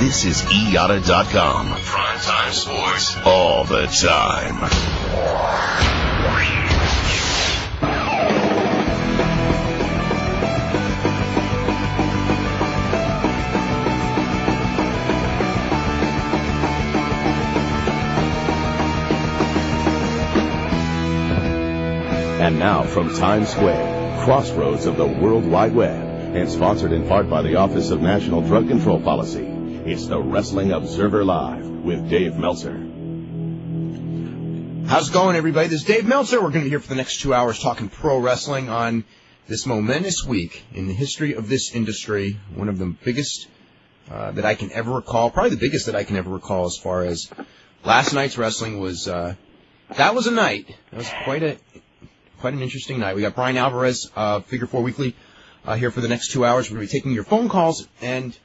This is IATA.com. Primetime sports all the time. And now from Times Square, crossroads of the World Wide Web, and sponsored in part by the Office of National Drug Control Policy, it's the Wrestling Observer Live with Dave Meltzer. How's it going, everybody? This is Dave Meltzer. We're going to be here for the next 2 hours talking pro wrestling on this momentous week in the history of this industry, one of the biggest that I can ever recall, probably the biggest that I can ever recall as far as last night's wrestling was, that was a night. That was quite an interesting night. We got Brian Alvarez, Figure 4 Weekly, here for the next 2 hours. We're going to be taking your phone calls and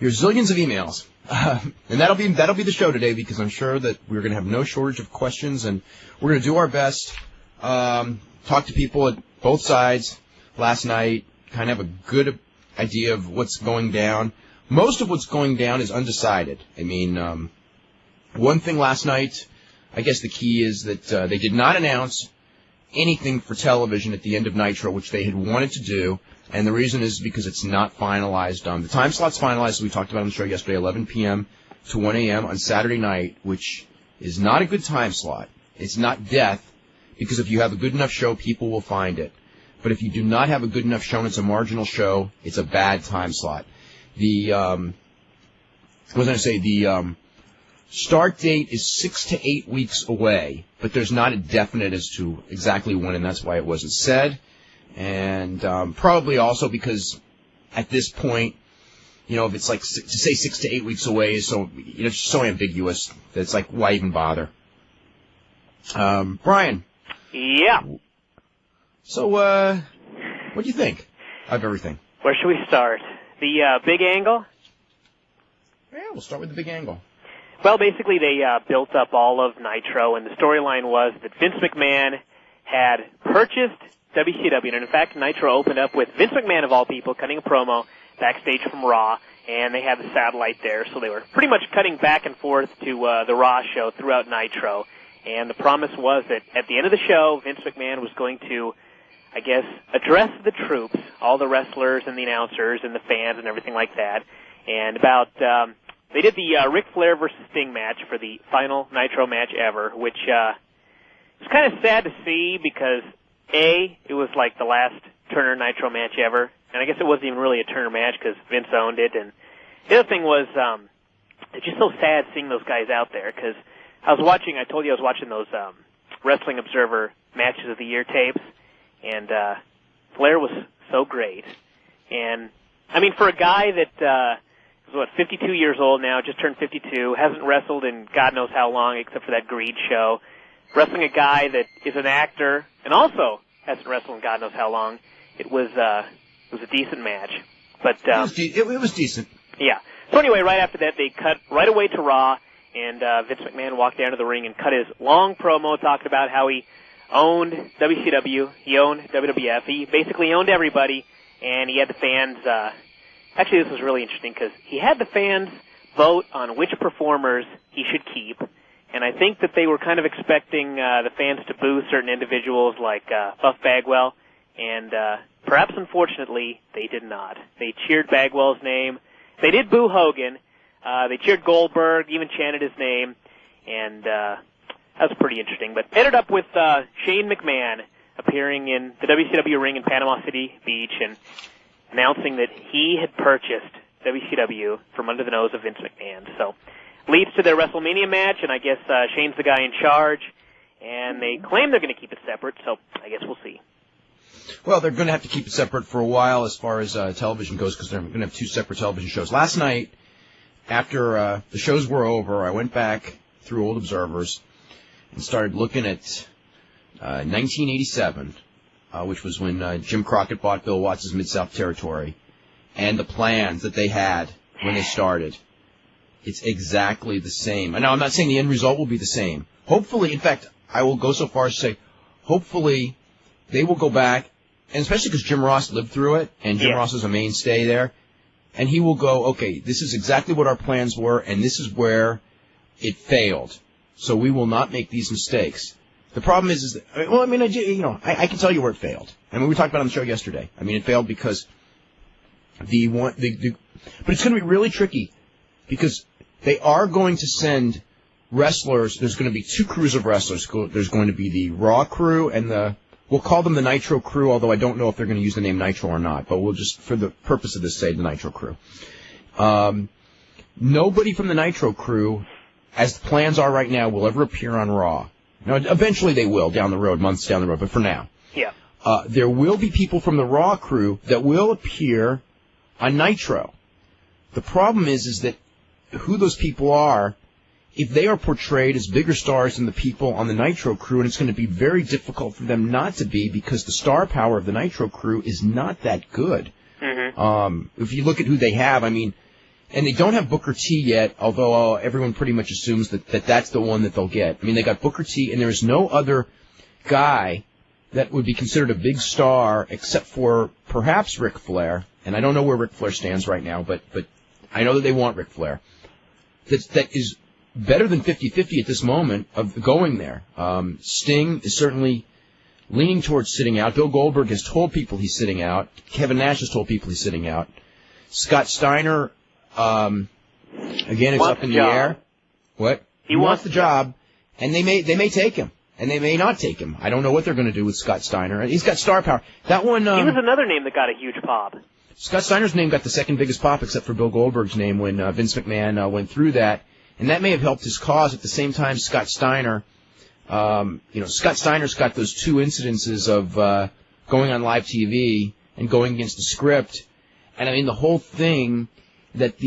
your zillions of emails. And that'll be the show today, because I'm sure that we're going to have no shortage of questions, and we're going to do our best, talk to people at both sides last night, kind of have a good idea of what's going down. Most of what's going down is undecided. I mean, one thing last night, I guess the key is that they did not announce anything for television at the end of Nitro, which they had wanted to do, and the reason is because it's not finalized. The time slot's finalized, as we talked about on the show yesterday, 11 p.m. to 1 a.m. on Saturday night, which is not a good time slot. It's not death, because if you have a good enough show, people will find it. But if you do not have a good enough show and it's a marginal show, it's a bad time slot. The start date is 6 to 8 weeks away, but there's not a definite as to exactly when, and that's why it wasn't said. And probably also because at this point, you know, if it's like to say 6 to 8 weeks away is so, you know, it's so ambiguous that it's like, why even bother? Brian. Yeah. So, what do you think of everything? Where should we start? The big angle? Yeah, we'll start with the big angle. Well, basically they built up all of Nitro, and the storyline was that Vince McMahon had purchased WCW, and in fact, Nitro opened up with Vince McMahon, of all people, cutting a promo backstage from Raw, and they had the satellite there, so they were pretty much cutting back and forth to the Raw show throughout Nitro, and the promise was that at the end of the show, Vince McMahon was going to, I guess, address the troops, all the wrestlers and the announcers and the fans and everything like that, and they did the Ric Flair versus Sting match for the final Nitro match ever, which was kind of sad to see because, A, it was like the last Turner Nitro match ever, and I guess it wasn't even really a Turner match because Vince owned it, and the other thing was it's just so sad seeing those guys out there, because I told you I was watching those Wrestling Observer Matches of the Year tapes, and Flair was so great, and, I mean, for a guy that... 52 years old now, just turned 52, hasn't wrestled in God knows how long except for that Greed show. Wrestling a guy that is an actor and also hasn't wrestled in God knows how long. It was a decent match. But it was decent. Yeah. So anyway, right after that, they cut right away to Raw, and Vince McMahon walked down to the ring and cut his long promo talking about how he owned WCW, he owned WWF, he basically owned everybody, and he had the fans... Actually, this was really interesting because he had the fans vote on which performers he should keep, and I think that they were kind of expecting the fans to boo certain individuals like Buff Bagwell, and perhaps unfortunately they did not. They cheered Bagwell's name. They did boo Hogan. They cheered Goldberg, even chanted his name, and that was pretty interesting. But ended up with Shane McMahon appearing in the WCW ring in Panama City Beach and announcing that he had purchased WCW from under the nose of Vince McMahon. So, leads to their WrestleMania match, and I guess Shane's the guy in charge, and they claim they're going to keep it separate, so I guess we'll see. Well, they're going to have to keep it separate for a while as far as television goes, because they're going to have two separate television shows. Last night, after the shows were over, I went back through old observers and started looking at 1987, which was when Jim Crockett bought Bill Watts' Mid-South Territory, and the plans that they had when they started. It's exactly the same. Now, I'm not saying the end result will be the same. Hopefully, in fact, I will go so far as to say, hopefully, they will go back, and especially because Jim Ross lived through it, and Jim Ross is a mainstay there, and he will go, okay, this is exactly what our plans were, and this is where it failed. So we will not make these mistakes. The problem is that, well, I mean, I can tell you where it failed. I mean, we talked about it on the show yesterday. I mean, it failed because but it's going to be really tricky because they are going to send wrestlers. There's going to be 2 crews of wrestlers. There's going to be the Raw crew and we'll call them the Nitro crew, although I don't know if they're going to use the name Nitro or not, but we'll just, for the purpose of this, say the Nitro crew. Nobody from the Nitro crew, as the plans are right now, will ever appear on Raw. Now, eventually they will down the road, months down the road, but for now. Yeah. There will be people from the Raw crew that will appear on Nitro. The problem is that who those people are, if they are portrayed as bigger stars than the people on the Nitro crew, and it's going to be very difficult for them not to be because the star power of the Nitro crew is not that good. Mm-hmm. If you look at who they have, I mean, and they don't have Booker T yet, although everyone pretty much assumes that that's the one that they'll get. I mean, they got Booker T, and there is no other guy that would be considered a big star except for perhaps Ric Flair. And I don't know where Ric Flair stands right now, but I know that they want Ric Flair. That is better than 50-50 at this moment of going there. Sting is certainly leaning towards sitting out. Bill Goldberg has told people he's sitting out. Kevin Nash has told people he's sitting out. Scott Steiner, again, it's up in the air. What? He wants the job, and they may take him, and they may not take him. I don't know what they're going to do with Scott Steiner. He's got star power. That one. He was another name that got a huge pop. Scott Steiner's name got the second biggest pop, except for Bill Goldberg's name when Vince McMahon went through that, and that may have helped his cause. At the same time, Scott Steiner, Scott Steiner's got those 2 incidences of going on live TV and going against the script, and I mean the whole thing that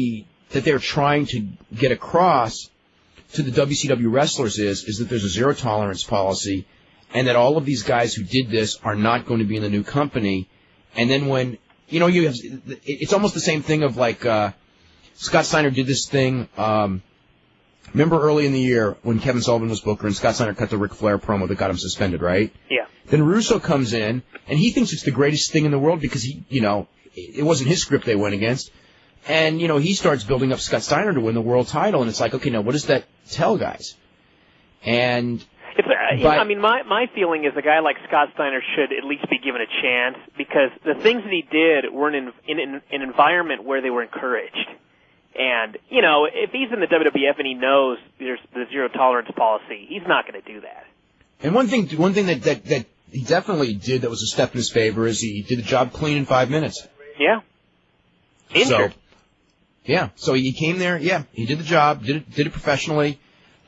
they're trying to get across to the WCW wrestlers is that there's a zero tolerance policy, and that all of these guys who did this are not going to be in the new company, and then when it's almost the same thing of like Scott Steiner did this thing. Remember early in the year when Kevin Sullivan was Booker and Scott Steiner cut the Ric Flair promo that got him suspended, right? Yeah. Then Russo comes in and he thinks it's the greatest thing in the world because it wasn't his script they went against, and he starts building up Scott Steiner to win the world title, and it's like, okay, now what does that tell guys? And I mean, my feeling is a guy like Scott Steiner should at least be given a chance because the things that he did were in an environment where they were encouraged. And, if he's in the WWF and he knows there's the zero tolerance policy, he's not going to do that. And one thing that he definitely did that was a step in his favor is he did the job clean in 5 minutes. Yeah. Injured. So he came there, he did the job, did it professionally.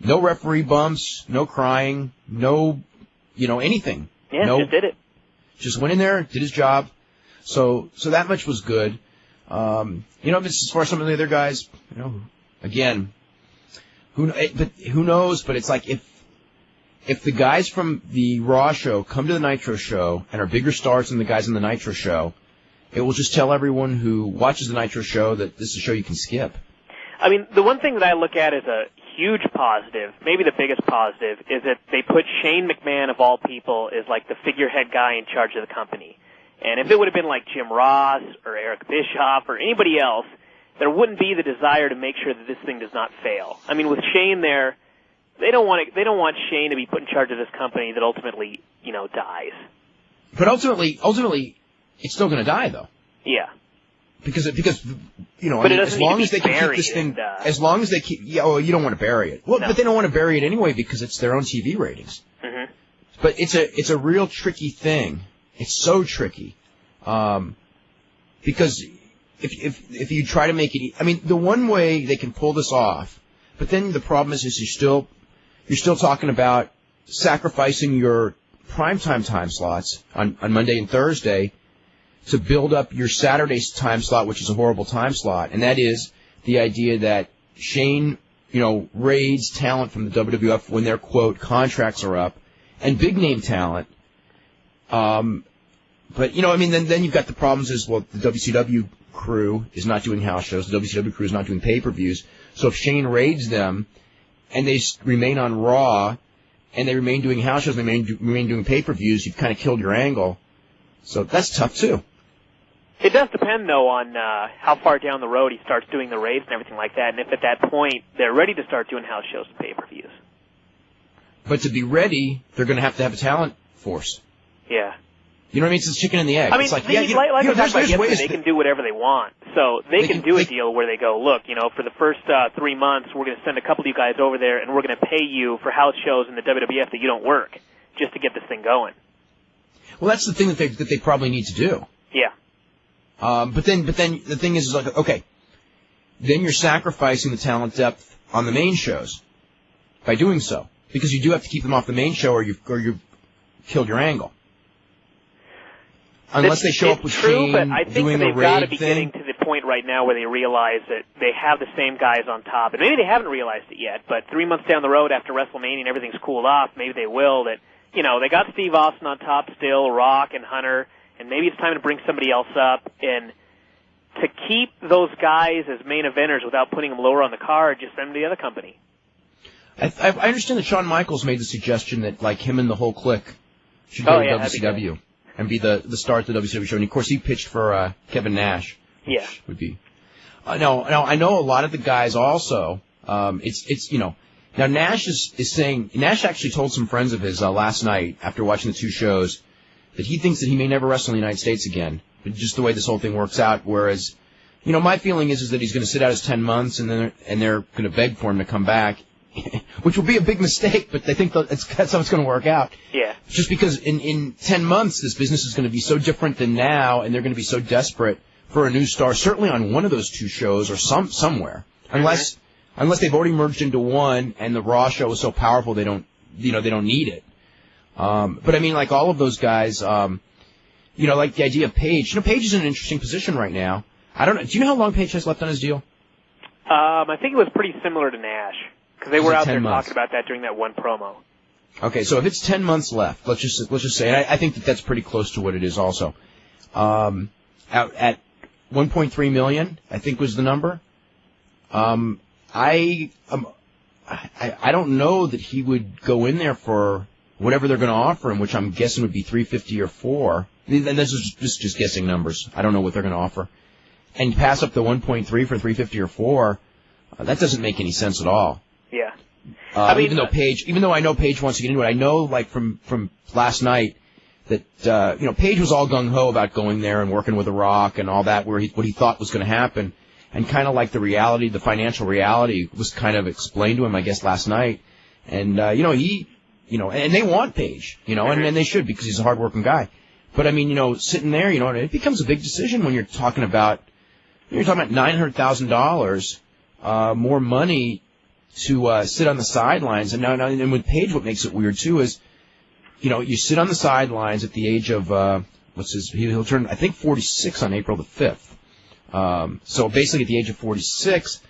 No referee bumps, no crying, no, anything. Yeah, just did it. Just went in there, did his job. So that much was good. As far as some of the other guys, again, who knows? But it's like if the guys from the Raw show come to the Nitro show and are bigger stars than the guys in the Nitro show, it will just tell everyone who watches the Nitro show that this is a show you can skip. I mean, the one thing that I look at as a huge positive, maybe the biggest positive, is that they put Shane McMahon, of all people, as like the figurehead guy in charge of the company. And if it would have been like Jim Ross or Eric Bischoff or anybody else, there wouldn't be the desire to make sure that this thing does not fail. I mean, with Shane there, they don't want Shane to be put in charge of this company that ultimately, dies. But ultimately, it's still going to die, though. Yeah. Because as long as they can keep this thing, as long as they keep, you don't want to bury it. Well, no. But they don't want to bury it anyway because it's their own TV ratings. Mm-hmm. But it's a real tricky thing. It's so tricky, because if you try to make it, I mean, the one way they can pull this off, but then the problem is you're still talking about sacrificing your primetime time slots on Monday and Thursday to build up your Saturday's time slot, which is a horrible time slot, and that is the idea that Shane, raids talent from the WWF when their, quote, contracts are up, and big name talent. But, then you've got the problems is, well, the WCW crew is not doing house shows, the WCW crew is not doing pay-per-views, so if Shane raids them, and they remain on Raw, and they remain doing house shows, and they remain doing pay-per-views, you've kind of killed your angle. So that's tough, too. It does depend, though, on how far down the road he starts doing the race and everything like that, and if at that point they're ready to start doing house shows and pay-per-views. But to be ready, they're going to have a talent force. Yeah. You know what I mean? It's the chicken and the egg. I mean, it's like, like I talked about yesterday, they that, can do whatever they want. So they can do a deal where they go, look, for the first 3 months, we're going to send a couple of you guys over there, and we're going to pay you for house shows in the WWF that you don't work, just to get this thing going. Well, that's the thing that they probably need to do. Yeah. But then the thing is like, okay, then you're sacrificing the talent depth on the main shows by doing so, because you do have to keep them off the main show, or you've killed your angle. Unless they show up with Shane but I think doing that the they've got to raid be thing. getting to the point right now where they realize that they have the same guys on top, and maybe they haven't realized it yet. But 3 months down the road, after WrestleMania and everything's cooled off, maybe they will. That they got Steve Austin on top still, Rock and Hunter, and maybe it's time to bring somebody else up and to keep those guys as main eventers without putting them lower on the card. Just send them to the other company. I understand that Shawn Michaels made the suggestion that like him and the whole clique should go to WCW and be the star at the WCW show. And of course, he pitched for Kevin Nash. Yeah, would be. No, I know a lot of the guys also. It's now Nash is saying, Nash actually told some friends of his last night after watching the two shows that he thinks that he may never wrestle in the United States again, but just the way this whole thing works out. Whereas, my feeling is that he's going to sit out his 10 months and they're going to beg for him to come back, which will be a big mistake, but they think that's how it's going to work out. Yeah. Just because in 10 months this business is going to be so different than now, and they're going to be so desperate for a new star, certainly on one of those two shows or somewhere, unless they've already merged into one and the Raw show is so powerful they don't need it. But I mean, like all of those guys, like the idea of Paige. Paige is in an interesting position right now. I don't know. Do you know how long Paige has left on his deal? I think it was pretty similar to Nash, because they were out there months. talking about that during that one promo. Okay, so if it's 10 months left, let's just say, and I think that's pretty close to what it is also. Out at $1.3 million, I think was the number. I don't know that he would go in there for whatever they're going to offer him, which I'm guessing would be $350 or $4. And this is just guessing numbers. I don't know what they're going to offer. And pass up the 1.3 for $350 or $4. That doesn't make any sense at all. Yeah. Even though I know Paige wants to get into it, I know like from last night that Paige was all gung ho about going there and working with The Rock and all that, what he thought was going to happen, and kind of like the financial reality was kind of explained to him, I guess, last night, and and they want Paige, and they should, because he's a hardworking guy, but I mean, sitting there, it becomes a big decision when you're talking about $900,000 more money to sit on the sidelines. And with Paige, what makes it weird too is, you sit on the sidelines at the age of he'll turn, I think, 46 on April the 5th. So basically at the age of 46,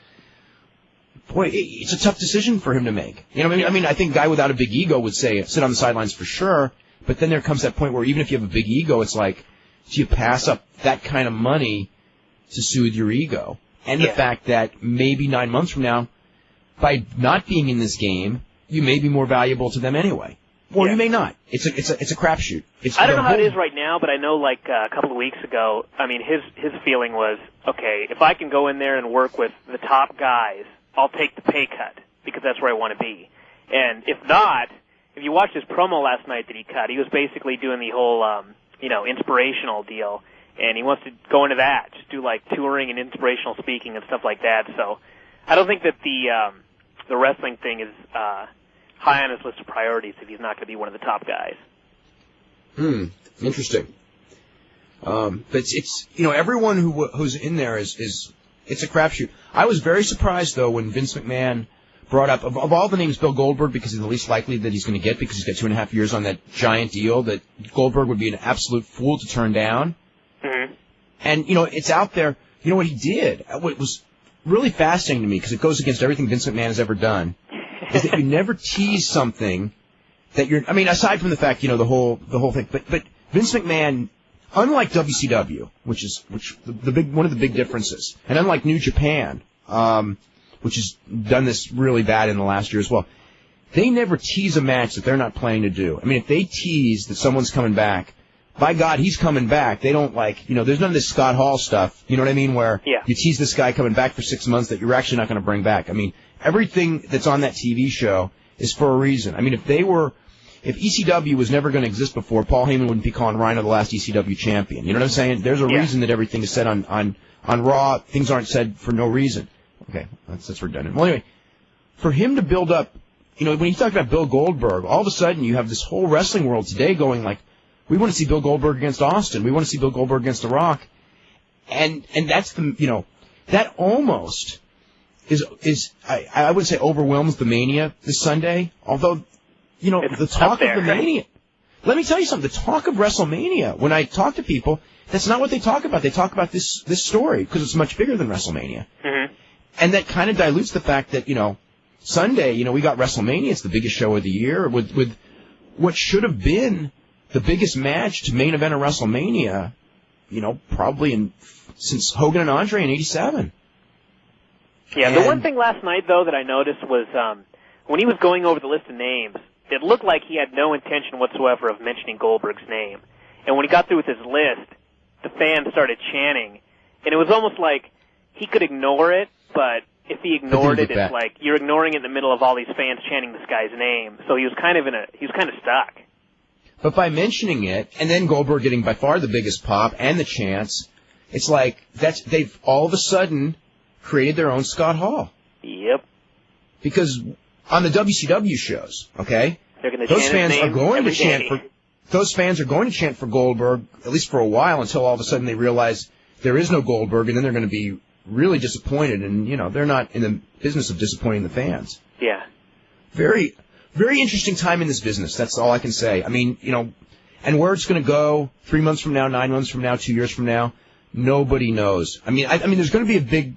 boy, it's a tough decision for him to make. I mean, I think a guy without a big ego would say sit on the sidelines for sure, but then there comes that point where even if you have a big ego, it's like, do you pass up that kind of money to soothe your ego? And the fact that maybe 9 months from now, by not being in this game, you may be more valuable to them anyway. Or you may not. It's a crapshoot. I don't know how it is right now, but I know like a couple of weeks ago, I mean, his feeling was, okay, if I can go in there and work with the top guys, I'll take the pay cut, because that's where I want to be. And if not, if you watched his promo last night that he cut, he was basically doing the whole, inspirational deal, and he wants to go into that, just do like touring and inspirational speaking and stuff like that. So I don't think that the wrestling thing is high on his list of priorities if he's not going to be one of the top guys. Interesting. But it's everyone who's in there is it's a crapshoot. I was very surprised though when Vince McMahon brought up of all the names Bill Goldberg, because he's the least likely that he's going to get, because he's got 2.5 years on that giant deal that Goldberg would be an absolute fool to turn down. Mm-hmm. And it's out there. What he did, what was really fascinating to me, because it goes against everything Vince McMahon has ever done, is that you never tease something that aside from the fact, the whole thing, but Vince McMahon, unlike WCW, which one of the big differences, and unlike New Japan, which has done this really bad in the last year as well, they never tease a match that they're not planning to do. I mean, if they tease that someone's coming back, by God, he's coming back. They don't there's none of this Scott Hall stuff, you know what I mean, where you tease this guy coming back for 6 months that you're actually not going to bring back. I mean, everything that's on that TV show is for a reason. I mean, if ECW was never going to exist before, Paul Heyman wouldn't be calling Rhino the last ECW champion. You know what I'm saying? There's a reason that everything is said on Raw. Things aren't said for no reason. Okay, that's redundant. Well, anyway, for him to build up, when you talk about Bill Goldberg, all of a sudden you have this whole wrestling world today going like, we want to see Bill Goldberg against Austin. We want to see Bill Goldberg against The Rock. And that's that almost is I would say overwhelms the Mania this Sunday. Although, the talk of the Mania. Let me tell you something. The talk of WrestleMania, when I talk to people, that's not what they talk about. They talk about this story because it's much bigger than WrestleMania. Mm-hmm. And that kind of dilutes the fact that, Sunday, we got WrestleMania. It's the biggest show of the year with what should have been the biggest match to main event of WrestleMania, probably since Hogan and Andre in '87. Yeah, the one thing last night, though, that I noticed was when he was going over the list of names, it looked like he had no intention whatsoever of mentioning Goldberg's name. And when he got through with his list, the fans started chanting. And it was almost like he could ignore it, but if he ignored it, it's like you're ignoring it in the middle of all these fans chanting this guy's name. So he was kind of stuck. But by mentioning it, and then Goldberg getting by far the biggest pop and the chants, it's like they've all of a sudden created their own Scott Hall. Yep. Because on the WCW shows, okay, those fans are going to chant for Goldberg, at least for a while, until all of a sudden they realize there is no Goldberg, and then they're going to be really disappointed, and they're not in the business of disappointing the fans. Yeah. Very, very interesting time in this business. That's all I can say. I mean, and where it's going to go 3 months from now, 9 months from now, 2 years from now, nobody knows. I mean, there's going to be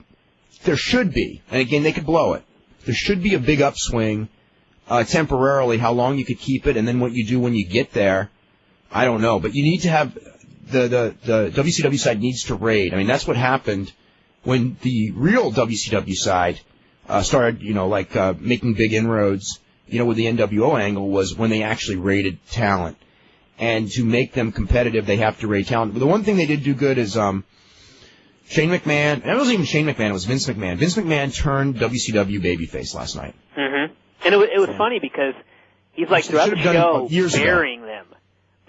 there should be, and again, they could blow it. There should be a big upswing temporarily. How long you could keep it, and then what you do when you get there, I don't know. But you need to have the WCW side needs to raid. I mean, that's what happened when the real WCW side started, making big inroads. With the NWO angle was when they actually rated talent. And to make them competitive, they have to rate talent. But the one thing they did do good is Shane McMahon, and it wasn't even Shane McMahon, it was Vince McMahon. Vince McMahon turned WCW babyface last night. Mm-hmm. And it was funny because he's like throughout the show burying them.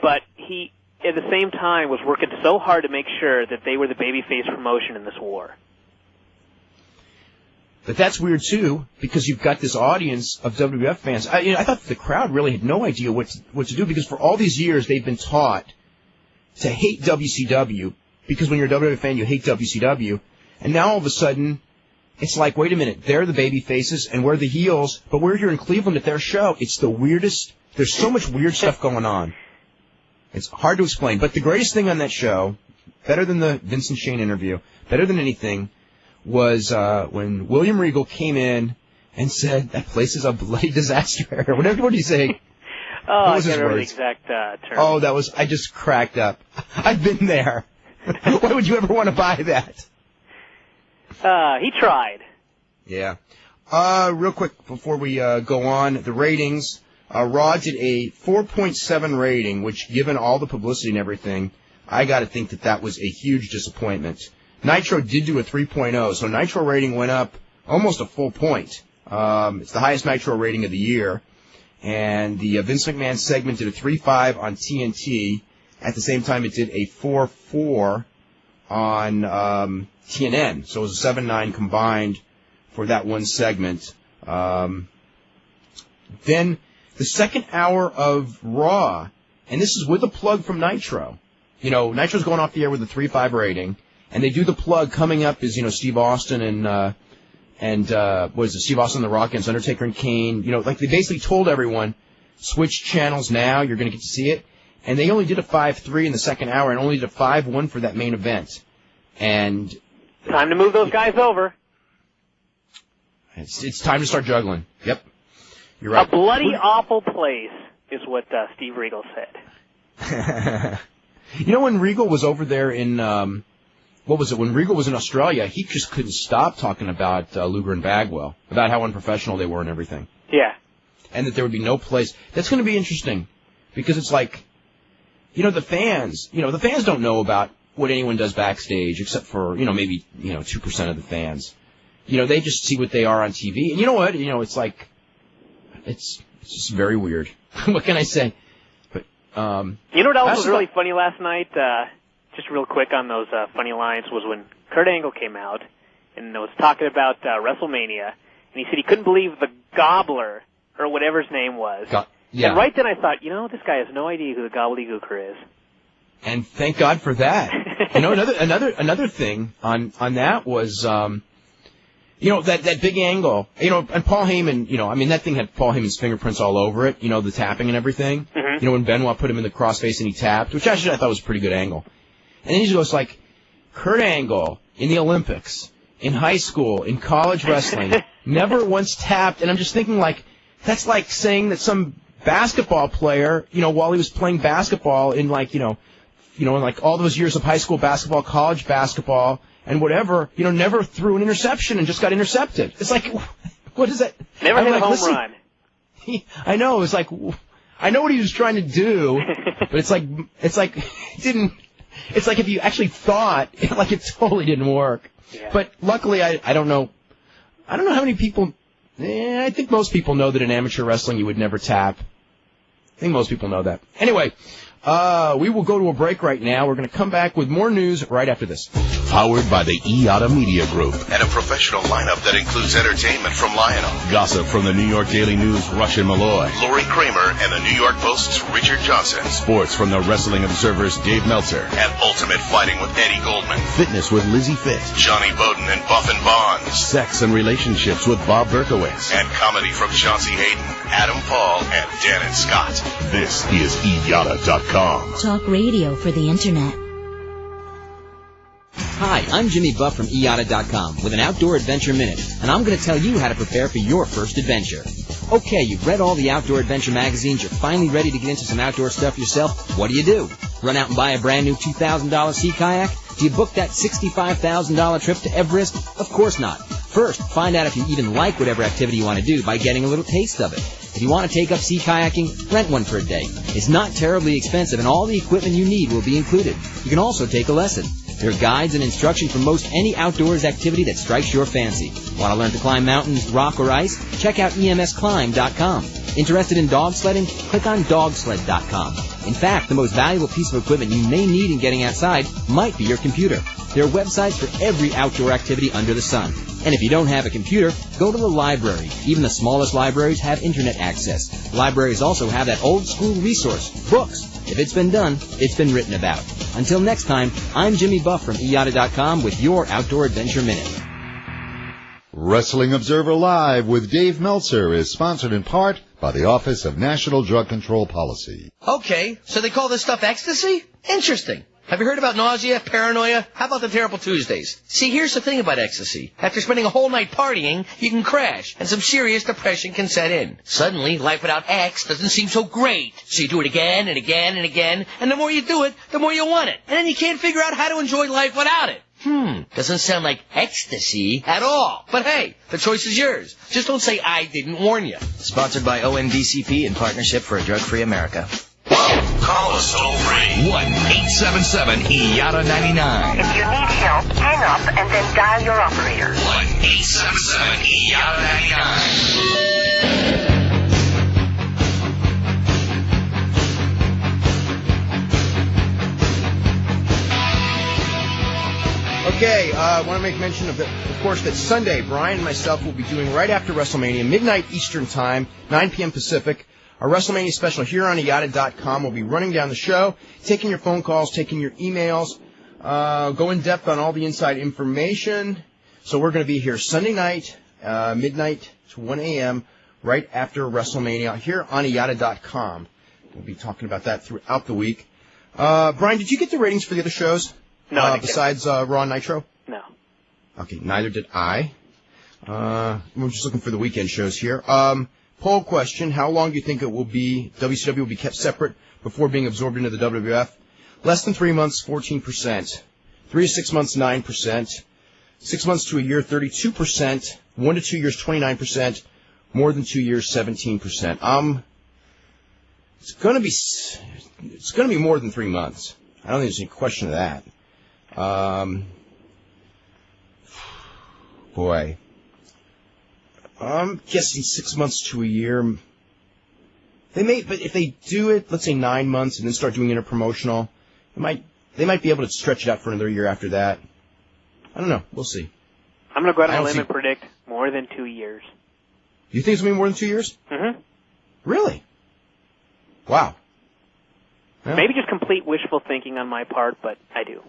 But he, at the same time, was working so hard to make sure that they were the babyface promotion in this war. But that's weird, too, because you've got this audience of WWF fans. I thought the crowd really had no idea what to do, because for all these years they've been taught to hate WCW, because when you're a WWF fan, you hate WCW. And now all of a sudden, it's like, wait a minute, they're the baby faces, and we're the heels, but we're here in Cleveland at their show. It's the weirdest. There's so much weird stuff going on. It's hard to explain. But the greatest thing on that show, better than the Vince and Shane interview, better than anything, was when William Regal came in and said, that place is a bloody disaster. What did he say? Oh, I can't remember the exact term. Oh, I just cracked up. I've been there. Why would you ever want to buy that? He tried. Yeah. Real quick before we go on, the ratings. Raw did a 4.7 rating, which, given all the publicity and everything, I got to think that was a huge disappointment. Nitro did do a 3.0, so Nitro rating went up almost a full point. It's the highest Nitro rating of the year. And the Vince McMahon segment did a 3.5 on TNT. At the same time, it did a 4.4 on TNN. So it was a 7.9 combined for that one segment. Then the second hour of Raw, and this is with a plug from Nitro. Nitro's going off the air with a 3.5 rating. And they do the plug. Coming up is, Steve Austin and Steve Austin, The Rock, against Undertaker and Kane. They basically told everyone, switch channels now, you're going to get to see it. And they only did a 5.3 in the second hour and only did a 5.1 for that main event. And time to move those guys over. It's time to start juggling. Yep. You're right. A bloody awful place is what Steve Regal said. When Regal was over there in... when Regal was in Australia, he just couldn't stop talking about Luger and Bagwell, about how unprofessional they were and everything. Yeah. And that there would be no place. That's going to be interesting, because it's like, the fans don't know about what anyone does backstage, except for, maybe, 2% of the fans. They just see what they are on TV. And you know what? It's like, it's just very weird. What can I say? But, you know what else was really funny last night? Just real quick on those funny lines was when Kurt Angle came out and was talking about WrestleMania, and he said he couldn't believe the Gobbler, or whatever his name was. Yeah. And right then I thought, this guy has no idea who the Gobbledygooker is. And thank God for that. Another thing on that was, that big angle, and Paul Heyman, that thing had Paul Heyman's fingerprints all over it, the tapping and everything. Mm-hmm. When Benoit put him in the crossface and he tapped, which actually I thought was a pretty good angle. And then he just goes like, Kurt Angle in the Olympics, in high school, in college wrestling, never once tapped. And I'm just thinking like, that's like saying that some basketball player, while he was playing basketball in like, in like all those years of high school basketball, college basketball, and whatever, never threw an interception and just got intercepted. It's like, what is that? Never hit a home run. I know. It's like, I know what he was trying to do, but it's like it didn't. It's like if you actually thought, like it totally didn't work. Yeah. But luckily, I don't know. I don't know how many people. I think most people know that in amateur wrestling you would never tap. I think most people know that. Anyway, we will go to a break right now. We're going to come back with more news right after this. Powered by the IATA Media Group. And a professional lineup that includes entertainment from Lionel, Gossip from the New York Daily News, Russian Malloy. Lori Kramer, and the New York Post's Richard Johnson. Sports from the Wrestling Observer's Dave Meltzer. And Ultimate Fighting with Eddie Goldman. Fitness with Lizzie Fit. Johnny Bowden and Buff and Bonds. Sex and relationships with Bob Berkowitz. And comedy from Chauncey Hayden, Adam Paul, and Dan and Scott. This is IATA.com. Talk radio for the Internet. Hi, I'm Jimmy Buff from IATA.com with an Outdoor Adventure Minute, and I'm going to tell you how to prepare for your first adventure. Okay, you've read all the Outdoor Adventure magazines, you're finally ready to get into some outdoor stuff yourself. What do? Run out and buy a brand new $2,000 sea kayak? Do you book that $65,000 trip to Everest? Of course not. First, find out if you even like whatever activity you want to do by getting a little taste of it. If you want to take up sea kayaking, rent one for a day. It's not terribly expensive, and all the equipment you need will be included. You can also take a lesson. There are guides and instruction for most any outdoors activity that strikes your fancy. Want to learn to climb mountains, rock, or ice? Check out emsclimb.com. Interested in dog sledding? Click on dogsled.com. In fact, the most valuable piece of equipment you may need in getting outside might be your computer. There are websites for every outdoor activity under the sun. And if you don't have a computer, go to the library. Even the smallest libraries have internet access. Libraries also have that old school resource, books. If it's been done, it's been written about. Until next time, I'm Jimmy Buff from IATA.com with your Outdoor Adventure Minute. Wrestling Observer Live with Dave Meltzer is sponsored in part by the Office of National Drug Control Policy. Okay, so they call this stuff ecstasy? Interesting. Have you heard about nausea, paranoia? How about the terrible Tuesdays? See, here's the thing about ecstasy. After spending a whole night partying, you can crash, and some serious depression can set in. Suddenly, life without X doesn't seem so great. So you do it again and again and again, and the more you do it, the more you want it. And then you can't figure out how to enjoy life without it. Doesn't sound like ecstasy at all. But hey, the choice is yours. Just don't say I didn't warn you. Sponsored by ONDCP in partnership for a drug-free America. Call us toll free. 1-877-IATA-99. If you need help, hang up and then dial your operator. 1-877-IATA-99. Okay, I want to make mention of course, that Sunday, Brian and myself will be doing right after WrestleMania, midnight Eastern Time, 9 p.m. Pacific, our WrestleMania special here on IATA.com. We'll be running down the show, taking your phone calls, taking your emails, go in depth on all the inside information. So we're going to be here Sunday night, midnight to 1 a.m., right after WrestleMania here on IATA.com. We'll be talking about that throughout the week. Brian, did you get the ratings for the other shows? No, besides Raw and Nitro? No. Okay, neither did I. We're just looking for the weekend shows here. Poll question, how long do you think it will be, WCW will be kept separate before being absorbed into the WWF? Less than 3 months, 14%. 3 to 6 months, 9%. 6 months to a year, 32%. 1 to 2 years, 29%. More than 2 years, 17%. It's going to be more than 3 months. I don't think there's any question of that. Boy. I'm guessing 6 months to a year. They may, but if they do it, let's say 9 months, and then start doing interpromotional, they might be able to stretch it out for another year after that. I don't know. We'll see. I'm going to go out on a limb and predict more than 2 years. You think it's going to be more than 2 years? Mm-hmm. Really? Wow. Yeah. Maybe just complete wishful thinking on my part, but I do.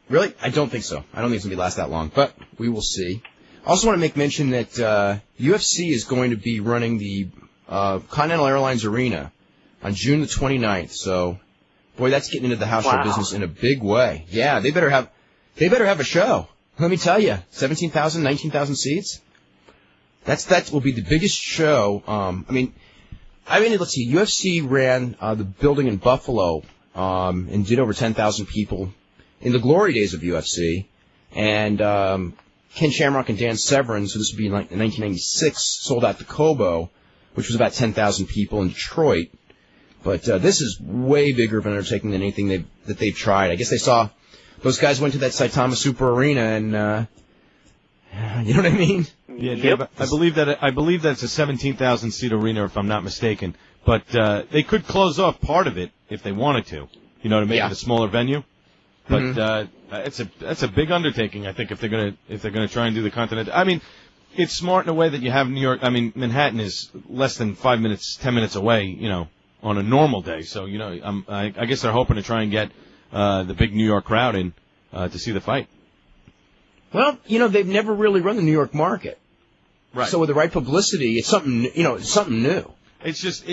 Really? I don't think so. I don't think it's going to last that long, but we will see. I also want to make mention that UFC is going to be running the Continental Airlines Arena on June the 29th. So, boy, that's getting into the house show business in a big way. Yeah, they better have a show. Let me tell you, 17,000, 19,000 seats. That will be the biggest show. Let's see. UFC ran the building in Buffalo and did over 10,000 people in the glory days of UFC. And Ken Shamrock and Dan Severin, so this would be in 1996, sold out the Cobo, which was about 10,000 people in Detroit. But this is way bigger of an undertaking than anything that they've tried. I guess they saw those guys went to that Saitama Super Arena, and you know what I mean? Yeah, Dave, I believe that it's a 17,000 seat arena, if I'm not mistaken. But they could close off part of it if they wanted to, to make it a smaller venue. But that's a big undertaking, I think, if they're gonna try and do the continent. I mean, it's smart in a way that you have New York. I mean, Manhattan is less than 5 minutes, 10 minutes away, on a normal day. So I guess they're hoping to try and get the big New York crowd in to see the fight. Well, they've never really run the New York market. Right. So with the right publicity, it's something, it's something new. It's just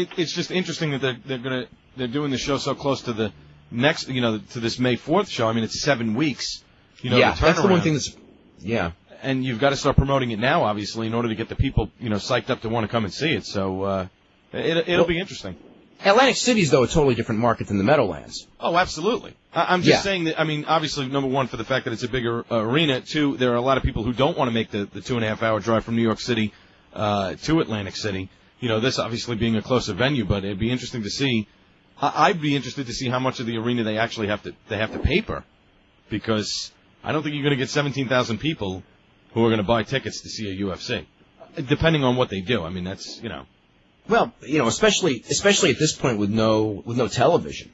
interesting that they're doing the show so close to the next, to this May 4th show. I mean, it's 7 weeks. Yeah, that's the one thing that's, yeah. And you've got to start promoting it now, obviously, in order to get the people, psyched up to want to come and see it. So it'll be interesting. Atlantic City's, though, a totally different market than the Meadowlands. Oh, absolutely. I'm just saying that, obviously, number one, for the fact that it's a bigger arena. Two, there are a lot of people who don't want to make the 2.5-hour drive from New York City to Atlantic City. This obviously being a closer venue, but it'd be interesting to see. I'd be interested to see how much of the arena they actually have to paper, because I don't think you're going to get 17,000 people who are going to buy tickets to see a UFC, depending on what they do. I mean, that's Well, especially at this point with no television.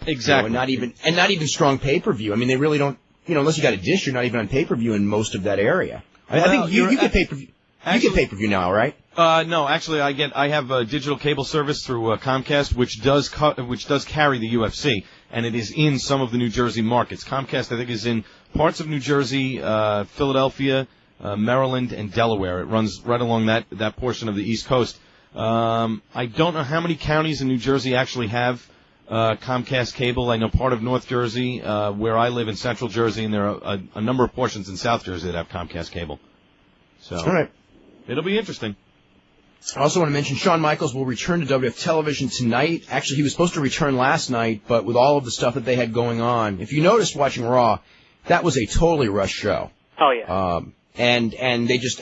Exactly. And not even strong pay-per-view. I mean, they really don't, unless you got a dish, you're not even on pay-per-view in most of that area. I think you get pay-per-view. You get pay-per-view now, right? No, actually, I have a digital cable service through Comcast, which does carry the UFC, and it is in some of the New Jersey markets. Comcast, I think, is in parts of New Jersey, Philadelphia, Maryland, and Delaware. It runs right along that portion of the East Coast. I don't know how many counties in New Jersey actually have Comcast cable. I know part of North Jersey, where I live in Central Jersey, and there are a number of portions in South Jersey that have Comcast cable. So, all right. It'll be interesting. I also want to mention Shawn Michaels will return to WWF television tonight. Actually, he was supposed to return last night, but with all of the stuff that they had going on, if you noticed watching Raw, that was a totally rushed show. Oh, yeah. And they just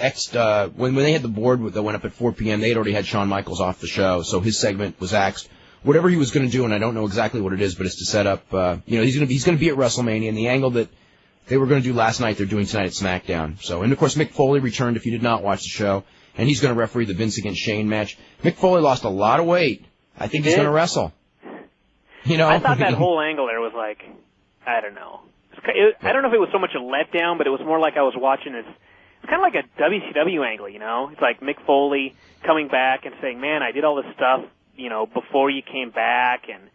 when they had the board that went up at 4 p.m., they had already had Shawn Michaels off the show, so his segment was axed. Whatever he was going to do, and I don't know exactly what it is, but it's to set up, he's going to be at WrestleMania, and the angle that they were going to do last night, they're doing tonight at SmackDown. So, and of course, Mick Foley returned if you did not watch the show, and he's going to referee the Vince against Shane match. Mick Foley lost a lot of weight. I think he's going to wrestle. I thought that whole angle there was like, I don't know. I don't know if it was so much a letdown, but it was more like I was watching this. It's kind of like a WCW angle, It's like Mick Foley coming back and saying, man, I did all this stuff, before you came back, and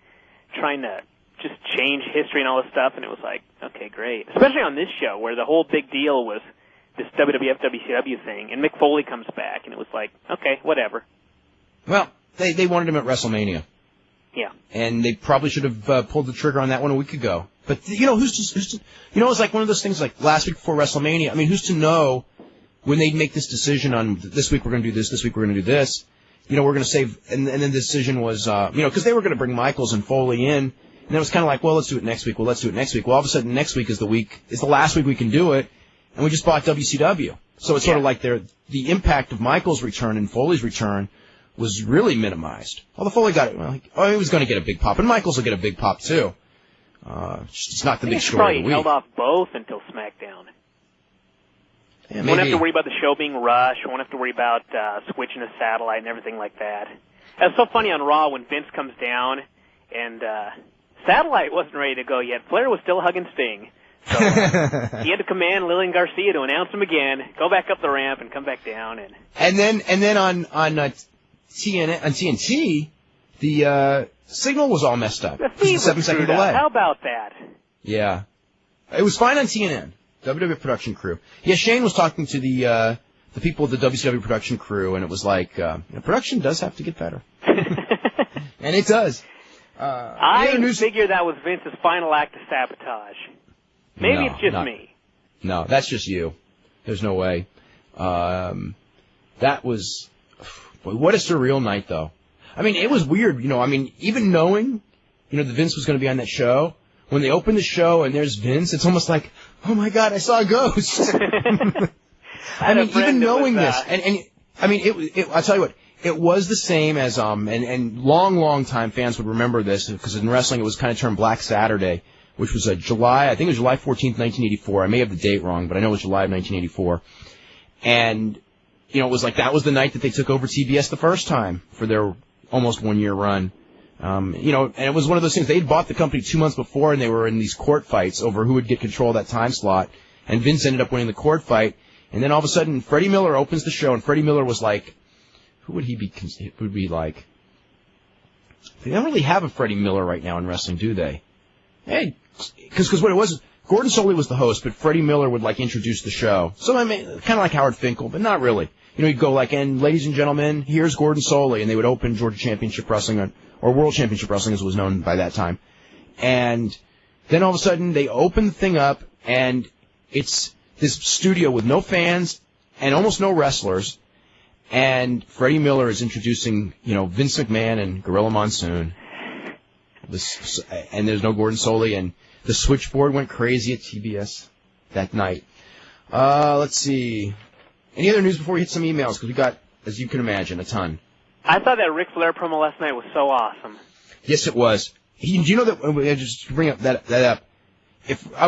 trying to just change history and all this stuff, and it was like, okay, great. Especially on this show, where the whole big deal was this WWF, WCW thing, and Mick Foley comes back, and it was like, okay, whatever. Well, they wanted him at WrestleMania. Yeah. And they probably should have pulled the trigger on that one a week ago. But, who's to it's like one of those things like last week before WrestleMania. I mean, who's to know when they'd make this decision on this week we're going to do this week we're going to do this. We're going to save, and then the decision was, because they were going to bring Michaels and Foley in, and it was kind of like, well, let's do it next week. Well, all of a sudden next week is the last week we can do it, and we just bought WCW. So it's sort of like the impact of Michaels' return and Foley's return was really minimized. Although Foley got it, he was going to get a big pop, and Michaels will get a big pop too. It's not the big story of the week. Held off both until SmackDown. Yeah, won't have to worry about the show being rushed. Won't have to worry about switching to satellite and everything like that. It's so funny on Raw when Vince comes down and satellite wasn't ready to go yet. Flair was still hugging Sting. So he had to command Lillian Garcia to announce him again, go back up the ramp and come back down. And then on TNT, the signal was all messed up. The feed was 7-second delay. How about that? Yeah. It was fine on TNN, WWE production crew. Yeah, Shane was talking to the people of the WCW production crew, and it was like, production does have to get better. And it does. I figure that was Vince's final act of sabotage. Maybe it's just me. No, that's just you. There's no way. That was... Boy, what a surreal night, though. I mean, it was weird, even knowing, that Vince was going to be on that show, when they open the show and there's Vince, it's almost like, oh my God, I saw a ghost. I mean, even knowing this, I'll tell you what, it was the same as, and long time fans would remember this, because in wrestling it was kind of termed Black Saturday, which was July 14th, 1984. I may have the date wrong, but I know it was July of 1984. And, it was like that was the night that they took over TBS the first time for their almost 1 year run. And it was one of those things. They'd bought the company 2 months before, and they were in these court fights over who would get control of that time slot. And Vince ended up winning the court fight. And then all of a sudden, Freddie Miller opens the show, and Freddie Miller was like, who would he be like? They don't really have a Freddie Miller right now in wrestling, do they? Hey, because what it was, Gordon Solie was the host, but Freddie Miller would introduce the show. So I mean, kind of like Howard Finkel, but not really. He'd go and ladies and gentlemen, here's Gordon Solie, and they would open Georgia Championship Wrestling, or World Championship Wrestling as it was known by that time. And then all of a sudden, they open the thing up, and it's this studio with no fans and almost no wrestlers, and Freddie Miller is introducing, Vince McMahon and Gorilla Monsoon. And there's no Gordon Solie, and the switchboard went crazy at TBS that night. Let's see. Any other news before we hit some emails? Because we got, as you can imagine, a ton. I thought that Ric Flair promo last night was so awesome. Yes, it was. Do you know that, just to bring up that up,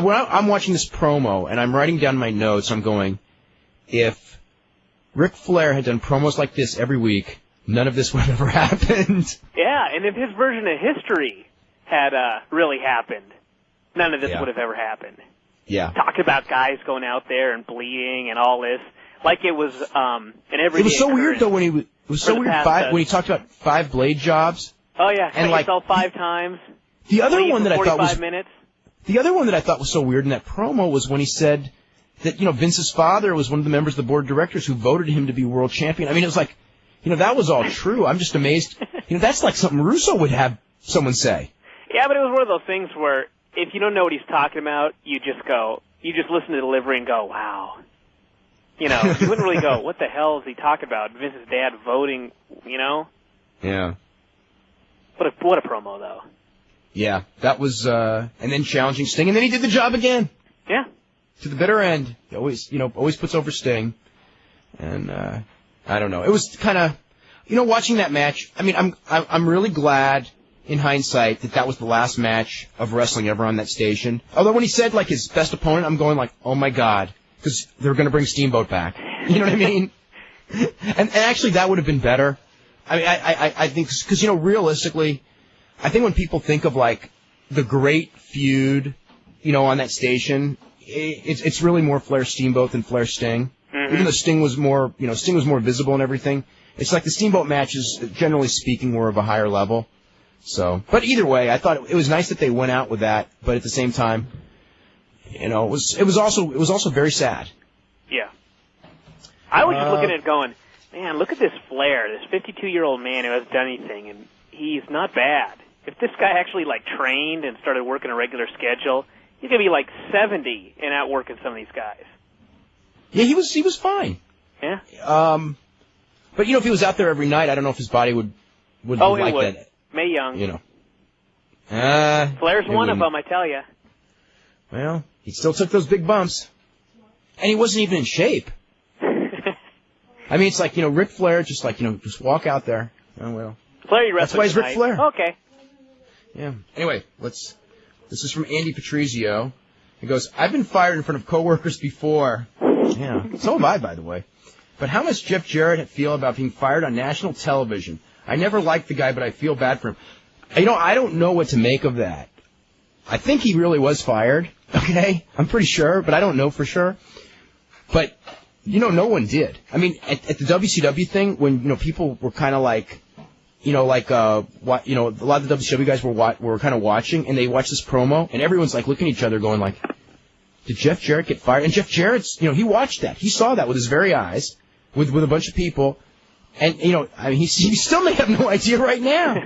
when I'm watching this promo and I'm writing down my notes, I'm going, if Ric Flair had done promos like this every week, none of this would have ever happened. Yeah, and if his version of history had really happened, none of this would have ever happened. Yeah. Talk about guys going out there and bleeding and all this, like it was an everyday. It was so weird though when he talked about 5 blade jobs. Oh yeah, and yourself 5 times. The other one that I thought was minutes. The other one that I thought was so weird in that promo was when he said that Vince's father was one of the members of the board of directors who voted him to be world champion. I mean, it was like, that was all true. I'm just amazed. That's like something Russo would have someone say. Yeah, but it was one of those things where if you don't know what he's talking about, you just listen to the delivery and go, wow. You wouldn't really go, what the hell is he talking about? Vince's dad voting, Yeah. What a promo, though. Yeah, that was, and then challenging Sting, and then he did the job again. Yeah. To the bitter end. He always puts over Sting. And, I don't know. It was kind of, watching that match, I mean, I'm really glad in hindsight that was the last match of wrestling ever on that station. Although when he said, his best opponent, I'm going oh my God, because they're going to bring Steamboat back. You know what I mean? and actually, that would have been better. I mean, I think, because, realistically, I think when people think of, the great feud, on that station, it's really more Flair Steamboat than Flair Sting. Mm-hmm. Even though Sting was more, Sting was more visible and everything. It's like the Steamboat matches, generally speaking, were of a higher level. So, but either way, I thought it was nice that they went out with that, but at the same time, it was also very sad. Yeah. I was just looking at it going, man, look at this Flair, this 52-year-old man who hasn't done anything, and he's not bad. If this guy actually trained and started working a regular schedule, he's gonna be 70 and out working some of these guys. Yeah, he was fine. Yeah. But if he was out there every night, I don't know if his body would like would. that. Mae Young. Flair's one of them, I tell you. Well, he still took those big bumps, and he wasn't even in shape. I mean, it's like Ric Flair, just just walk out there, Oh, well. Flair That's why he's Ric tonight. Flair. Okay. Yeah. Anyway, this is from Andy Patrizio. He goes, I've been fired in front of coworkers before. Yeah. So have I, by the way. But how much Jeff Jarrett feel about being fired on national television? I never liked the guy, but I feel bad for him. I don't know what to make of that. I think he really was fired. Okay. I'm pretty sure, but I don't know for sure. But, no one did. I mean, at the WCW thing, when, people were kind of like, a lot of the WCW guys were kind of watching, and they watched this promo, and everyone's like looking at each other going like, did Jeff Jarrett get fired? And Jeff Jarrett's, he watched that. He saw that with his very eyes, with a bunch of people, and, he still may have no idea right now.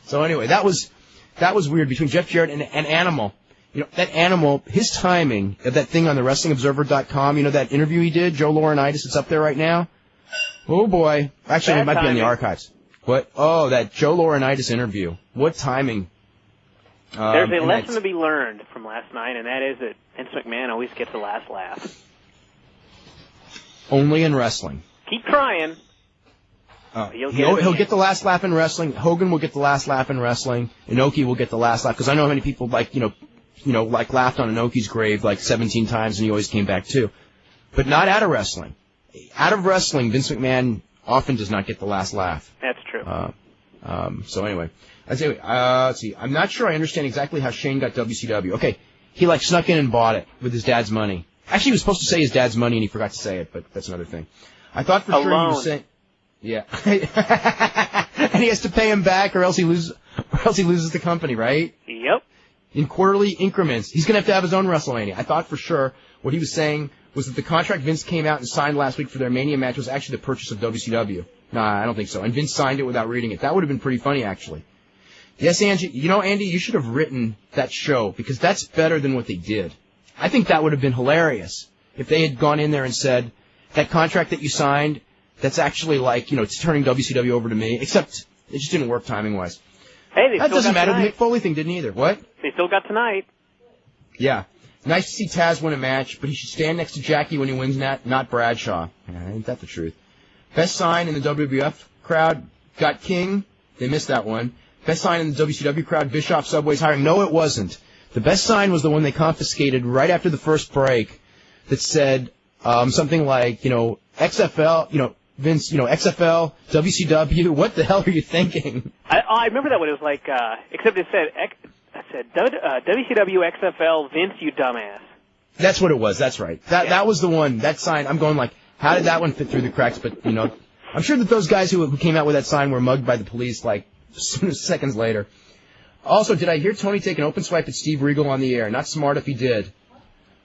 So anyway, that was weird between Jeff Jarrett and Animal. That Animal, his timing of that thing on the WrestlingObserver.com, that interview he did, Joe Laurinaitis, it's up there right now. Oh boy. Actually, it might be on the archives. What? Oh, that Joe Laurinaitis interview. What timing. There's a lesson to be learned from last night, and that is that Vince McMahon always gets the last laugh. Only in wrestling. Keep trying. He'll get the last laugh in wrestling. Hogan will get the last laugh in wrestling. Inoki will get the last laugh, because I know how many people laughed on Inoki's grave 17 times, and he always came back too. But not out of wrestling. Out of wrestling, Vince McMahon often does not get the last laugh. That's true. So anyway, let's see. I'm not sure I understand exactly how Shane got WCW. Okay, he snuck in and bought it with his dad's money. Actually, he was supposed to say his dad's money, and he forgot to say it, but that's another thing. I thought for sure he was saying, yeah, and he has to pay him back, or else he loses the company, right? Yep. In quarterly increments. He's going to have his own WrestleMania. I thought for sure what he was saying was that the contract Vince came out and signed last week for their Mania match was actually the purchase of WCW. Nah, I don't think so. And Vince signed it without reading it. That would have been pretty funny, actually. Yes, Angie. Andy, you should have written that show, because that's better than what they did. I think that would have been hilarious if they had gone in there and said, that contract that you signed, that's actually it's turning WCW over to me, except it just didn't work timing-wise. Hey, that doesn't matter. The Mick Foley thing didn't either. What? They still got tonight. Yeah. Nice to see Taz win a match, but he should stand next to Jackie when he wins, not Bradshaw. Ain't that the truth? Best sign in the WWF crowd got King. They missed that one. Best sign in the WCW crowd, Bischoff Subway's hiring. No, it wasn't. The best sign was the one they confiscated right after the first break that said something like, XFL, Vince, XFL, WCW, what the hell are you thinking? I remember that one. It was like, except it said WCW XFL, Vince, you dumbass. That's what it was. That's right. That was the one. That sign. I'm going how did that one fit through the cracks? But I'm sure that those guys who came out with that sign were mugged by the police seconds later. Also, did I hear Tony take an open swipe at Steve Regal on the air? Not smart if he did.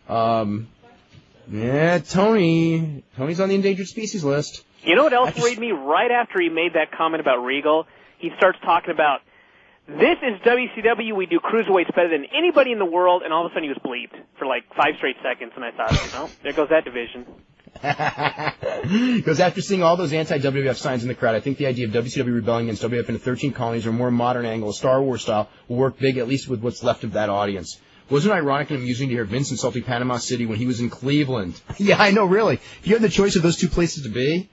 Yeah, Tony's on the endangered species list. You know what else worried me? Right after he made that comment about Regal, he starts talking about, this is WCW, we do cruiserweights better than anybody in the world, and all of a sudden he was bleeped for 5 straight seconds, and I thought, there goes that division. Because after seeing all those anti-WWF signs in the crowd, I think the idea of WCW rebelling against WWF into 13 colonies or a more modern angle, a Star Wars style, will work big, at least with what's left of that audience. Wasn't it ironic and amusing to hear Vince insulting Panama City when he was in Cleveland? Yeah, I know, really. If you had the choice of those two places to be.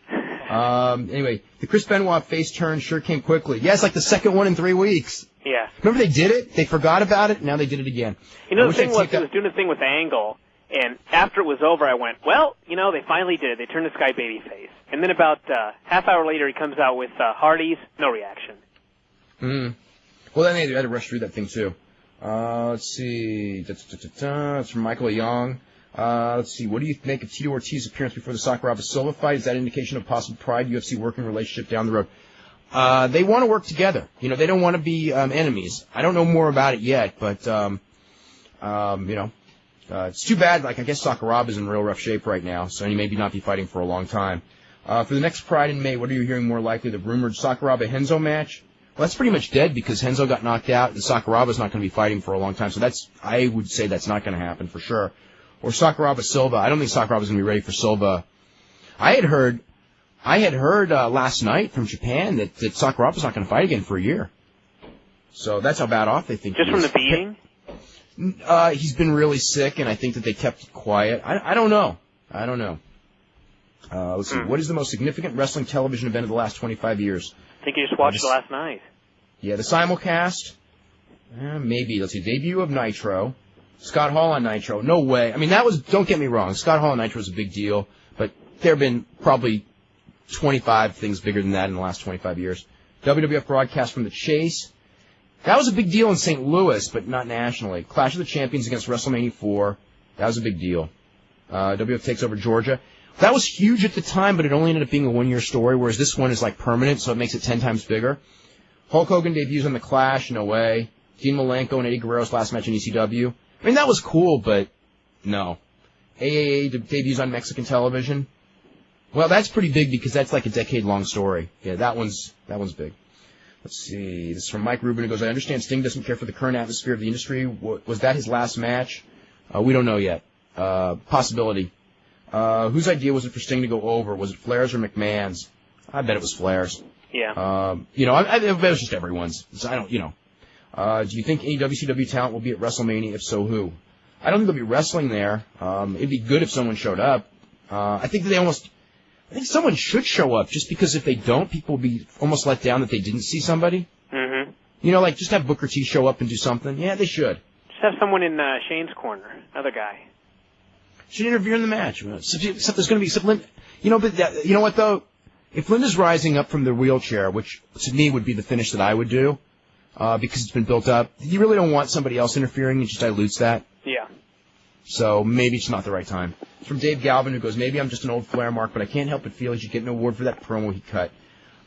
Anyway, the Chris Benoit face turn sure came quickly. Yeah, it's like the second one in 3 weeks. Yeah. Remember they did it? They forgot about it, now they did it again. The thing was, he was doing a thing with Angle, and after it was over, I went, well, they finally did it. They turned this guy babyface. And then about half hour later, he comes out with Hardy's, no reaction. Well, then they had to rush through that thing, too. Let's see. It's from Michael Young. Let's see. What do you make of Tito Ortiz's appearance before the Sakuraba Silva fight? Is that an indication of possible Pride UFC working relationship down the road? They want to work together. They don't want to be enemies. I don't know more about it yet, but it's too bad. I guess Sakuraba's in real rough shape right now, so he may not be fighting for a long time. For the next Pride in May, what are you hearing more likely? The rumored Sakuraba-Henzo match? Well, that's pretty much dead because Henzo got knocked out and Sakuraba's not going to be fighting for a long time. So I would say that's not going to happen for sure. Or Sakuraba-Silva. I don't think Sakuraba's going to be ready for Silva. I had heard last night from Japan that Sakuraba's not going to fight again for a year. So that's how bad off they think Just he is. From the beating? He's been really sick, and I think that they kept it quiet. I don't know. Let's see. What is the most significant wrestling television event of the last 25 years? think you just watched it last night. Yeah, the simulcast. Maybe. Let's see. Debut of Nitro. Scott Hall on Nitro. No way. I mean, that was, don't get me wrong, Scott Hall on Nitro was a big deal, but there have been probably 25 things bigger than that in the last 25 years. WWF broadcast from the Chase. That was a big deal in St. Louis, but not nationally. Clash of the Champions against WrestleMania 4. That was a big deal. WWF takes over Georgia. That was huge at the time, but it only ended up being a one-year story, whereas this one is like permanent, so it makes it 10 times bigger. Hulk Hogan debuts on The Clash. No way. Dean Malenko and Eddie Guerrero's last match in ECW. I mean, that was cool, but no. AAA debuts on Mexican television. Well, that's pretty big because that's like a decade-long story. Yeah, that one's big. Let's see. This is from Mike Rubin, who goes, I understand Sting doesn't care for the current atmosphere of the industry. Was that his last match? We don't know yet. Possibility. Whose idea was it for Sting to go over? Was it Flair's or McMahon's? I bet it was Flair's. Yeah. I bet it was just everyone's. So I don't, do you think any WCW talent will be at WrestleMania? If so, who? I don't think they'll be wrestling there. It'd be good if someone showed up. I think someone should show up, just because if they don't, people will be almost let down that they didn't see somebody. Mm-hmm. Like just have Booker T show up and do something. Yeah, they should. Just have someone in Shane's corner, another guy. Should interfere in the match. Except there's going to be some. You know what though? If Linda's rising up from the wheelchair, which to me would be the finish that I would do, because it's been built up, you really don't want somebody else interfering. It just dilutes that. Yeah. So maybe it's not the right time. It's from Dave Galvin, who goes, maybe I'm just an old Flair mark, but I can't help but feel he should get an award for that promo he cut.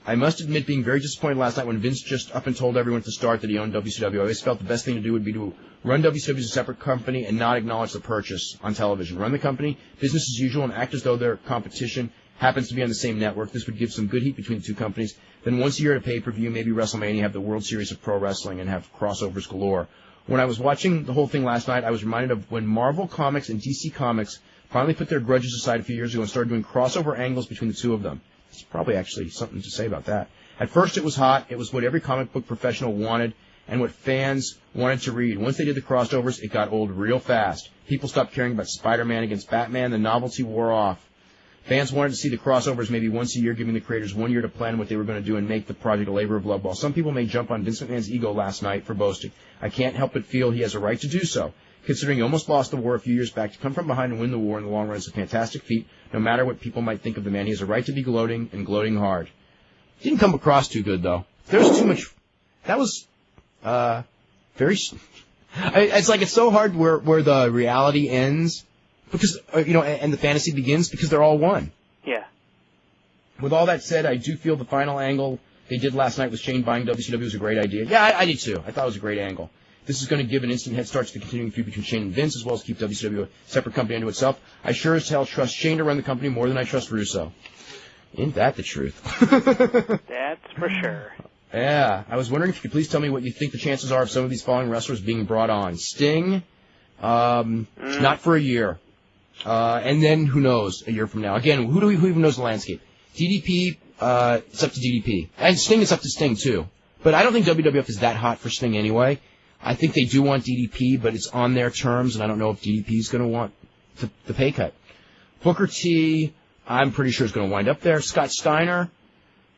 I must admit being very disappointed last night when Vince just up and told everyone at the start that he owned WCW. I always felt the best thing to do would be to run WCW as a separate company and not acknowledge the purchase on television. Run the company, business as usual, and act as though their competition happens to be on the same network. This would give some good heat between the two companies. Then once a year at a pay-per-view, maybe WrestleMania, have the World Series of Pro Wrestling and have crossovers galore. When I was watching the whole thing last night, I was reminded of when Marvel Comics and DC Comics finally put their grudges aside a few years ago and started doing crossover angles between the two of them. There's probably actually something to say about that. At first it was hot. It was what every comic book professional wanted and what fans wanted to read. Once they did the crossovers, it got old real fast. People stopped caring about Spider-Man against Batman. The novelty wore off. Fans wanted to see the crossovers maybe once a year, giving the creators 1 year to plan what they were going to do and make the project a labor of love. While some people may jump on Vince McMahon's ego last night for boasting, I can't help but feel he has a right to do so. Considering he almost lost the war a few years back, to come from behind and win the war in the long run is a fantastic feat. No matter what people might think of the man, he has a right to be gloating, and gloating hard. Didn't come across too good, though. There was too much. That was very. It's like it's so hard where the reality ends, because and the fantasy begins, because they're all one. Yeah. With all that said, I do feel the final angle they did last night with Shane buying WCW was a great idea. Yeah, I did too. I thought it was a great angle. This is going to give an instant head start to the continuing feud between Shane and Vince, as well as keep WCW a separate company unto itself. I sure as hell trust Shane to run the company more than I trust Russo. Ain't that the truth? That's for sure. Yeah. I was wondering if you could please tell me what you think the chances are of some of these following wrestlers being brought on. Sting, not for a year. And then, who knows, a year from now. Again, who even knows the landscape? DDP, it's up to DDP. And Sting is up to Sting, too. But I don't think WWF is that hot for Sting anyway. I think they do want DDP, but it's on their terms, and I don't know if DDP is going to want the pay cut. Booker T, I'm pretty sure is going to wind up there. Scott Steiner,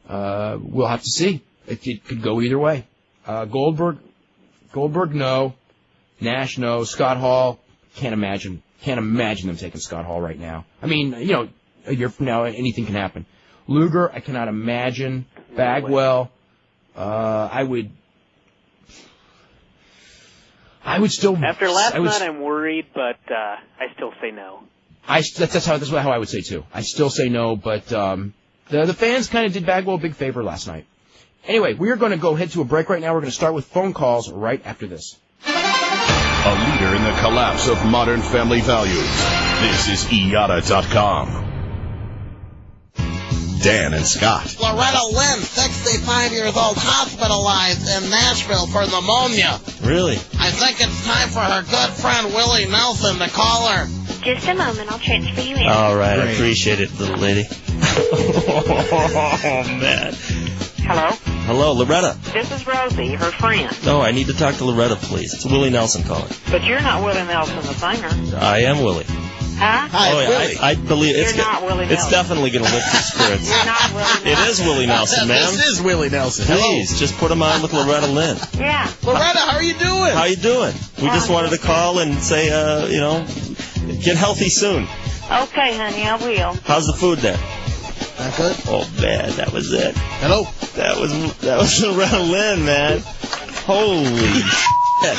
we'll have to see. It could go either way. Goldberg, no. Nash, no. Scott Hall, can't imagine them taking Scott Hall right now. I mean, a year from now, anything can happen. Luger, I cannot imagine. Bagwell, I would still. After last night, I'm worried, but I still say no. That's how I would say too. I still say no, but the fans kind of did Bagwell a big favor last night. Anyway, we are going to go head to a break right now. We're going to start with phone calls right after this. A leader in the collapse of modern family values. This is IATA.com. Dan and Scott. Loretta Lynn, 65 years old, hospitalized in Nashville for pneumonia. Really? I think it's time for her good friend Willie Nelson to call her. Just a moment, I'll transfer you in. All right, I appreciate it, little lady. Oh, man. Hello? Hello, Loretta. This is Rosie, her friend. No, I need to talk to Loretta, please. It's Willie Nelson calling. But you're not Willie Nelson, the singer. I am Willie. Huh? Hi, Oh, Willie. yeah, I believe You're not Willie it's Nelson. definitely going to lift your spirits. You're not Willie It Nelson. is Willie Nelson, ma'am. This is Willie Nelson. Please, just put him on with Loretta Lynn. Yeah. Loretta, how are you doing? How you doing? We just wanted to call and say, get healthy soon. Okay, honey, I will. How's the food there? Not good? Oh, man, that was it. Hello? That was Loretta Lynn, man. Holy shit.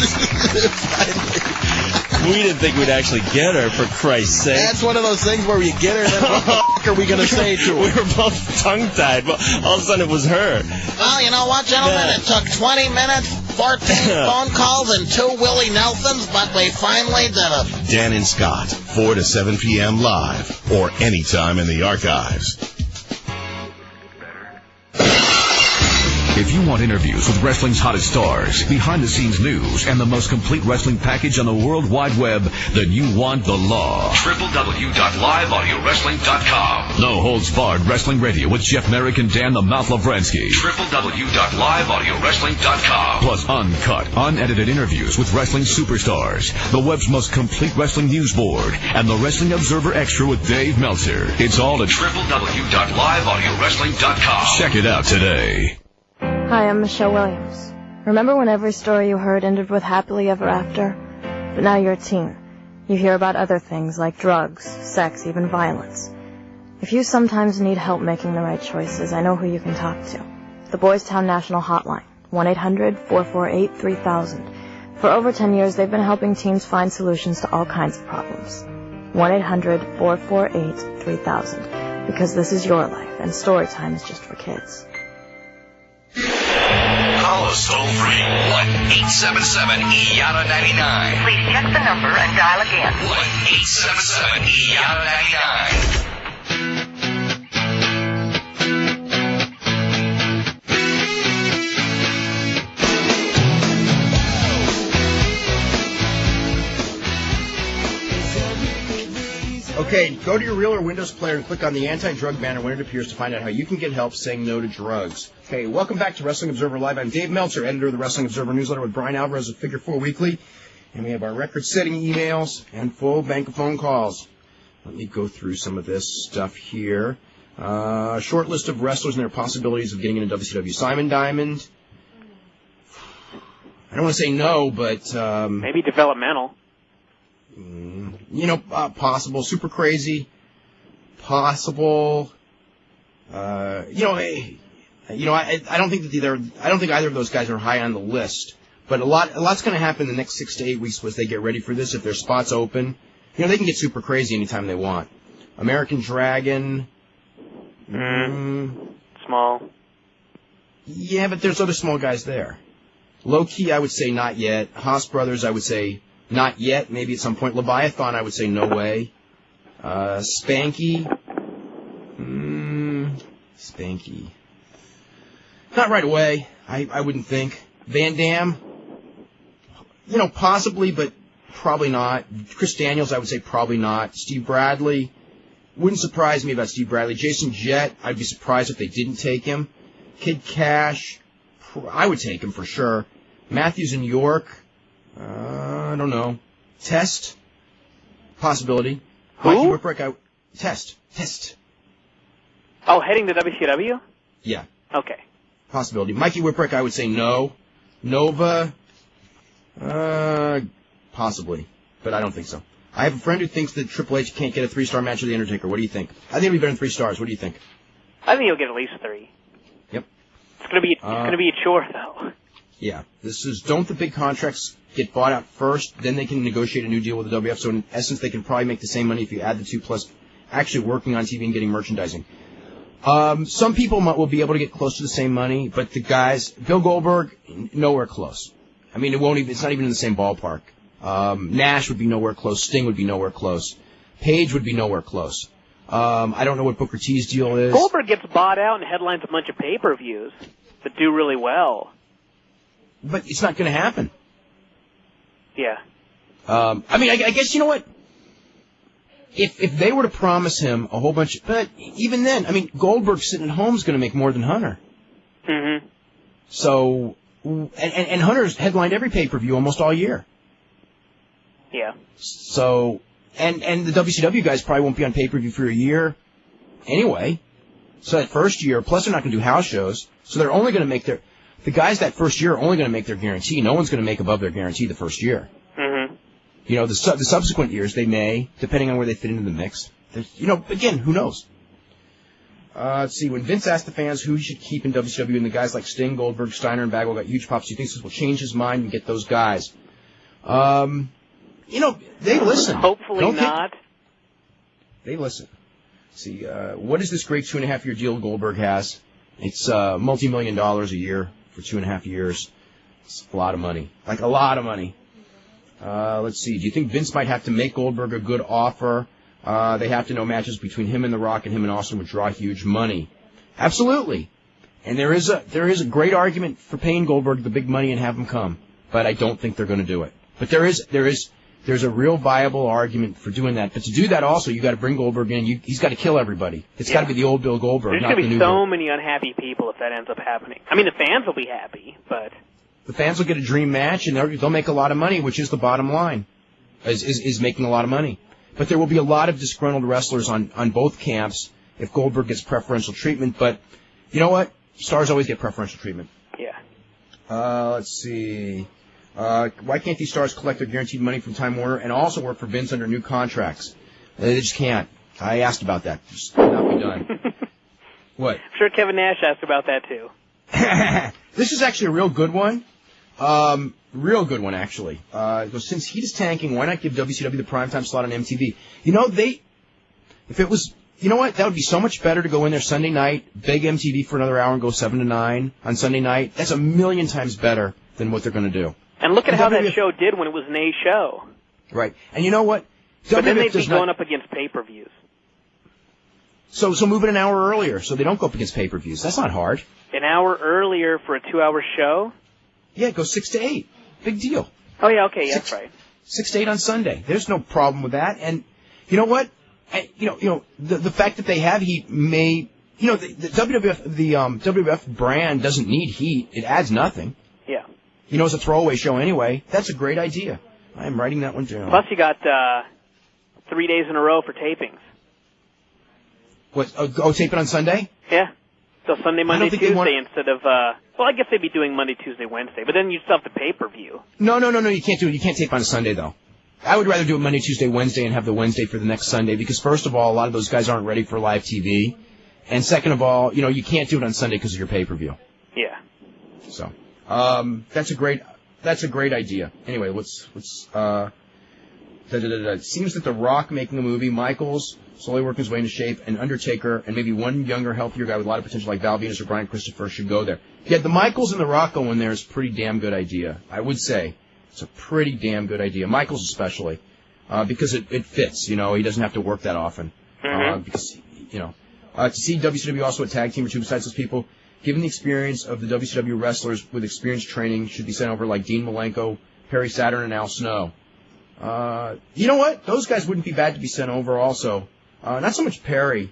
We didn't think we'd actually get her, for Christ's sake. That's one of those things where you get her, and then what the fuck are we going to say to her? We were both tongue-tied, but all of a sudden it was her. Well, you know what, gentlemen? Yeah. It took 20 minutes, 14 phone calls, and 2 Willie Nelsons, but we finally did it. Dan and Scott, 4 to 7 p.m. live or anytime in the archives. If you want interviews with wrestling's hottest stars, behind-the-scenes news, and the most complete wrestling package on the World Wide Web, then you want The Law. www.liveaudiowrestling.com. No holds barred wrestling radio with Jeff Merrick and Dan the Mouth Lavransky. www.liveaudiowrestling.com. Plus uncut, unedited interviews with wrestling superstars, the web's most complete wrestling news board, and the Wrestling Observer Extra with Dave Meltzer. It's all at www.liveaudiowrestling.com. Check it out today. Hi, I'm Michelle Williams. Remember when every story you heard ended with happily ever after? But now you're a teen. You hear about other things like drugs, sex, even violence. If you sometimes need help making the right choices, I know who you can talk to. The Boys Town National Hotline, 1-800-448-3000. For over 10 years, they've been helping teens find solutions to all kinds of problems. 1-800-448-3000. Because this is your life, and story time is just for kids. Call us toll free. 1-877-EYATA-99. Please check the number and dial again. 1-877-EYATA-99. Okay, go to your real or Windows player and click on the anti-drug banner when it appears to find out how you can get help saying no to drugs. Okay, welcome back to Wrestling Observer Live. I'm Dave Meltzer, editor of the Wrestling Observer newsletter with Brian Alvarez of Figure 4 Weekly. And we have our record-setting emails and full bank of phone calls. Let me go through some of this stuff here. Short list of wrestlers and their possibilities of getting into WCW. Simon Diamond. I don't want to say no, but... maybe developmental. Possible. Super Crazy. Possible. I don't think either of those guys are high on the list. But a lot's going to happen in the next 6 to 8 weeks as they get ready for this. If their spots open, they can get Super Crazy anytime they want. American Dragon. Small. Yeah, but there's other small guys there. Low Key, I would say not yet. Haas Brothers, I would say not yet. Maybe at some point. Leviathan, I would say no way. Spanky. Spanky. Not right away. I wouldn't think. Van Dam. Possibly, but probably not. Chris Daniels, I would say probably not. Steve Bradley. Wouldn't surprise me about Steve Bradley. Jason Jett, I'd be surprised if they didn't take him. Kid Cash, I would take him for sure. Matthews and York, I don't know. Test, possibility. Who? Mikey Whipwreck, Test. Oh, heading to WCW? Yeah. Okay. Possibility. Mikey Whipwreck, I would say no. Nova, possibly, but I don't think so. I have a friend who thinks that Triple H can't get a 3-star match with The Undertaker. What do you think? I think it'll be better than 3 stars. What do you think? I think he'll get at least 3. Yep. It's gonna be a chore though. Yeah. Don't the big contracts get bought out first, then they can negotiate a new deal with the WF. So in essence, they can probably make the same money if you add the 2 plus actually working on TV and getting merchandising. Some people will be able to get close to the same money, but the guys, Bill Goldberg, nowhere close. I mean, it's not even in the same ballpark. Nash would be nowhere close. Sting would be nowhere close. Page would be nowhere close. I don't know what Booker T's deal is. Goldberg gets bought out and headlines a bunch of pay-per-views that do really well. But it's not going to happen. Yeah. I guess, you know what? If they were to promise him a whole bunch, but even then, Goldberg sitting at home is going to make more than Hunter. Mm-hmm. So, and Hunter's headlined every pay-per-view almost all year. Yeah. So, And the WCW guys probably won't be on pay-per-view for a year anyway. So that first year, plus they're not going to do house shows, so they're only going to make the guys that first year are only going to make their guarantee. No one's going to make above their guarantee the first year. Mm-hmm. You know, the subsequent years they may, depending on where they fit into the mix. You know, again, who knows? Let's see. When Vince asked the fans who he should keep in WCW, and the guys like Sting, Goldberg, Steiner, and Bagwell got huge pops, he thinks this will change his mind and get those guys. You know, they listen. Hopefully not. They listen. See, what is this great 2.5-year deal Goldberg has? It's multi-million dollars a year for 2.5 years. It's a lot of money. Like a lot of money. Let's see. Do you think Vince might have to make Goldberg a good offer? They have to know matches between him and The Rock and him and Austin would draw huge money. Absolutely. And there is a great argument for paying Goldberg the big money and have him come. But I don't think they're going to do it. But there's a real viable argument for doing that. But to do that also, you got to bring Goldberg in. He's got to kill everybody. It's got to be the old Bill Goldberg, There's not the going to new be so Bill. many unhappy people if that ends up happening. I mean, the fans will be happy, but... The fans will get a dream match, and they'll make a lot of money, which is the bottom line, is making a lot of money. But there will be a lot of disgruntled wrestlers on both camps if Goldberg gets preferential treatment. But you know what? Stars always get preferential treatment. Yeah. Let's see. Why can't these stars collect their guaranteed money from Time Warner and also work for Vince under new contracts? They just can't. I asked about that. Just cannot be done. What? I'm sure Kevin Nash asked about that, too. This is actually a real good one. Real good one, actually. Since Heat is tanking, why not give WCW the primetime slot on MTV? You know, if it was, you know what? That would be so much better to go in there Sunday night, beg MTV for another hour and go 7 to 9 on Sunday night. That's a million times better than what they're going to do. And look at how that show did when it was an A show. Right. And you know what? But then they'd be going up against pay-per-views. So move it an hour earlier so they don't go up against pay-per-views. That's not hard. An hour earlier for a 2-hour show? Yeah, go 6 to 8. Big deal. Oh, yeah, okay, yeah, that's right. 6 to 8 on Sunday. There's no problem with that. And you know what? The fact that they have Heat may, the WWF brand doesn't need Heat. It adds nothing. Yeah. It's a throwaway show anyway. That's a great idea. I am writing that one down. Plus, you got 3 days in a row for tapings. What? Tape it on Sunday? Yeah. So Sunday, Monday, Tuesday instead of, well, I guess they'd be doing Monday, Tuesday, Wednesday, but then you'd still have the pay-per-view. No, you can't do it. You can't tape on a Sunday, though. I would rather do it Monday, Tuesday, Wednesday, and have the Wednesday for the next Sunday, because first of all, a lot of those guys aren't ready for live TV, and second of all, you can't do it on Sunday because of your pay-per-view. Yeah. So, that's a great idea. Anyway, it seems that The Rock making a movie, Michaels slowly working his way into shape, and Undertaker, and maybe one younger, healthier guy with a lot of potential like Val Venus or Brian Christopher should go there. Yeah, the Michaels and The Rock going there is a pretty damn good idea. I would say it's a pretty damn good idea. Michaels especially, because it fits. He doesn't have to work that often. Because to see WCW also a tag team or two besides those people, given the experience of the WCW wrestlers with experience training, should be sent over like Dean Malenko, Perry Saturn, and Al Snow. You know what? Those guys wouldn't be bad to be sent over also. Not so much Perry,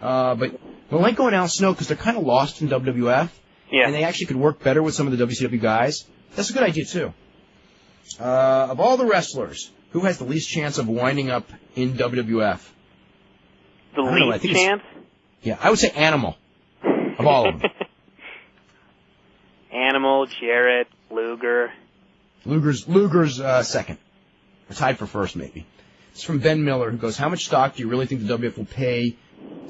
but Malenko and Al Snow, because they're kind of lost in WWF, and they actually could work better with some of the WCW guys. That's a good idea, too. Of all the wrestlers, who has the least chance of winding up in WWF? The least chance? Yeah, I would say Animal, of all of them. Animal, Jarrett, Luger. Luger's second. Or tied for first, maybe. It's from Ben Miller, who goes, how much stock do you really think the WWF will pay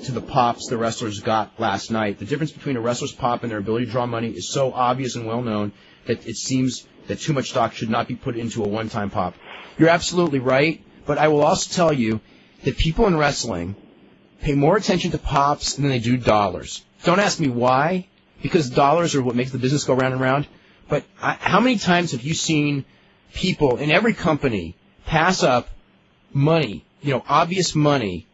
to the pops the wrestlers got last night? The difference between a wrestler's pop and their ability to draw money is so obvious and well known that it seems that too much stock should not be put into a one-time pop. You're absolutely right, but I will also tell you that people in wrestling pay more attention to pops than they do dollars. Don't ask me why, because dollars are what makes the business go round and round. But how many times have you seen people in every company pass up money, obvious money,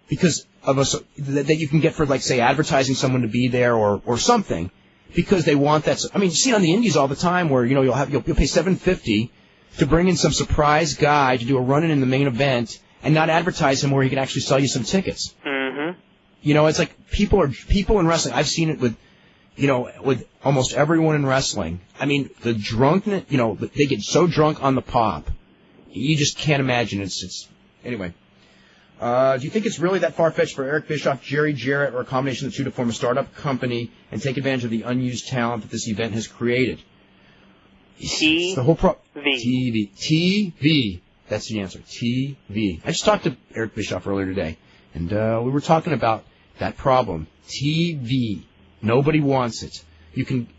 because of that you can get for, like, say, advertising someone to be there or something, because they want that. I mean, you see it on the indies all the time where, you'll pay $750 to bring in some surprise guy to do a run-in in the main event and not advertise him where he can actually sell you some tickets. Mm-hmm. It's like people in wrestling. I've seen it with almost everyone in wrestling. I mean, the drunkenness, they get so drunk on the pop. You just can't imagine. It's Anyway. Do you think it's really that far-fetched for Eric Bischoff, Jerry Jarrett, or a combination of the two to form a startup company and take advantage of the unused talent that this event has created? TV. TV. That's the answer. TV. I just talked to Eric Bischoff earlier today, and we were talking about that problem. TV. Nobody wants it.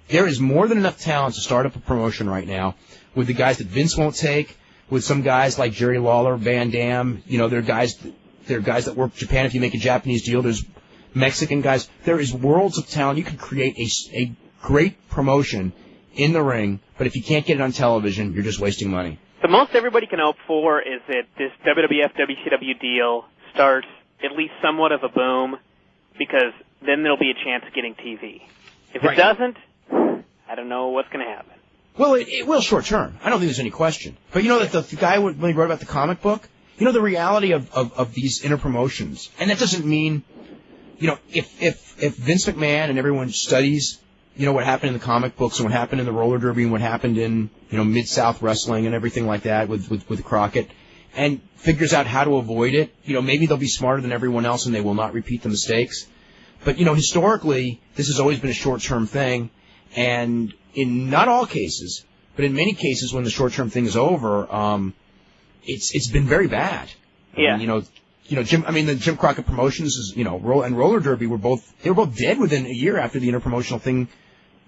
There is more than enough talent to start up a promotion right now with the guys that Vince won't take, with some guys like Jerry Lawler, Van Damme. There are guys that work Japan if you make a Japanese deal. There's Mexican guys. There is worlds of talent. You can create a great promotion in the ring, but if you can't get it on television, you're just wasting money. The most everybody can hope for is that this WWF WCW deal starts at least somewhat of a boom, because then there'll be a chance of getting TV. If it doesn't, I don't know what's going to happen. Well, it will short term. I don't think there's any question. But that the guy, when he wrote about the comic book, the reality of these inter-promotions, and that doesn't mean, if Vince McMahon and everyone studies, what happened in the comic books and what happened in the roller derby and what happened in, Mid-South wrestling and everything like that with Crockett, and figures out how to avoid it, maybe they'll be smarter than everyone else and they will not repeat the mistakes. But, historically, this has always been a short-term thing, and in not all cases, but in many cases when the short-term thing is over, it's been very bad. Yeah. The Jim Crockett Promotions is, and Roller Derby were both dead within a year after the interpromotional thing,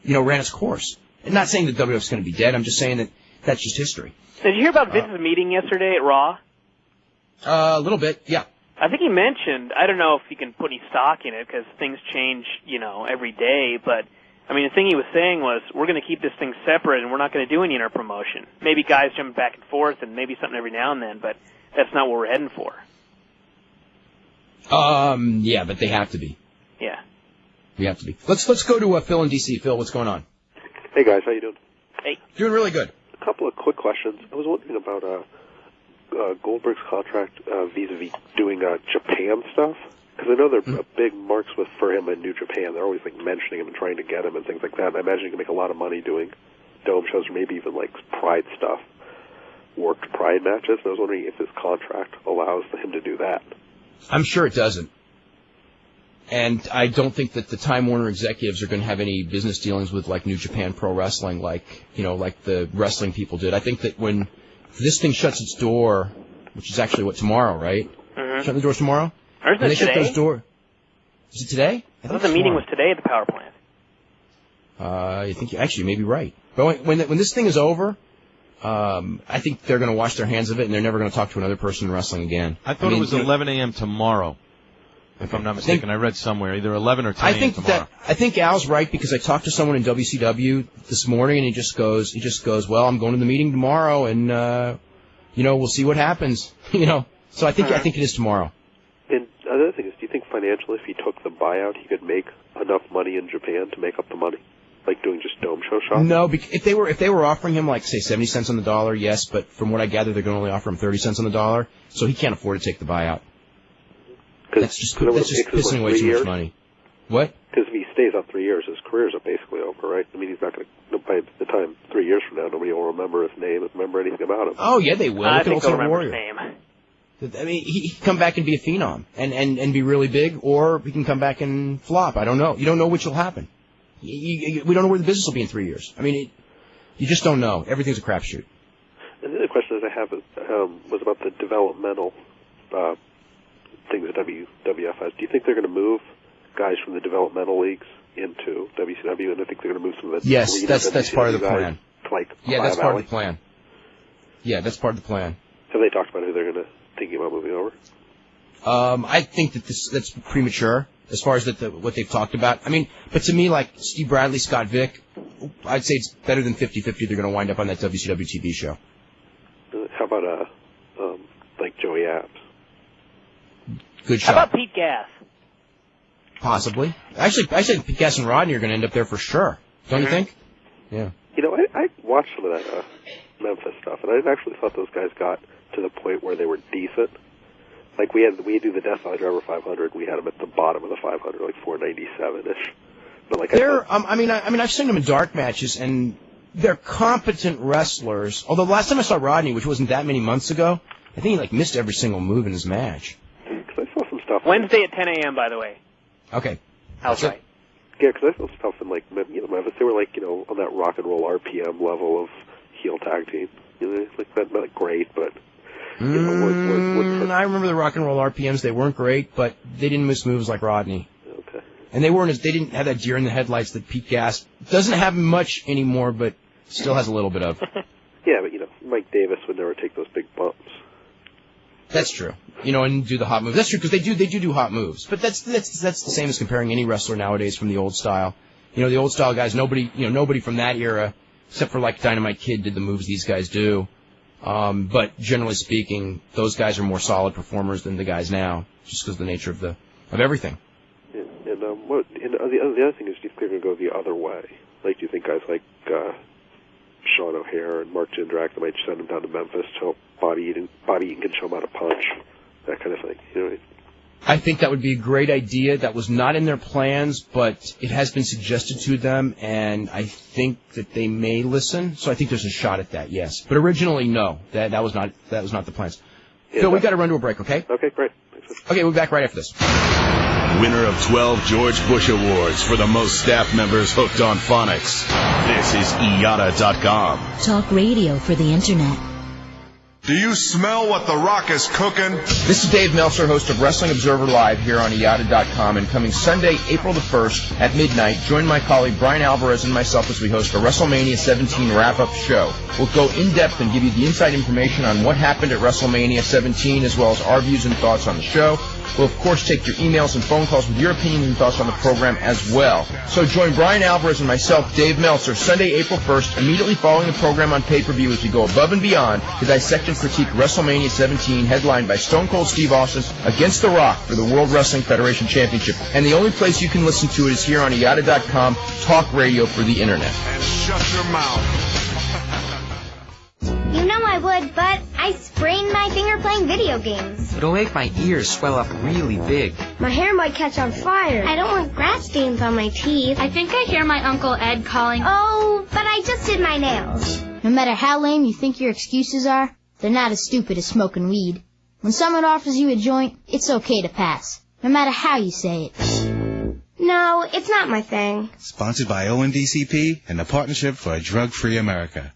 ran its course. I'm not saying that WWF's going to be dead. I'm just saying that that's just history. Did you hear about Vince's meeting yesterday at Raw? A little bit, yeah. I think he mentioned, I don't know if you can put any stock in it because things change, every day, but the thing he was saying was, we're going to keep this thing separate and we're not going to do any inter-promotion. Maybe guys jumping back and forth and maybe something every now and then, but that's not what we're heading for. Yeah, but they have to be. Yeah. We have to be. Let's go to Phil in D.C. Phil, what's going on? Hey, guys, how you doing? Hey. Doing really good. A couple of quick questions. I was wondering about Goldberg's contract vis-a-vis doing Japan stuff. Because I know they're big marks for him in New Japan. They're always mentioning him and trying to get him and things like that. And I imagine he can make a lot of money doing dome shows or maybe even Pride stuff, worked Pride matches. And I was wondering if his contract allows him to do that. I'm sure it doesn't. And I don't think that the Time Warner executives are going to have any business dealings with New Japan Pro Wrestling like the wrestling people did. I think that when this thing shuts its door, which is actually tomorrow, right? Mm-hmm. Shutting the doors tomorrow? Or is it today? Shut those doors. Is it today? I thought the meeting was today at the power plant. I think you may be right. But when this thing is over, I think they're going to wash their hands of it, and they're never going to talk to another person in wrestling again. I thought it was 11 a.m. tomorrow, if I'm not mistaken. I read somewhere, either 11 or 10 a.m. tomorrow. I think Al's right, because I talked to someone in WCW this morning, and he just goes, well, I'm going to the meeting tomorrow, and, we'll see what happens. So I think it is tomorrow. And another thing is, do you think financially, if he took the buyout, he could make enough money in Japan to make up the money? Doing just dome show shots? No, if they were offering him, say, 70 cents on the dollar, yes, but from what I gather, they're going to only offer him 30 cents on the dollar, so he can't afford to take the buyout. That's just pissing away too much money. What? Because if he stays out 3 years, his career's basically over, right? He's not going to, by the time 3 years from now, nobody will remember his name and remember anything about him. Oh, yeah, they will. I think they'll remember his name. He can come back and be a phenom and be really big, or he can come back and flop. I don't know. You don't know which will happen. We don't know where the business will be in 3 years. You just don't know. Everything's a crapshoot. And the other question that I have is, was about the developmental things that WWF has. Do you think they're going to move guys from the developmental leagues into WCW, and I think they're going to move some of the that's part of the plan. That's part of the plan. Yeah, that's part of the plan. Have they talked about who they're going to thinking about moving over? I think that that's premature as far as what they've talked about. But to me, Steve Bradley, Scott Vick, I'd say it's better than 50-50 they're going to wind up on that WCW TV show. How about Joey Abs? Good shot. How about Pete Gas? Possibly. Actually, I think Pete Gas and Rodney are going to end up there for sure. Don't you think? Yeah. I watched some of that Memphis stuff, and I actually thought those guys got to the point where they were decent. We do the Death Valley Driver 500. We had them at the bottom of the 500, 497-ish. But they're, I've seen them in dark matches, and they're competent wrestlers. Although the last time I saw Rodney, which wasn't that many months ago, I think he missed every single move in his match. Because I saw some stuff. Wednesday at 10 a.m., by the way. Okay. House right. Yeah, because I saw stuff in Memphis. They were on that rock and roll RPM level of heel tag team. Not great, but. I remember the rock and roll RPMs. They weren't great, but they didn't miss moves like Rodney. Okay. And they didn't have that deer in the headlights that Pete Gas doesn't have much anymore, but still has a little bit of. Yeah, but Mike Davis would never take those big bumps. That's true. And do the hot moves. That's true, because they do hot moves. But that's the same as comparing any wrestler nowadays from the old style. The old style guys, nobody from that era, except for Dynamite Kid, did the moves these guys do. But generally speaking, those guys are more solid performers than the guys now, just because of the nature of everything. Yeah, and the other thing is, do you think they're going to go the other way? Do you think guys like Sean O'Hare and Mark Jindrak, they might send them down to Memphis to help Bobby Eaton can show them how to punch, that kind of thing? I think that would be a great idea. That was not in their plans, but it has been suggested to them, and I think that they may listen. So I think there's a shot at that, yes. But originally, no, that was not the plans. Yeah, Phil, we got to run to a break, okay? Okay, great. Okay, we'll be back right after this. Winner of 12 George Bush Awards for the most staff members hooked on phonics. This is IATA.com. Talk radio for the Internet. Do you smell what The Rock is cooking? This is Dave Meltzer, host of Wrestling Observer Live here on IATA.com, and coming Sunday, April the 1st at midnight, join my colleague Brian Alvarez and myself as we host a WrestleMania 17 wrap-up show. We'll go in-depth and give you the inside information on what happened at WrestleMania 17, as well as our views and thoughts on the show. We'll, of course, take your emails and phone calls with your opinions and thoughts on the program as well. So join Brian Alvarez and myself, Dave Meltzer, Sunday, April 1st, immediately following the program on pay-per-view as we go above and beyond to dissect and critique WrestleMania 17, headlined by Stone Cold Steve Austin against The Rock for the World Wrestling Federation Championship. And the only place you can listen to it is here on IATA.com, talk radio for the Internet. And shut your mouth. You know I would, but I sprained my finger playing video games. It'll make my ears swell up really big. My hair might catch on fire. I don't want grass stains on my teeth. I think I hear my Uncle Ed calling. Oh, but I just did my nails. No matter how lame you think your excuses are, they're not as stupid as smoking weed. When someone offers you a joint, it's okay to pass, no matter how you say it. No, it's not my thing. Sponsored by ONDCP and the Partnership for a Drug-Free America.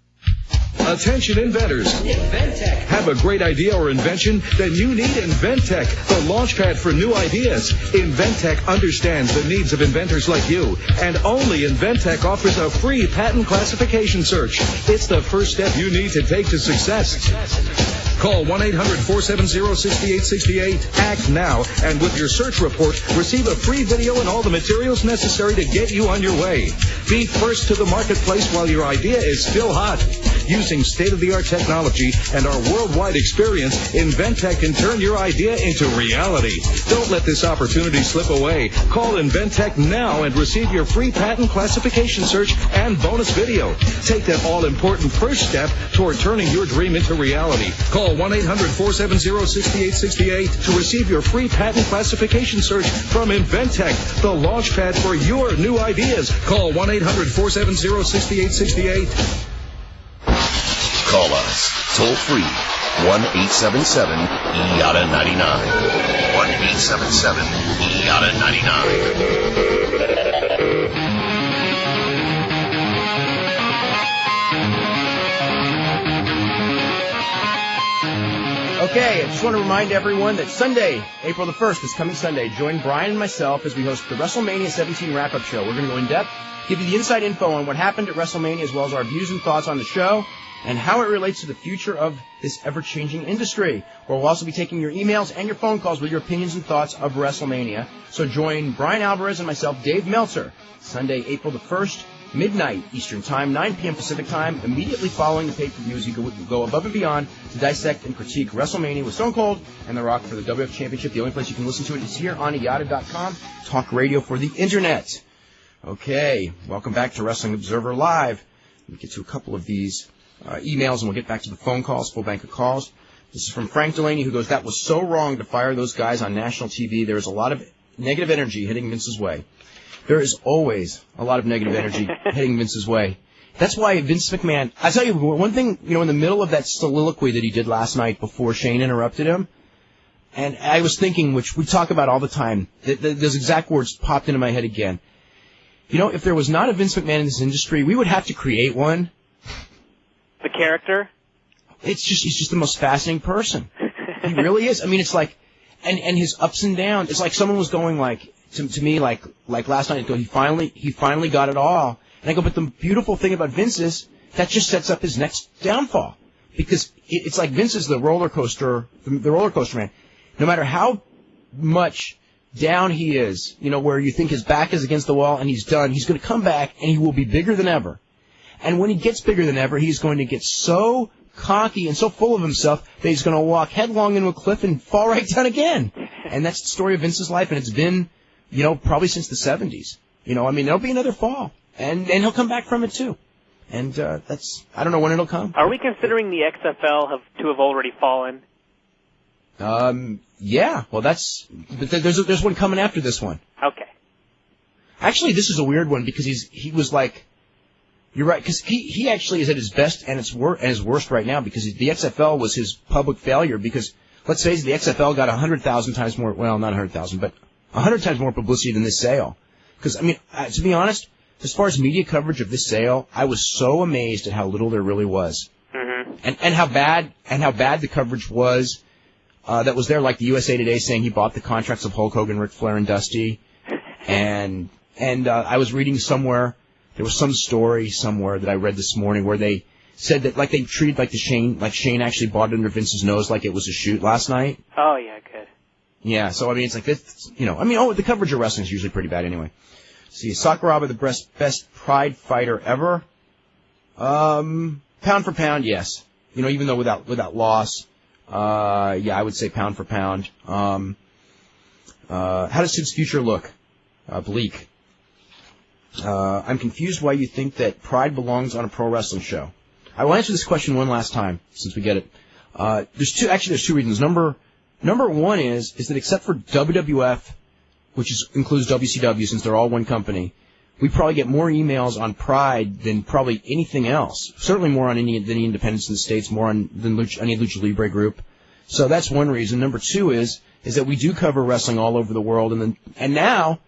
Attention inventors. InvenTech. Have a great idea or invention? Then you need InvenTech, the launchpad for new ideas. InvenTech understands the needs of inventors like you, and only InvenTech offers a free patent classification search. It's the first step you need to take to success. Call 1-800-470-6868. Act now, and with your search report, receive a free video and all the materials necessary to get you on your way. Be first to the marketplace while your idea is still hot. Using state-of-the-art technology and our worldwide experience, InvenTech can turn your idea into reality. Don't let this opportunity slip away. Call InvenTech now and receive your free patent classification search and bonus video. Take that all-important first step toward turning your dream into reality. Call 1-800-470-6868 to receive your free patent classification search from InvenTech, the launchpad for your new ideas. Call 1-800-470-6868. Call us toll free 1-877-IATA-99. 1-877-IATA-99. Okay, I just want to remind everyone that Sunday, April the 1st, this coming Sunday, join Brian and myself as we host the WrestleMania 17 wrap-up show. We're going to go in-depth, give you the inside info on what happened at WrestleMania, as well as our views and thoughts on the show, and how it relates to the future of this ever-changing industry. We'll also be taking your emails and your phone calls with your opinions and thoughts of WrestleMania. So join Brian Alvarez and myself, Dave Meltzer, Sunday, April the 1st, midnight Eastern Time, 9 p.m. Pacific Time, immediately following the pay-per-view as you go above and beyond to dissect and critique WrestleMania with Stone Cold and The Rock for the WF Championship. The only place you can listen to it is here on IATA.com, talk radio for the Internet. Okay, welcome back to Wrestling Observer Live. Let me get to a couple of these emails, and we'll get back to the phone calls, full bank of calls. This is from Frank Delaney, who goes, "That was so wrong to fire those guys on national TV. There is a lot of negative energy hitting Vince's way." There is always a lot of negative energy heading Vince's way. That's why Vince McMahon, I tell you one thing, in the middle of that soliloquy that he did last night before Shane interrupted him, and I was thinking, which we talk about all the time, those exact words popped into my head again. If there was not a Vince McMahon in this industry, we would have to create one. The character? He's just the most fascinating person. He really is. I mean, it's like, and his ups and downs, it's like someone was going like, to me, like last night, he finally got it all. And I go, but the beautiful thing about Vince is that just sets up his next downfall. Because it's like Vince is the roller coaster man. No matter how much down he is, where you think his back is against the wall and he's done, he's going to come back and he will be bigger than ever. And when he gets bigger than ever, he's going to get so cocky and so full of himself that he's going to walk headlong into a cliff and fall right down again. And that's the story of Vince's life, and it's been, probably since the 70s. There'll be another fall. And he'll come back from it, too. And I don't know when it'll come. Are we considering the XFL to have already fallen? Yeah. Well, but there's one coming after this one. Okay. Actually, this is a weird one because he was like, you're right, because he actually is at his best and his worst right now because the XFL was his public failure because, let's face it, the XFL got 100,000 times more, well, not 100,000, but 100 times more publicity than this sale. Because, to be honest, as far as media coverage of this sale, I was so amazed at how little there really was. Mm-hmm. And how bad the coverage was that was there, like the USA Today saying he bought the contracts of Hulk Hogan, Ric Flair, and Dusty. And I was reading somewhere, there was some story somewhere that I read this morning where they said that they treated Shane actually bought it under Vince's nose like it was a shoot last night. Oh, yeah, good. Yeah, so it's like this, the coverage of wrestling is usually pretty bad anyway. See, Sakuraba, the best Pride fighter ever. Pound for pound, yes. Even though without loss, I would say pound for pound. How does Sid's future look? Bleak. I'm confused why you think that Pride belongs on a pro wrestling show. I will answer this question one last time since we get it. There's two reasons. Number one is that except for WWF, which includes WCW since they're all one company, we probably get more emails on Pride than probably anything else. Certainly more on than the independents in the States, more than any Lucha Libre group. So that's one reason. Number two is that we do cover wrestling all over the world, and now,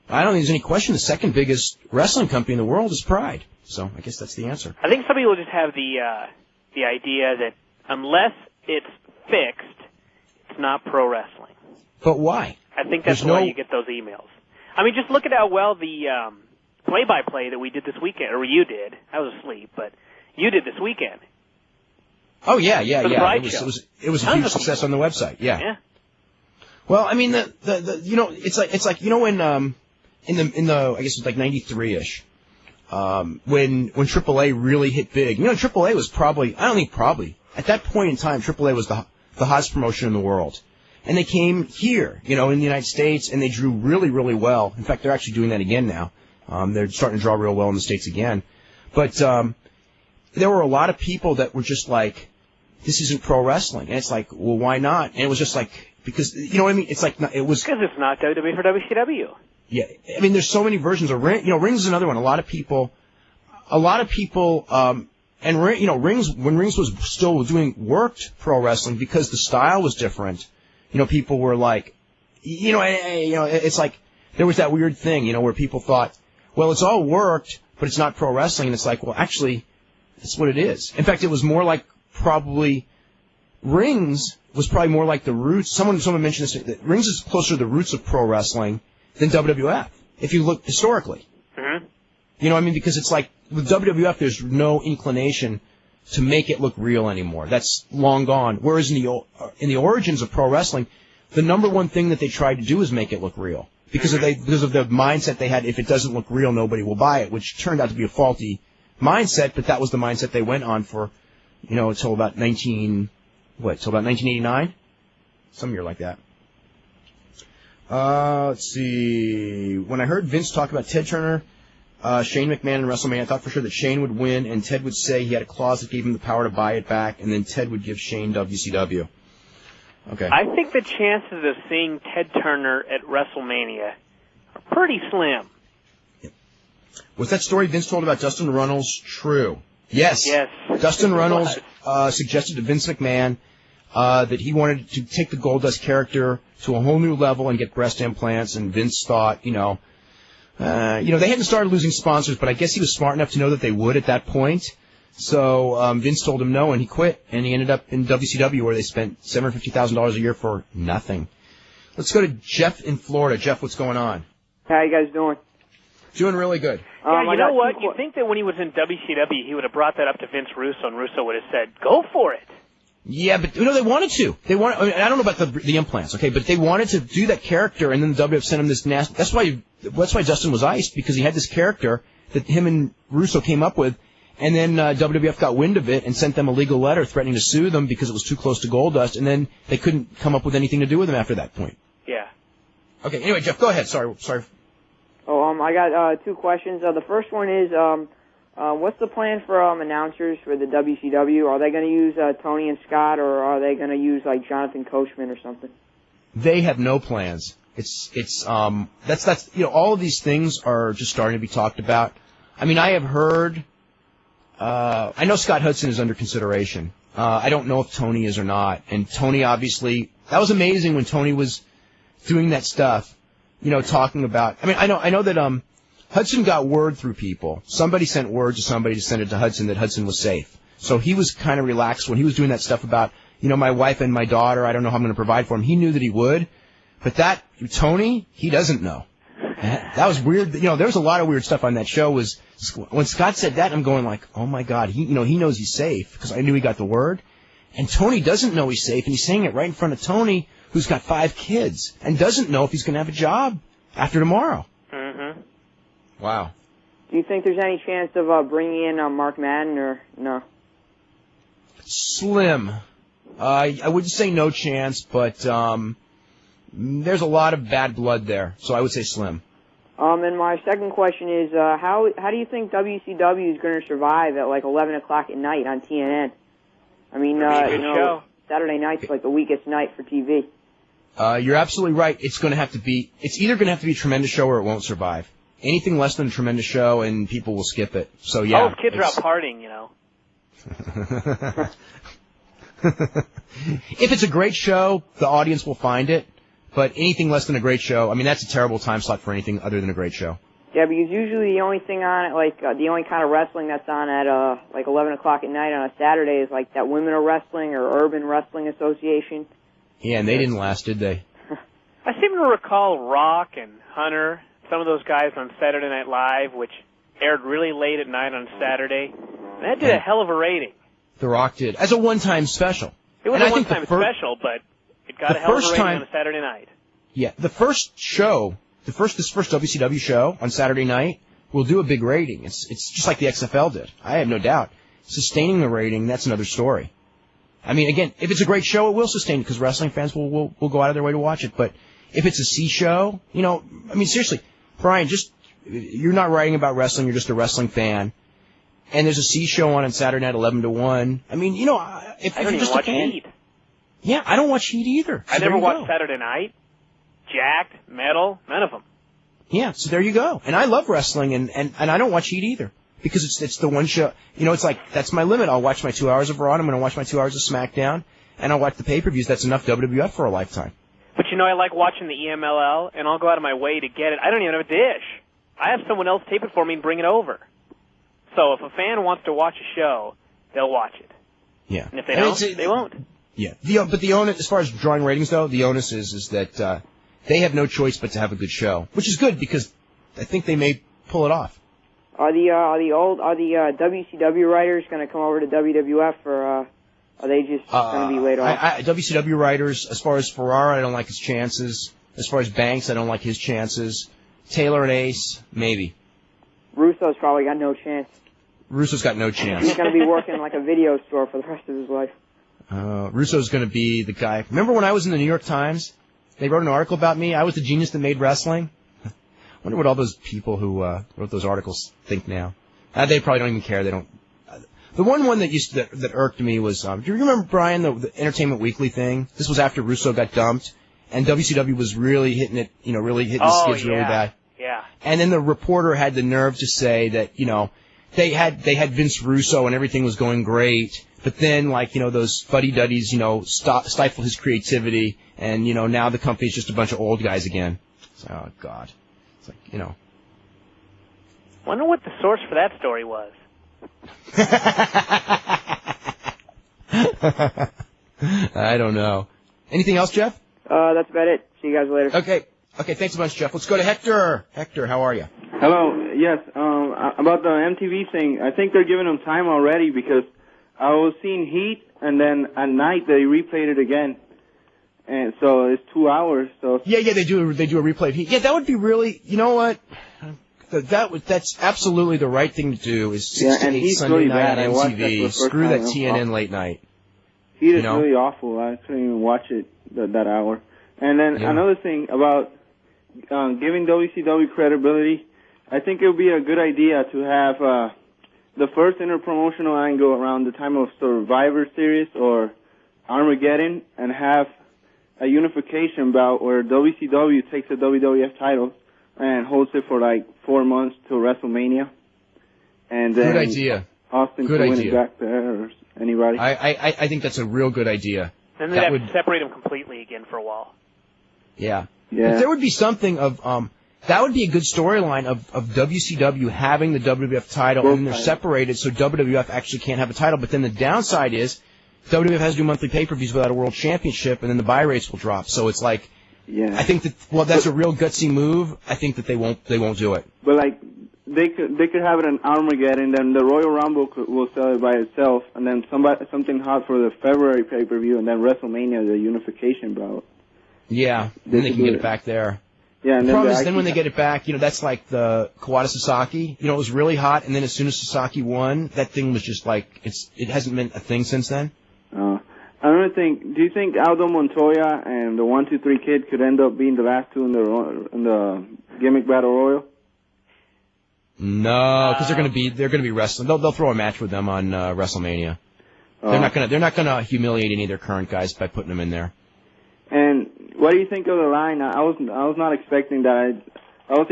I don't think there's any question, the second biggest wrestling company in the world is Pride. So I guess that's the answer. I think some people just have the idea that unless it's fixed, it's not pro wrestling. But why? I think that's why you get those emails. Just look at how well the play-by-play that we did this weekend, or you did. I was asleep, but you did this weekend. Oh yeah. It was a huge success on the website. Yeah. Well, it's like when in the I guess it was like 93-ish, when AAA really hit big. AAA was probably at that point in time, AAA was the hottest promotion in the world. And they came here, in the United States, and they drew really, really well. In fact, they're actually doing that again now. They're starting to draw real well in the States again. But there were a lot of people that were just like, this isn't pro wrestling. And it's like, well, why not? And it was just like, because, it's like, it was... Because it's not WWE for WCW. Yeah, there's so many versions of Rings. Rings is another one. A lot of people, and Rings, when Rings was still worked pro wrestling because the style was different. People were like, it's like there was that weird thing, where people thought, well, it's all worked, but it's not pro wrestling. And it's like, well, actually, that's what it is. In fact, it was more like Rings was probably more like the roots. Someone mentioned this, that Rings is closer to the roots of pro wrestling than WWF, if you look historically. Mm-hmm. Because it's like, with WWF, there's no inclination to make it look real anymore. That's long gone. Whereas in the origins of pro wrestling, the number one thing that they tried to do is make it look real. Because of the mindset they had, if it doesn't look real, nobody will buy it, which turned out to be a faulty mindset, but that was the mindset they went on for, until about 1989? Some year like that. Let's see. When I heard Vince talk about Ted Turner, Shane McMahon in WrestleMania, I thought for sure that Shane would win, and Ted would say he had a clause that gave him the power to buy it back, and then Ted would give Shane WCW. Okay. I think the chances of seeing Ted Turner at WrestleMania are pretty slim. Was that story Vince told about Dustin Runnels true? Yes. Yes. Dustin Runnels suggested to Vince McMahon that he wanted to take the Goldust character to a whole new level and get breast implants, and Vince thought, they hadn't started losing sponsors, but I guess he was smart enough to know that they would at that point. So Vince told him no, and he quit, and he ended up in WCW where they spent $750,000 a year for nothing. Let's go to Jeff in Florida. Jeff, what's going on? How you guys doing? Doing really good. Yeah, you know what? You'd think that when he was in WCW, he would have brought that up to Vince Russo, and Russo would have said, go for it. Yeah, but they wanted to. I don't know about the implants, okay, but they wanted to do that character, and then the WWF sent him this nasty. That's why Dustin was iced, because he had this character that him and Russo came up with, and then WWF got wind of it and sent them a legal letter threatening to sue them because it was too close to Goldust, and then they couldn't come up with anything to do with him after that point. Yeah. Okay. Anyway, Jeff, go ahead. Sorry. Oh, I got 2 questions. The first one is, what's the plan for announcers for the WCW? Are they going to use Tony and Scott, or are they going to use like Jonathan Coachman or something? They have no plans. That's all of these things are just starting to be talked about. I mean, I have heard. I know Scott Hudson is under consideration. I don't know if Tony is or not. And Tony, obviously, that was amazing when Tony was doing that stuff. Talking about. I mean, I know that Hudson got word through people. Somebody sent word to somebody to send it to Hudson that Hudson was safe. So he was kind of relaxed when he was doing that stuff about, my wife and my daughter. I don't know how I'm going to provide for him. He knew that he would, but Tony, he doesn't know. That was weird. There was a lot of weird stuff on that show. Was when Scott said that, I'm going like, oh my God, he knows he's safe because I knew he got the word, and Tony doesn't know he's safe, and he's saying it right in front of Tony, who's got 5 kids and doesn't know if he's going to have a job after tomorrow. Mm-hmm. Wow. Do you think there's any chance of bringing in Mark Madden or no? Slim. I wouldn't say no chance, but there's a lot of bad blood there, so I would say slim. And my second question is, how do you think WCW is going to survive at like 11 o'clock at night on TNN? I mean, show. Saturday night's like the weakest night for TV. You're absolutely right. It's either going to have to be a tremendous show or it won't survive. Anything less than a tremendous show and people will skip it. So yeah. All kids are out partying, If it's a great show, the audience will find it. But anything less than a great show, I mean, that's a terrible time slot for anything other than a great show. Yeah, because usually the only thing on it, like the only kind of wrestling that's on at like 11 o'clock at night on a Saturday is like that Women of Wrestling or Urban Wrestling Association. Yeah, and they didn't last, did they? I seem to recall Rock and Hunter, some of those guys on Saturday Night Live, which aired really late at night on Saturday. And that did a hell of a rating. The Rock did. As a one-time special. It was a one-time special, but it got a hell of a rating on a Saturday night. Yeah, the first show, this first WCW show on Saturday night will do a big rating. It's just like the XFL did. I have no doubt. Sustaining the rating, that's another story. I mean, again, if it's a great show, it will sustain because wrestling fans will go out of their way to watch it. But if it's a C show, I mean, seriously, Brian, you're not writing about wrestling, you're just a wrestling fan. And there's a C show on Saturday night, 11 to 1. I mean, if I don't even watch Heat. Yeah, I don't watch Heat either. I never watched Saturday Night. Jacked, Metal, none of them. Yeah, so there you go. And I love wrestling, and I don't watch Heat either. Because it's the one show, it's like, that's my limit. I'll watch my 2 hours of Raw, I'm going to watch my 2 hours of SmackDown, and I'll watch the pay-per-views. That's enough WWF for a lifetime. But I like watching the EMLL, and I'll go out of my way to get it. I don't even have a dish. I have someone else tape it for me and bring it over. So if a fan wants to watch a show, they'll watch it. Yeah. And if they don't, they won't. Yeah. But the onus, as far as drawing ratings, though, the onus is that they have no choice but to have a good show, which is good because I think they may pull it off. Are the WCW writers going to come over to WWF, or are they just going to be laid off? WCW writers, as far as Ferrara, I don't like his chances. As far as Banks, I don't like his chances. Taylor and Ace, maybe. Russo's probably got no chance. Russo's got no chance. He's going to be working like a video store for the rest of his life. Russo's going to be the guy. Remember when I was in the New York Times? They wrote an article about me. I was the genius that made wrestling. I wonder what all those people who wrote those articles think now. They probably don't even care. They don't. The one that irked me was, do you remember, Brian, the Entertainment Weekly thing? This was after Russo got dumped, and WCW was really hitting it, really hitting the skids really bad. Yeah. And then the reporter had the nerve to say that, you know, they had Vince Russo and everything was going great, but then, like, you know, those fuddy-duddies, you know, stifled his creativity, and, you know, now the company's just a bunch of old guys again. So, oh, God. It's like, you know. Wonder what the source for that story was. I don't know. Anything else, Jeff? That's about it. See you guys later. Okay, thanks a bunch, Jeff. Let's go to Hector. Hector, how are you? Hello. Yes, about the MTV thing, I think they're giving them time already because I was seeing Heat, and then at night they replayed it again. And so it's 2 hours. So yeah, they do a replay of Heat. Yeah, that would be really, you know what? That's absolutely the right thing to do. Is 6 to 8 Sunday really night bad. on MTV. Screw that TNN late night. Heat is really awful. I couldn't even watch it that hour. And then another thing about giving WCW credibility, I think it would be a good idea to have the first interpromotional angle around the time of Survivor Series or Armageddon, and have a unification bout where WCW takes the WWF title and holds it for like 4 months till WrestleMania. And then good idea. Austin can win it back there, or anybody. I think that's a real good idea. Then they'd have to separate them completely again for a while. Yeah. But there would be something of that would be a good storyline of WCW having the WWF title, and they're separated, so WWF actually can't have a title. But then the downside is WWF has to do monthly pay-per-views without a world championship, and then the buy rates will drop. So it's like, I think that that's a real gutsy move. I think that they won't do it. But like they could have it in Armageddon, then the Royal Rumble will sell it by itself, and then something hot for the February pay-per-view, and then WrestleMania, the unification bout. Yeah, then they can get it back there. Yeah, and the problem is then when they get it back, you know, that's like the Kawada Sasaki. You know, it was really hot, and then as soon as Sasaki won, that thing was just like, it hasn't meant a thing since then. Another thing, do you think Aldo Montoya and the 1-2-3 Kid could end up being the last two in the gimmick battle royal? No, because they're gonna be wrestling. They'll throw a match with them on WrestleMania. They're not gonna humiliate any of their current guys by putting them in there. And what do you think of the line? I was not expecting that. I was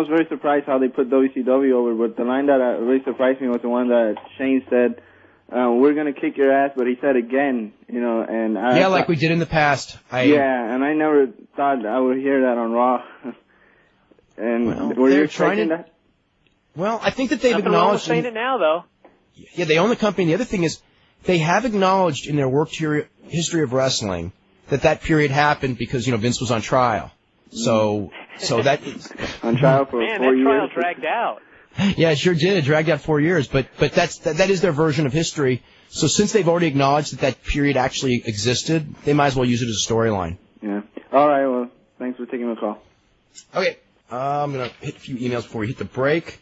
very surprised how they put WCW over, but the line that really surprised me was the one that Shane said, "We're gonna kick your ass," but he said again, you know, and like we did in the past. And I never thought I would hear that on Raw. And were you expecting that? Well, I think that they've Nothing wrong with acknowledged. saying it now, though. Yeah, they own the company. The other thing is, they have acknowledged in their work history of wrestling that period happened because, you know, Vince was on trial. So that on trial for 4 years. Man, that trial dragged out. Yeah, it sure did. It dragged out 4 years, but that is their version of history. So since they've already acknowledged that period actually existed, they might as well use it as a storyline. Yeah. All right. Well, thanks for taking my call. Okay. I'm gonna hit a few emails before we hit the break.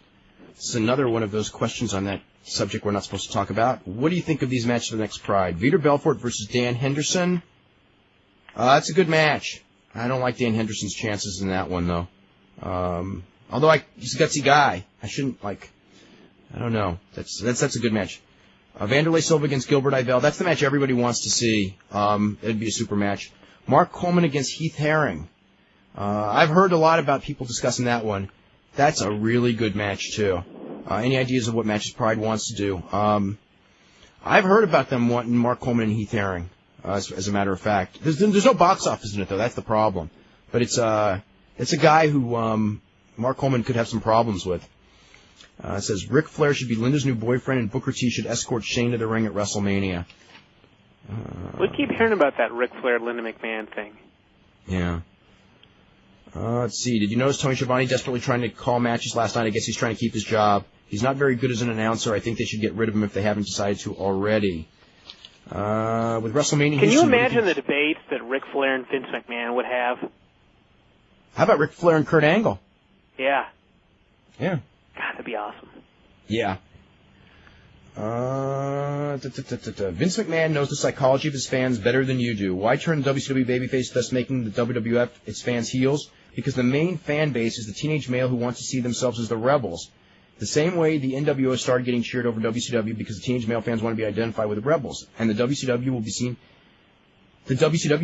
This is another one of those questions on that subject we're not supposed to talk about. What do you think of these matches for the next Pride? Vitor Belfort versus Dan Henderson. That's a good match. I don't like Dan Henderson's chances in that one, though. Although he's a gutsy guy. I don't know. That's a good match. Vanderlei Silva against Gilbert Ivell. That's the match everybody wants to see. It'd be a super match. Mark Coleman against Heath Herring. I've heard a lot about people discussing that one. That's a really good match, too. Any ideas of what matches Pride wants to do? I've heard about them wanting Mark Coleman and Heath Herring, as a matter of fact. There's no box office in it, though. That's the problem. But it's a guy who Mark Coleman could have some problems with. It says, Ric Flair should be Linda's new boyfriend, and Booker T should escort Shane to the ring at WrestleMania. We keep hearing about that Ric Flair-Linda McMahon thing. Yeah. Let's see. Did you notice Tony Schiavone desperately trying to call matches last night? I guess he's trying to keep his job. He's not very good as an announcer. I think they should get rid of him if they haven't decided to already. With WrestleMania... Can you imagine the debates that Ric Flair and Vince McMahon would have? How about Ric Flair and Kurt Angle? Yeah. Yeah. God, that'd be awesome. Yeah. Vince McMahon knows the psychology of his fans better than you do. Why turn the WCW babyface, thus making the WWF its fans heels? Because the main fan base is the teenage male who wants to see themselves as the rebels. The same way the NWO started getting cheered over WCW because the teenage male fans want to be identified with the rebels. And the WCW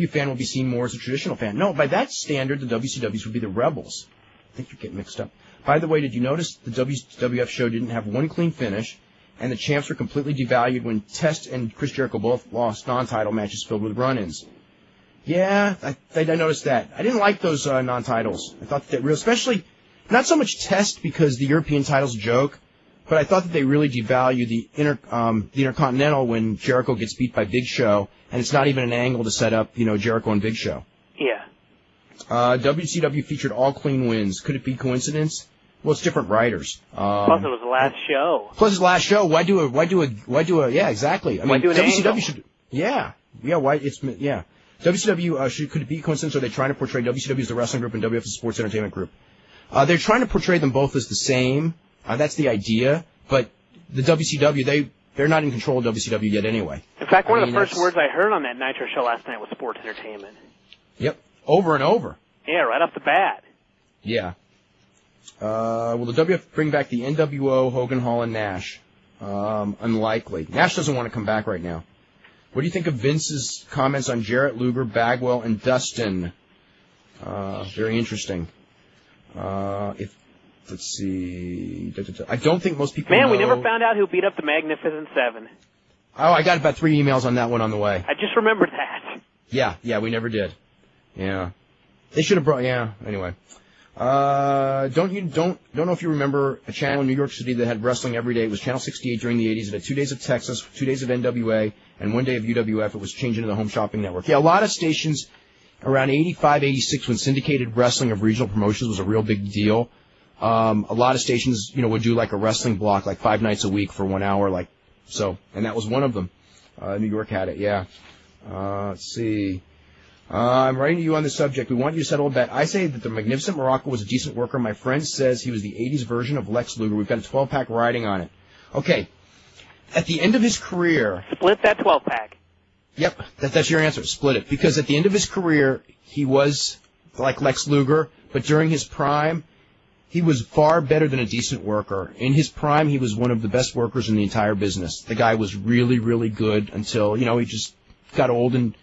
fan will be seen more as a traditional fan. No, by that standard, the WCWs would be the rebels. I think you're getting mixed up. By the way, did you notice the WWF show didn't have one clean finish, and the champs were completely devalued when Test and Chris Jericho both lost non-title matches filled with run-ins? Yeah, I noticed that. I didn't like those non-titles. I thought that especially, not so much Test because the European title's a joke, but I thought that they really devalued the Intercontinental when Jericho gets beat by Big Show, and it's not even an angle to set up, Jericho and Big Show. Yeah. WCW featured all clean wins. Could it be coincidence? Well, it's different writers. Plus, it was the last show. Plus, it's the last show. Why do a? Yeah, exactly. I mean, do an WCW angle? should. Yeah. Why? Yeah. WCW could it be coincidence? Or are they trying to portray WCW as the wrestling group and WWF as the sports entertainment group? They're trying to portray them both as the same. That's the idea. But the WCW, they're not in control of WCW yet anyway. In fact, one of the first words I heard on that Nitro show last night was sports entertainment. Yep. Over and over. Yeah, right off the bat. Yeah. Will the WF bring back the NWO, Hogan, Hall, and Nash? Unlikely. Nash doesn't want to come back right now. What do you think of Vince's comments on Jarrett, Luger, Bagwell, and Dustin? Very interesting. Let's see. I don't think most people know. We never found out who beat up the Magnificent Seven. Oh, I got about 3 emails on that one on the way. I just remembered that. Yeah, we never did. Yeah. They should have brought, anyway. Don't know if you remember a channel in New York City that had wrestling every day. It was Channel 68 during the 80s. It had 2 days of Texas, 2 days of NWA, and 1 day of UWF. It was changed into the Home Shopping Network. Yeah, a lot of stations around 85, 86 when syndicated wrestling of regional promotions was a real big deal. A lot of stations, would do like a wrestling block like 5 nights a week for 1 hour, and that was one of them. New York had it, yeah. Let's see. I'm writing to you on this subject. We want you to settle a bet. I say that the Magnificent Morocco was a decent worker. My friend says he was the 80s version of Lex Luger. We've got a 12-pack riding on it. Okay. At the end of his career... Split that 12-pack. Yep, that's your answer. Split it. Because at the end of his career, he was like Lex Luger, but during his prime, he was far better than a decent worker. In his prime, he was one of the best workers in the entire business. The guy was really, really good until, he just got old and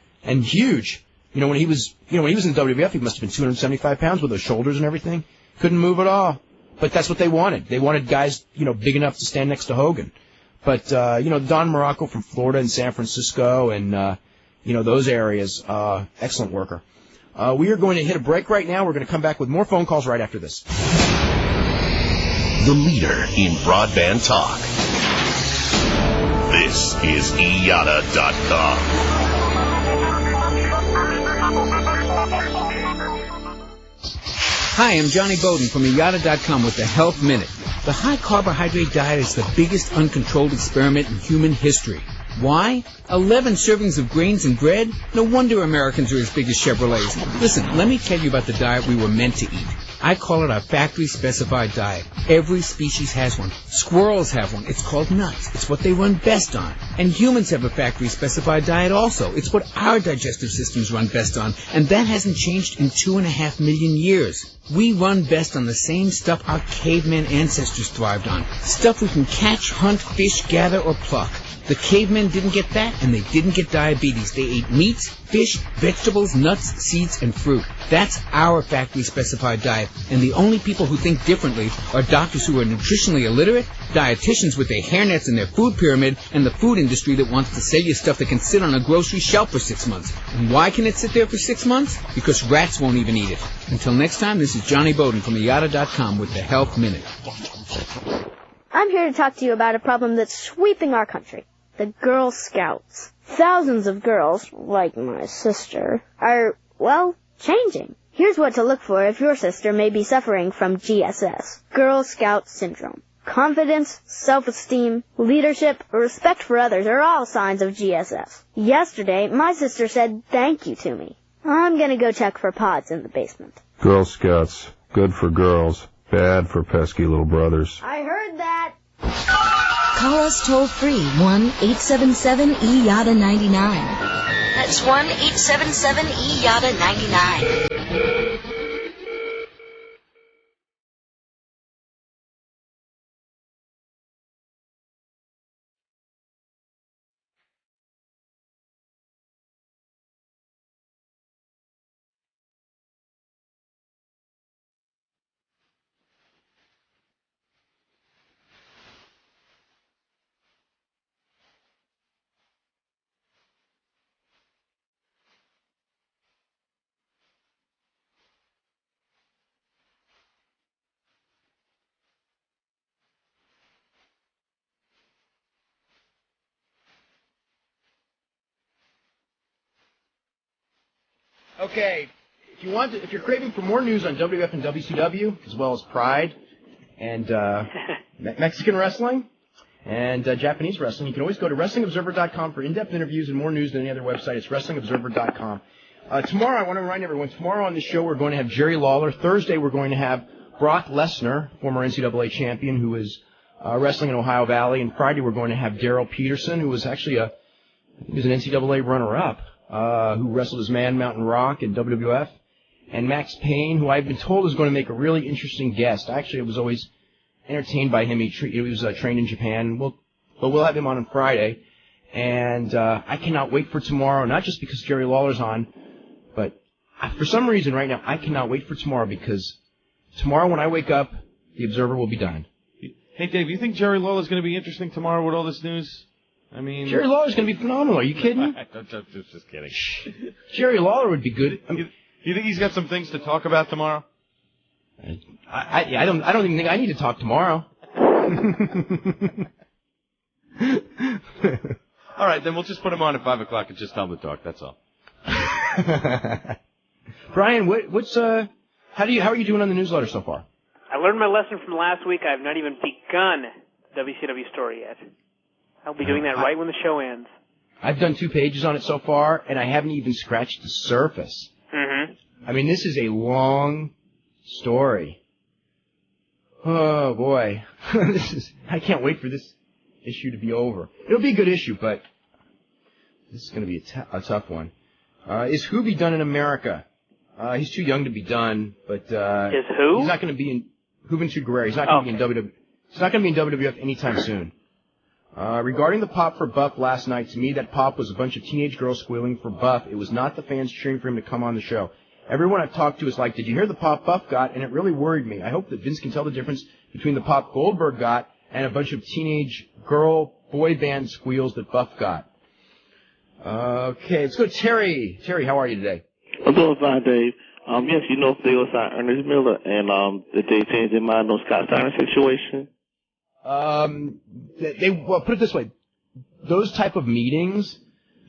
huge. When he was in the WWF, he must have been 275 pounds with those shoulders and everything. Couldn't move at all. But that's what they wanted. They wanted guys, big enough to stand next to Hogan. But, Don Morocco from Florida and San Francisco and, those areas, excellent worker. We are going to hit a break right now. We're going to come back with more phone calls right after this. The leader in broadband talk. This is IATA.com. Hi, I'm Johnny Bowden from IATA.com with the Health Minute. The high-carbohydrate diet is the biggest uncontrolled experiment in human history. Why? 11 servings of grains and bread? No wonder Americans are as big as Chevrolets. Listen, let me tell you about the diet we were meant to eat. I call it our factory-specified diet. Every species has one. Squirrels have one. It's called nuts. It's what they run best on. And humans have a factory-specified diet also. It's what our digestive systems run best on. And that hasn't changed in 2.5 million years. We run best on the same stuff our caveman ancestors thrived on. Stuff we can catch, hunt, fish, gather, or pluck. The cavemen didn't get that, and they didn't get diabetes. They ate meats, fish, vegetables, nuts, seeds, and fruit. That's our factory-specified diet. And the only people who think differently are doctors who are nutritionally illiterate, dietitians with their hairnets and their food pyramid, and the food industry that wants to sell you stuff that can sit on a grocery shelf for 6 months. And why can it sit there for 6 months? Because rats won't even eat it. Until next time, this is Johnny Bowden from IATA.com with the Health Minute. I'm here to talk to you about a problem that's sweeping our country. The Girl Scouts. Thousands of girls, like my sister, are, changing. Here's what to look for if your sister may be suffering from GSS, Girl Scout Syndrome. Confidence, self-esteem, leadership, respect for others are all signs of GSS. Yesterday, my sister said thank you to me. I'm gonna go check for pods in the basement. Girl Scouts, good for girls, bad for pesky little brothers. I heard that. Call us toll-free, 1-877-EYATA-99. That's 1-877-EYATA-99. Okay, if you're craving for more news on WWF and WCW, as well as Pride and Mexican wrestling and Japanese wrestling, you can always go to WrestlingObserver.com for in-depth interviews and more news than any other website. It's WrestlingObserver.com. Tomorrow, I want to remind everyone, tomorrow on the show we're going to have Jerry Lawler. Thursday we're going to have Brock Lesnar, former NCAA champion, who is wrestling in Ohio Valley. And Friday we're going to have Daryl Peterson, who was actually an NCAA runner-up, who wrestled as Man Mountain Rock in WWF. And Max Payne, who I've been told is going to make a really interesting guest. Actually, I was always entertained by him. He was trained in Japan. But we'll have him on Friday. And I cannot wait for tomorrow, not just because Jerry Lawler's on, but for some reason right now, I cannot wait for tomorrow because tomorrow when I wake up, the Observer will be done. Hey, Dave, you think Jerry Lawler's going to be interesting tomorrow with all this news? I mean, Jerry Lawler's going to be phenomenal. Are you kidding? I'm just kidding. Jerry Lawler would be good. You think he's got some things to talk about tomorrow? I don't even think I need to talk tomorrow. All right, then we'll just put him on at 5 o'clock and just tell him to talk. That's all. Brian, how are you doing on the newsletter so far? I learned my lesson from last week. I have not even begun the WCW story yet. I'll be doing that right when the show ends. I've done 2 pages on it so far, and I haven't even scratched the surface. Mm-hmm. I mean, this is a long story. Oh, boy. I can't wait for this issue to be over. It'll be a good issue, but this is going to be a tough one. Is Hoobie done in America? He's too young to be done, but is who? He's not going to be in Juventud Guerrero. He's not going to be in WWF. He's not going to be in WWF anytime soon. Regarding the pop for Buff last night, to me that pop was a bunch of teenage girls squealing for Buff. It was not the fans cheering for him to come on the show. Everyone I've talked to is like, did you hear the pop Buff got? And it really worried me. I hope that Vince can tell the difference between the pop Goldberg got and a bunch of teenage boy band squeals that Buff got. Okay, let's go to Terry. Terry, how are you today? I'm doing fine, Dave. Yes, you know if they will sign Ernest Miller and did they change their mind on Scott Steiner situation? Well, put it this way. Those type of meetings,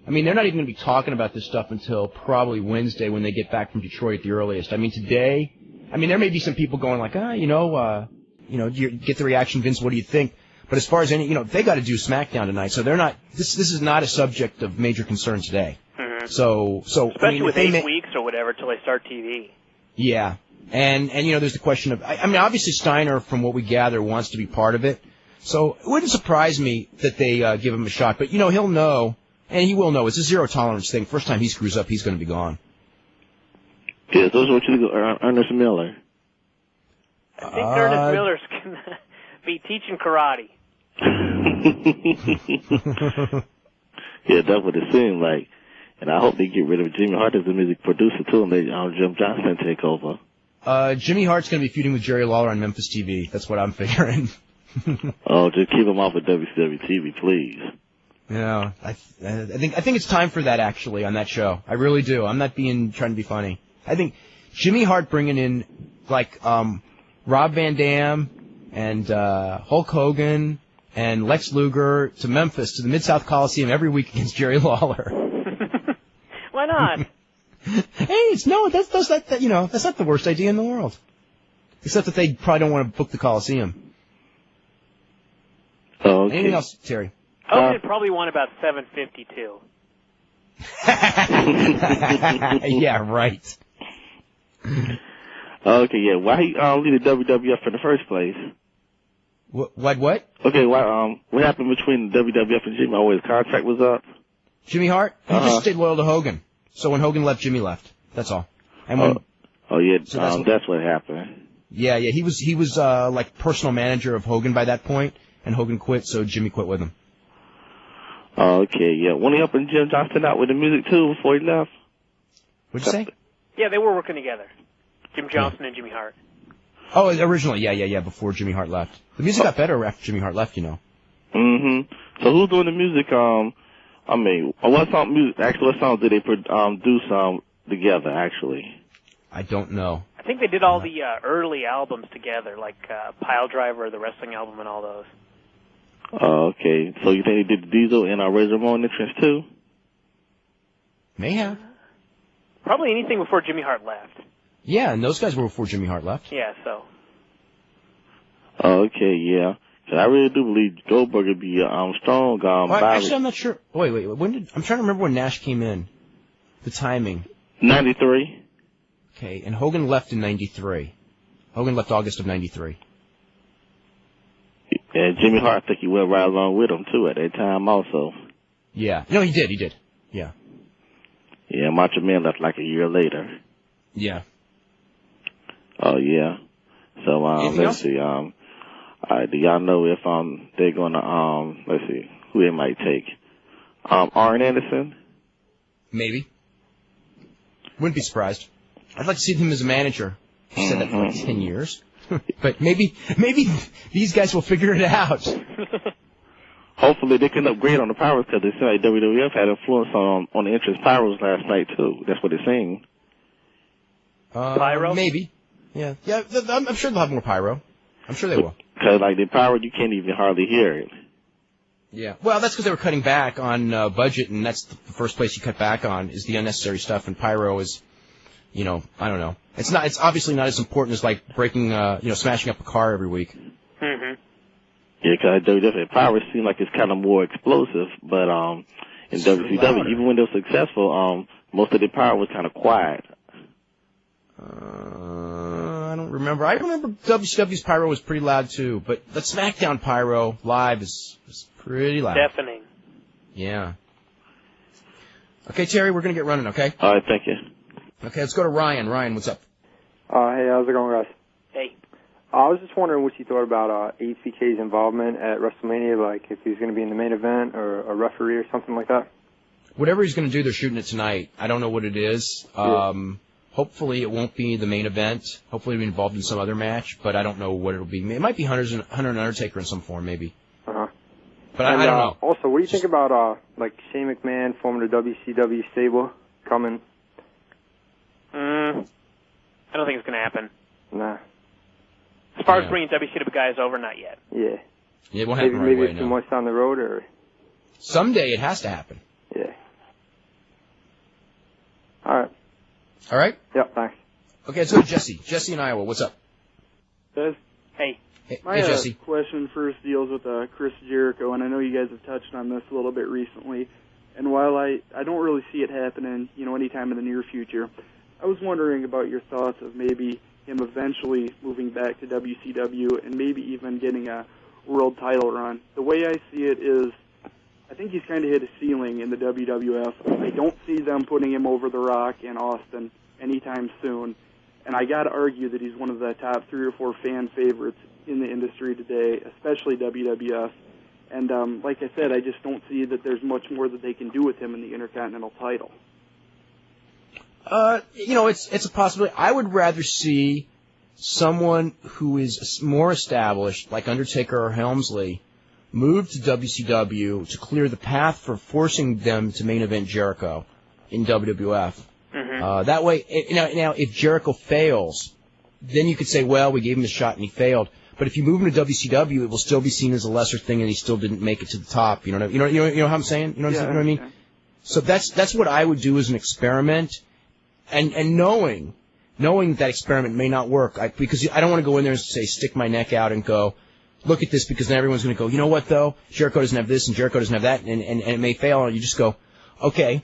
I mean, they're not even going to be talking about this stuff until probably Wednesday when they get back from Detroit at the earliest. I mean, today, there may be some people going like, do you get the reaction, Vince, what do you think? But as far as they got to do SmackDown tonight, so they're not, this is not a subject of major concern today. Mm-hmm. So especially with 8 weeks or whatever till they start TV. Yeah. And there's the question of, obviously Steiner, from what we gather, wants to be part of it. So it wouldn't surprise me that they give him a shot. But, he'll know, and he will know. It's a zero-tolerance thing. First time he screws up, he's going to be gone. Yeah, those are what you think of Ernest Miller. I think Ernest Miller's going to be teaching karate. Yeah, that's what it seemed like. And I hope they get rid of Jimmy Hart as the music producer, too, and they Jim Johnston take over. Jimmy Hart's going to be feuding with Jerry Lawler on Memphis TV. That's what I'm figuring. Oh, just keep him off of WCW TV, please. Yeah, I think it's time for that, actually, on that show. I really do. I'm not trying to be funny. I think Jimmy Hart bringing in, like, Rob Van Dam and Hulk Hogan and Lex Luger to Memphis, to the Mid-South Coliseum every week against Jerry Lawler. Why not? Hey, that's not the worst idea in the world. Except that they probably don't want to book the Coliseum. Oh, okay. Anything else, Terry? Hogan probably won about 752. Yeah, right. Okay, yeah. Why he leave the WWF in the first place? What? Okay, what happened between the WWF and Jimmy? His contract was up. Jimmy Hart? He just stayed loyal to Hogan. So when Hogan left, Jimmy left. That's all. And that's what happened. Yeah, he was like personal manager of Hogan by that point, and Hogan quit, so Jimmy quit with him. Okay, yeah. Wasn't he helping Jim Johnston out with the music too before he left? What'd you say? Yeah, they were working together. Jim Johnston and Jimmy Hart. Oh, originally, yeah, before Jimmy Hart left. The music got better after Jimmy Hart left, Mm-hmm. So who's doing the music? What songs did they produce together, actually? I don't know. I think they did all the early albums together, like Pile Driver, the wrestling album, and all those. Okay. So you think they did Diesel and Razor Ramon entrance too? May have. Probably anything before Jimmy Hart left. Yeah, and those guys were before Jimmy Hart left. Yeah, so. Oh, okay, yeah. So I really do believe Goldberg would be strong. Actually, I'm not sure. Wait. I'm trying to remember when Nash came in. The timing. 93. Okay, and Hogan left in 93. Hogan left August of 93. And Jimmy Hart, I think he went right along with him, too, at that time also. Yeah. No, he did. Yeah. Yeah, Macho Man left like a year later. Yeah. Oh, yeah. So, let's see, do y'all know if, they're gonna, let's see, who they might take? Arn Anderson? Maybe. Wouldn't be surprised. I'd like to see him as a manager. He said that for like 10 years. But maybe these guys will figure it out. Hopefully they can upgrade on the powers, because they say like WWF had influence on the entrance pyros last night, too. That's what they're saying. Pyro? Maybe. Yeah, I'm sure they'll have more pyro. I'm sure they will. Because, like, the pyro, you can't even hardly hear it. Yeah. Well, that's because they were cutting back on budget, and that's the first place you cut back on is the unnecessary stuff, and pyro is, I don't know. It's obviously not as important as, like, breaking, smashing up a car every week. Mm-hmm. Yeah, because WWF pyro seems like it's kind of more explosive, but in WCW, even when they're successful, most of the pyro was kind of quiet. I don't remember. I remember WCW's pyro was pretty loud, too, but the SmackDown pyro live is pretty loud. Deafening. Yeah. Okay, Terry, we're going to get running, okay? All right, thank you. Okay, let's go to Ryan. Ryan, what's up? Hey, how's it going, guys? Hey. I was just wondering what you thought about HBK's involvement at WrestleMania, like if he was going to be in the main event or a referee or something like that. Whatever he's going to do, they're shooting it tonight. I don't know what it is. Hopefully it won't be the main event. Hopefully it'll be involved in some other match, but I don't know what it'll be. It might be Hunter and Undertaker in some form, maybe. Uh-huh. But I don't know. Also, what do you think about, like, Shane McMahon forming the WCW stable coming? I don't think it's going to happen. Nah. As far as bringing WCW guys over, not yet. Yeah. Yeah, it won't happen right away, maybe it's too much down the road, or? Someday it has to happen. Yeah. All right. All right? Yep, thanks. Okay, let's go to Jesse. Jesse in Iowa, what's up? Guys? Hey. My Jesse. question first deals with Chris Jericho, and I know you guys have touched on this a little bit recently. And while I don't really see it happening, anytime in the near future, I was wondering about your thoughts of maybe him eventually moving back to WCW and maybe even getting a world title run. The way I see it is, I think he's kind of hit a ceiling in the WWF. I don't see them putting him over The Rock in Austin anytime soon. And I got to argue that he's one of the top 3 or 4 fan favorites in the industry today, especially WWF. And like I said, I just don't see that there's much more that they can do with him in the Intercontinental title. It's a possibility. I would rather see someone who is more established, like Undertaker or Helmsley, move to WCW to clear the path for forcing them to main event Jericho in WWF. Mm-hmm. That way, now if Jericho fails, then you could say, well, we gave him a shot and he failed. But if you move him to WCW, it will still be seen as a lesser thing, and he still didn't make it to the top. You know how I'm saying? You know what I mean? So that's what I would do as an experiment, and knowing that experiment may not work, because I don't want to go in there and say stick my neck out and go, look at this, because then everyone's going to go, you know what though? Jericho doesn't have this and Jericho doesn't have that, and it may fail. And you just go, okay,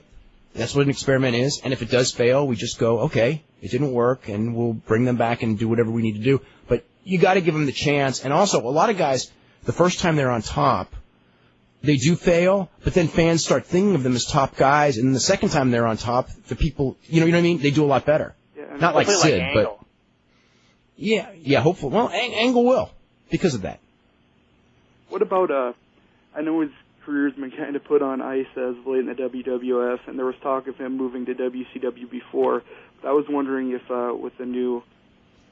that's what an experiment is. And if it does fail, we just go, okay, it didn't work, and we'll bring them back and do whatever we need to do. But you got to give them the chance. And also, a lot of guys, the first time they're on top, they do fail, but then fans start thinking of them as top guys. And the second time they're on top, the people, you know what I mean? They do a lot better. Yeah, not like Sid, like but yeah, hopefully. Well, Angle will because of that. What about, I know his career's been kind of put on ice as of late in the WWF, and there was talk of him moving to WCW before. But I was wondering if, with the new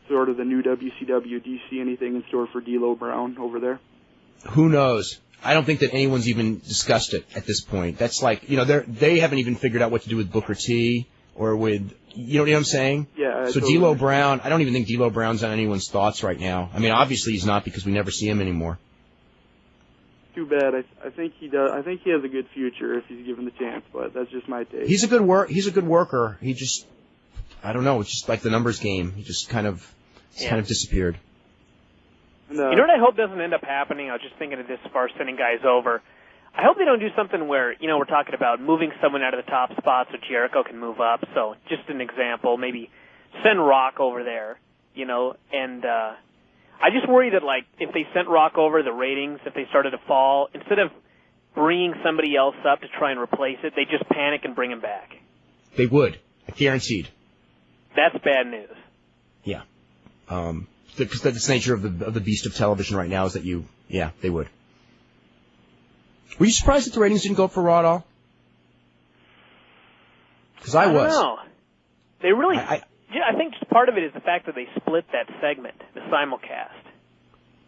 WCW, do you see anything in store for D'Lo Brown over there? Who knows? I don't think that anyone's even discussed it at this point. That's like, they haven't even figured out what to do with Booker T or with, you know what I'm saying? Yeah. So totally. D'Lo Brown, I don't even think D'Lo Brown's on anyone's thoughts right now. I mean, obviously he's not because we never see him anymore. Too bad. I think he does. I think he has a good future if he's given the chance, but that's just my take. He's a good worker. He just, I don't know. It's just like the numbers game. He just kind of disappeared. You know what I hope doesn't end up happening? I was just thinking of this as far as sending guys over. I hope they don't do something where, we're talking about moving someone out of the top spot so Jericho can move up. So just an example, maybe send Rock over there, and I just worry that, like, if they sent Rock over, the ratings, if they started to fall, instead of bringing somebody else up to try and replace it, they just panic and bring him back. They would. Guaranteed. That's bad news. Yeah. Because that's the nature of the beast of television right now is that they would. Were you surprised that the ratings didn't go up for Raw at all? Because I was. I don't know. They really... I think part of it is the fact that they split that segment, the simulcast.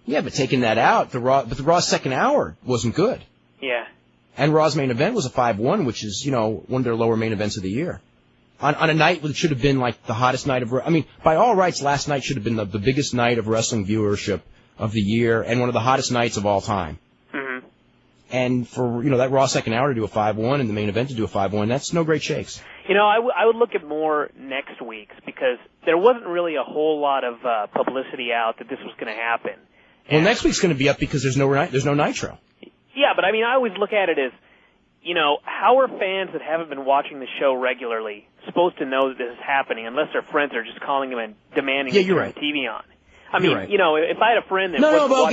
Yeah, but taking that out, the Raw's second hour wasn't good. Yeah. And Raw's main event was a 5-1, which is, one of their lower main events of the year. On a night that should have been like the hottest night of... I mean, by all rights, last night should have been the biggest night of wrestling viewership of the year and one of the hottest nights of all time. Mm-hmm. And for, that Raw second hour to do a 5-1 and the main event to do a 5-1, that's no great shakes. I would look at more next week's because there wasn't really a whole lot of publicity out that this was going to happen. Well, next week's going to be up because there's no Nitro. Yeah, but I always look at it as, how are fans that haven't been watching the show regularly supposed to know that this is happening unless their friends are just calling them and demanding to turn the TV on? If I had a friend that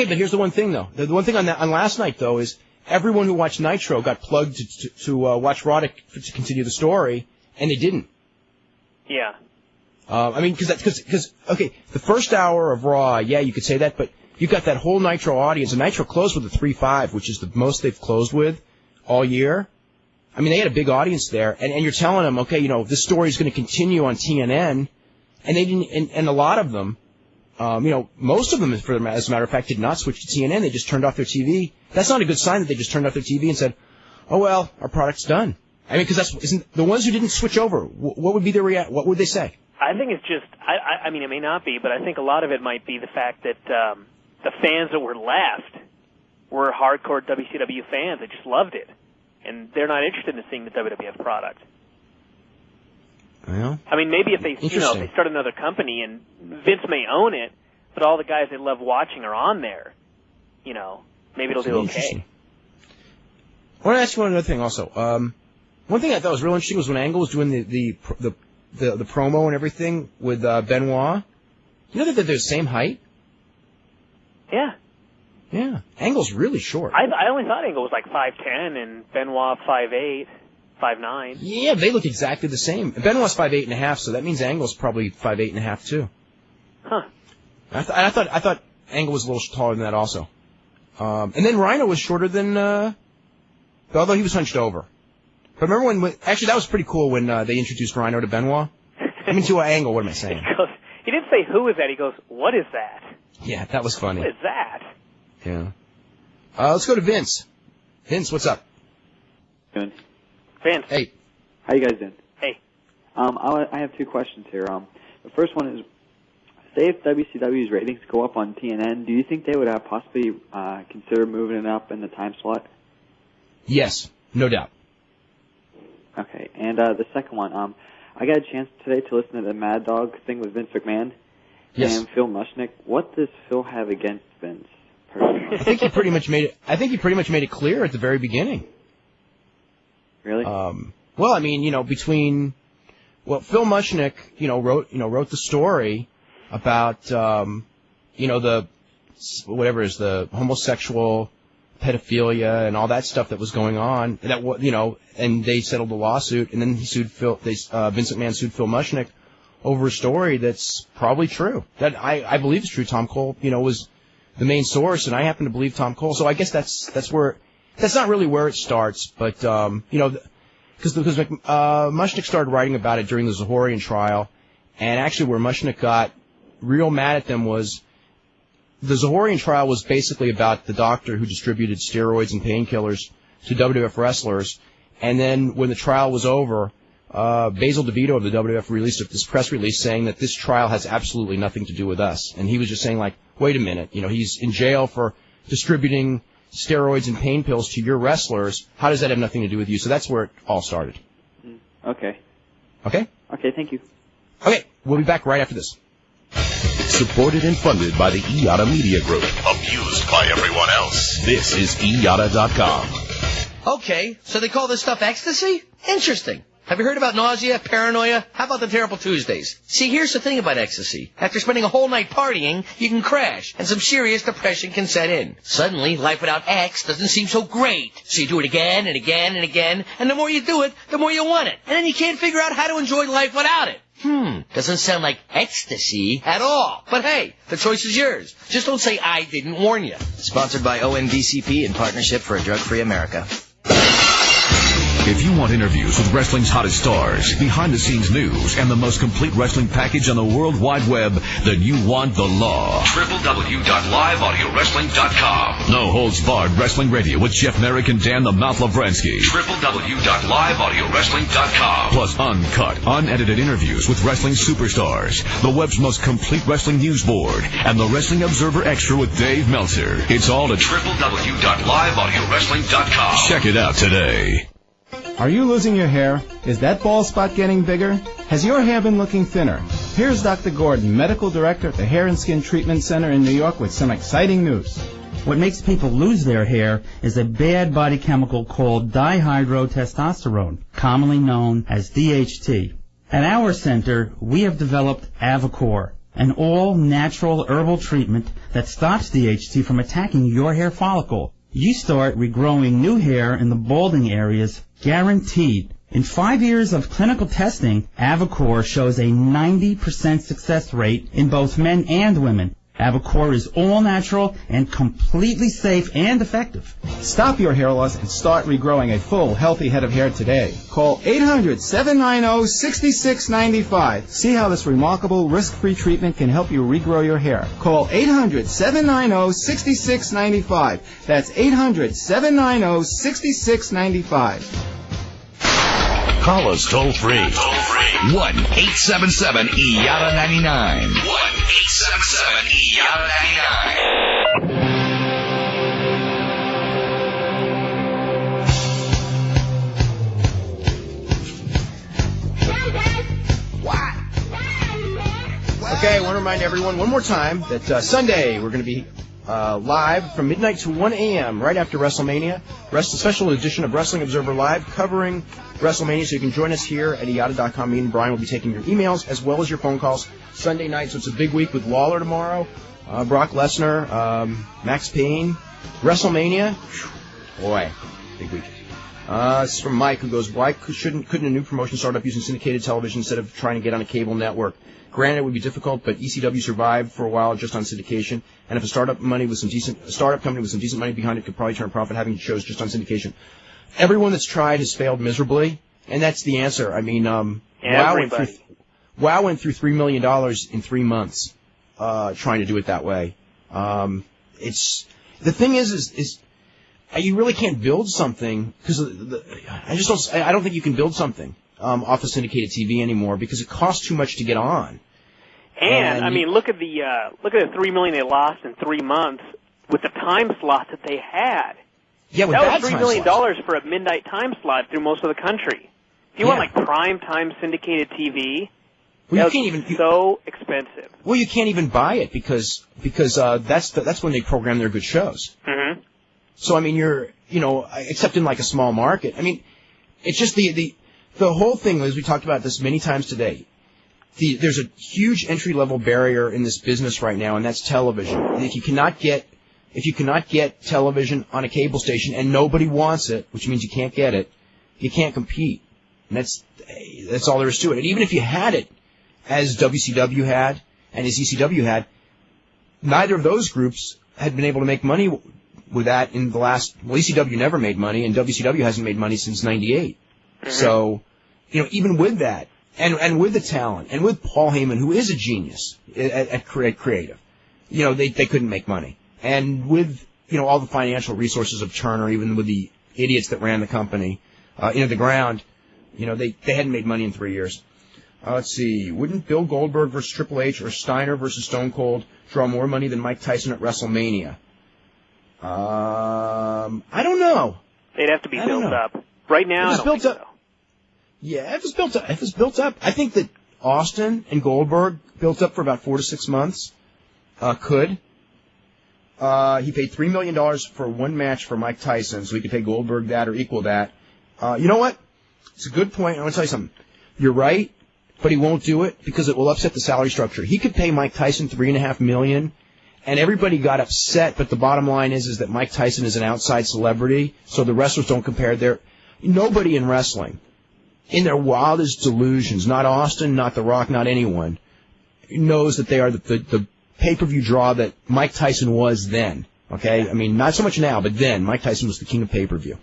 but here's the one thing, though. The one thing on last night, though, is everyone who watched Nitro got plugged to watch Raw to continue the story, and they didn't. Yeah. Because the first hour of Raw, you could say that, but you got that whole Nitro audience, and Nitro closed with a 3.5, which is the most they've closed with all year. They had a big audience there, and you're telling them, this story is going to continue on TNN, and they didn't, and a lot of them, most of them, as a matter of fact, did not switch to TNN. They just turned off their TV. That's not a good sign that they just turned off their TV and said, "Oh well, our product's done." Because isn't the ones who didn't switch over. What would be their What would they say? I think it's just. It may not be, but I think a lot of it might be the fact that the fans that were left were hardcore WCW fans. They just loved it, and they're not interested in seeing the WWF product. Well, maybe if they, if they start another company and Vince may own it, but all the guys they love watching are on there, maybe it'll do okay. I want to ask you another thing also. One thing I thought was real interesting was when Angle was doing the promo and everything with Benoit. You know that they're the same height? Yeah. Yeah. Angle's really short. I only thought Angle was like 5'10", and Benoit 5'8", 5'9". Yeah, they look exactly the same. Benoit's 5'8.5", so that means Angle's probably 5'8.5" too. Huh. I thought Angle was a little taller than that also. And then Rhino was shorter than, although he was hunched over. But remember when actually that was pretty cool when they introduced Rhino to Benoit. To an Angle, what am I saying? He didn't say who is that. He goes, what is that? Yeah, that was funny. What is that? Yeah. Let's go to Vince. Vince, what's up? Good. Vince. Hey. How you guys doing? Hey. I have two questions here. The first one is, say if WCW's ratings go up on TNN, do you think they would possibly consider moving it up in the time slot? Yes, no doubt. Okay, and the second one, I got a chance today to listen to the Mad Dog thing with Vince McMahon and Phil Mushnick. What does Phil have against Vince personally? I think he pretty much made it clear at the very beginning. Really? Well, between Phil Mushnick, wrote the story about the homosexual pedophilia and all that stuff that was going on. And they settled the lawsuit, and then he sued Vince McMahon sued Phil Mushnick over a story that's probably true. That I believe is true. Tom Cole, was the main source, and I happen to believe Tom Cole. So I guess that's not really where it starts, but because Mushnick started writing about it during the Zahorian trial, and actually where Mushnick got real mad at them was the Zahorian trial was basically about the doctor who distributed steroids and painkillers to WWF wrestlers, and then when the trial was over, Basil DeVito of the WWF released this press release saying that this trial has absolutely nothing to do with us, and he was just saying wait a minute, he's in jail for distributing steroids and pain pills to your wrestlers. How does that have nothing to do with you? So that's where it all started. Okay. Okay? Okay, thank you. Okay, we'll be back right after this. Supported and funded by the IATA Media Group. Abused by everyone else. This is IATA.com. Okay, so they call this stuff ecstasy? Interesting. Have you heard about nausea, paranoia? How about the terrible Tuesdays? See, here's the thing about ecstasy. After spending a whole night partying, you can crash, and some serious depression can set in. Suddenly, life without X doesn't seem so great. So you do it again and again and again, and the more you do it, the more you want it. And then you can't figure out how to enjoy life without it. Doesn't sound like ecstasy at all. But hey, the choice is yours. Just don't say I didn't warn you. Sponsored by ONDCP in partnership for a drug-free America. If you want interviews with wrestling's hottest stars, behind-the-scenes news, and the most complete wrestling package on the World Wide Web, then you want the law. www.liveaudiowrestling.com. No holds barred wrestling radio with Jeff Merrick and Dan the Mouth Lavrensky. www.liveaudiowrestling.com. Plus uncut, unedited interviews with wrestling superstars, the web's most complete wrestling news board, and the Wrestling Observer Extra with Dave Meltzer. It's all at www.liveaudiowrestling.com. Check it out today. Are you losing your hair? Is that bald spot getting bigger? Has your hair been looking thinner? Here's Dr. Gordon, Medical Director at the Hair and Skin Treatment Center in New York with some exciting news. What makes people lose their hair is a bad body chemical called dihydrotestosterone, commonly known as DHT. At our center, we have developed Avacor, an all-natural herbal treatment that stops DHT from attacking your hair follicle. You start regrowing new hair in the balding areas, guaranteed. In 5 years of clinical testing, Avacor shows a 90% success rate in both men and women. Avacor is all natural and completely safe and effective. Stop your hair loss and start regrowing a full, healthy head of hair today. Call 800-790-6695. See how this remarkable, risk-free treatment can help you regrow your hair. Call 800-790-6695. That's 800-790-6695. Call us toll-free. 1-877-IATA-99. 1-877-IATA-99. Okay, I want to remind everyone one more time that Sunday we're going to be live from midnight to 1 a.m. right after WrestleMania. A special edition of Wrestling Observer Live covering WrestleMania, so you can join us here at IATA.com. Me and Brian will be taking your emails as well as your phone calls Sunday night, so it's a big week with Lawler tomorrow, Brock Lesnar, Max Payne, WrestleMania. Boy, big week. This is from Mike, who goes, why couldn't a new promotion start up using syndicated television instead of trying to get on a cable network? Granted, it would be difficult, but ECW survived for a while just on syndication, and if a startup company with some decent money behind it could probably turn a profit having shows just on syndication. Everyone that's tried has failed miserably, and that's the answer. I mean, WoW went through $3 million in 3 months trying to do it that way. It's the thing is you really can't build something because I don't think you can build something off of syndicated TV anymore because it costs too much to get on. And I mean, look at the $3 million they lost in 3 months with the time slot that they had. Yeah, with that was $3 million for a midnight time slot through most of the country. If you want like prime time syndicated TV, so expensive. Well, you can't even buy it because that's when they program their good shows. Mm-hmm. So I mean, except in like a small market. I mean, it's just the whole thing, as we talked about this many times today. There's a huge entry-level barrier in this business right now, and that's television. And if you cannot get television on a cable station and nobody wants it, which means you can't get it, you can't compete. And that's all there is to it. And even if you had it, as WCW had and as ECW had, neither of those groups had been able to make money with that in the last. Well, ECW never made money, and WCW hasn't made money since '98. Mm-hmm. So, even with that, and with the talent, and with Paul Heyman, who is a genius at creative, they couldn't make money. And with, all the financial resources of Turner, even with the idiots that ran the company into the ground, they hadn't made money in 3 years. Let's see. Wouldn't Bill Goldberg versus Triple H or Steiner versus Stone Cold draw more money than Mike Tyson at WrestleMania? I don't know. They'd have to be built up. Right now, I don't think so. Yeah, if it's built up, I think that Austin and Goldberg built up for about 4 to 6 months. Could. He paid $3 million for one match for Mike Tyson, so he could pay Goldberg that or equal that. You know what? It's a good point. I want to tell you something. You're right, but he won't do it because it will upset the salary structure. He could pay Mike Tyson $3.5 million, and everybody got upset, but the bottom line is that Mike Tyson is an outside celebrity, so the wrestlers don't compare. Nobody in wrestling, in their wildest delusions, not Austin, not The Rock, not anyone, knows that they are the pay-per-view draw that Mike Tyson was then. Okay? I mean, not so much now, but then. Mike Tyson was the king of pay-per-view.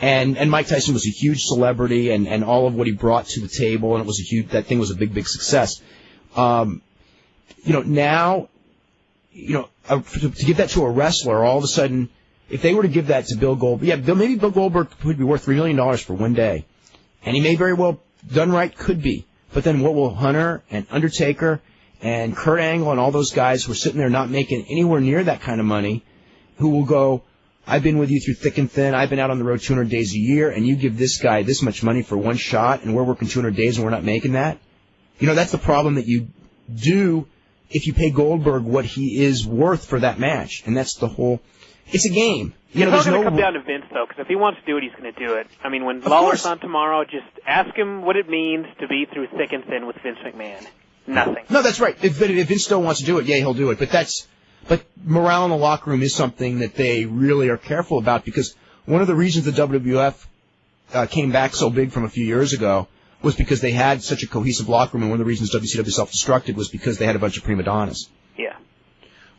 And Mike Tyson was a huge celebrity and all of what he brought to the table, and it was that thing was a big, big success. Now, to give that to a wrestler, all of a sudden, if they were to give that to Bill Goldberg, maybe Bill Goldberg would be worth $3 million for one day. And he may very well, done right, could be. But then what will Hunter and Undertaker and Kurt Angle and all those guys who are sitting there not making anywhere near that kind of money, who will go, I've been with you through thick and thin, I've been out on the road 200 days a year, and you give this guy this much money for one shot, and we're working 200 days and we're not making that? That's the problem that you do if you pay Goldberg what he is worth for that match. And that's the whole... It's a game. It's all going to come down to Vince, though, because if he wants to do it, he's going to do it. I mean, when Lawler's on tomorrow, just ask him what it means to be through thick and thin with Vince McMahon. Nothing. No, that's right. If Vince still wants to do it, yeah, he'll do it. But morale in the locker room is something that they really are careful about, because one of the reasons the WWF came back so big from a few years ago was because they had such a cohesive locker room, and one of the reasons WCW self-destructed was because they had a bunch of prima donnas. Yeah.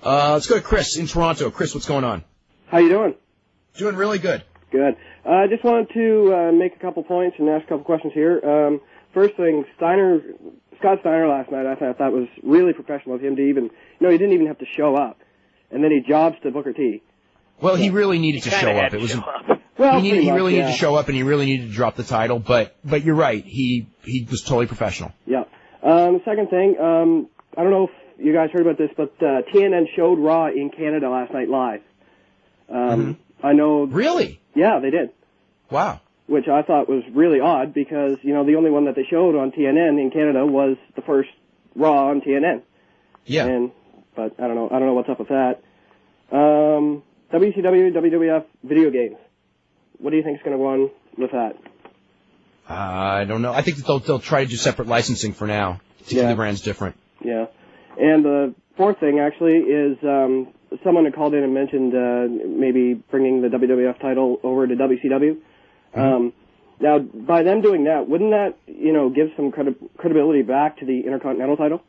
Let's go to Chris in Toronto. Chris, what's going on? How you doing? Doing really good. Good. I just wanted to make a couple points and ask a couple questions here. First thing, Scott Steiner last night, I thought was really professional of him to even, he didn't even have to show up. And then he jobs to Booker T. Well, he really needed to show up. He really needed to show up, and he really needed to drop the title. But you're right. He was totally professional. Yeah. Second thing, I don't know if you guys heard about this, but TNN showed Raw in Canada last night live. I know. Really? Yeah, they did. Wow. Which I thought was really odd because, the only one that they showed on TNN in Canada was the first Raw on TNN. Yeah. But I don't know what's up with that. WCW, WWF video games. What do you think is going to go on with that? I don't know. I think that they'll try to do separate licensing for now to keep the brands different. Yeah. And the fourth thing, actually, is someone had called in and mentioned maybe bringing the WWF title over to WCW. Now, by them doing that, wouldn't that, give some credibility back to the Intercontinental title?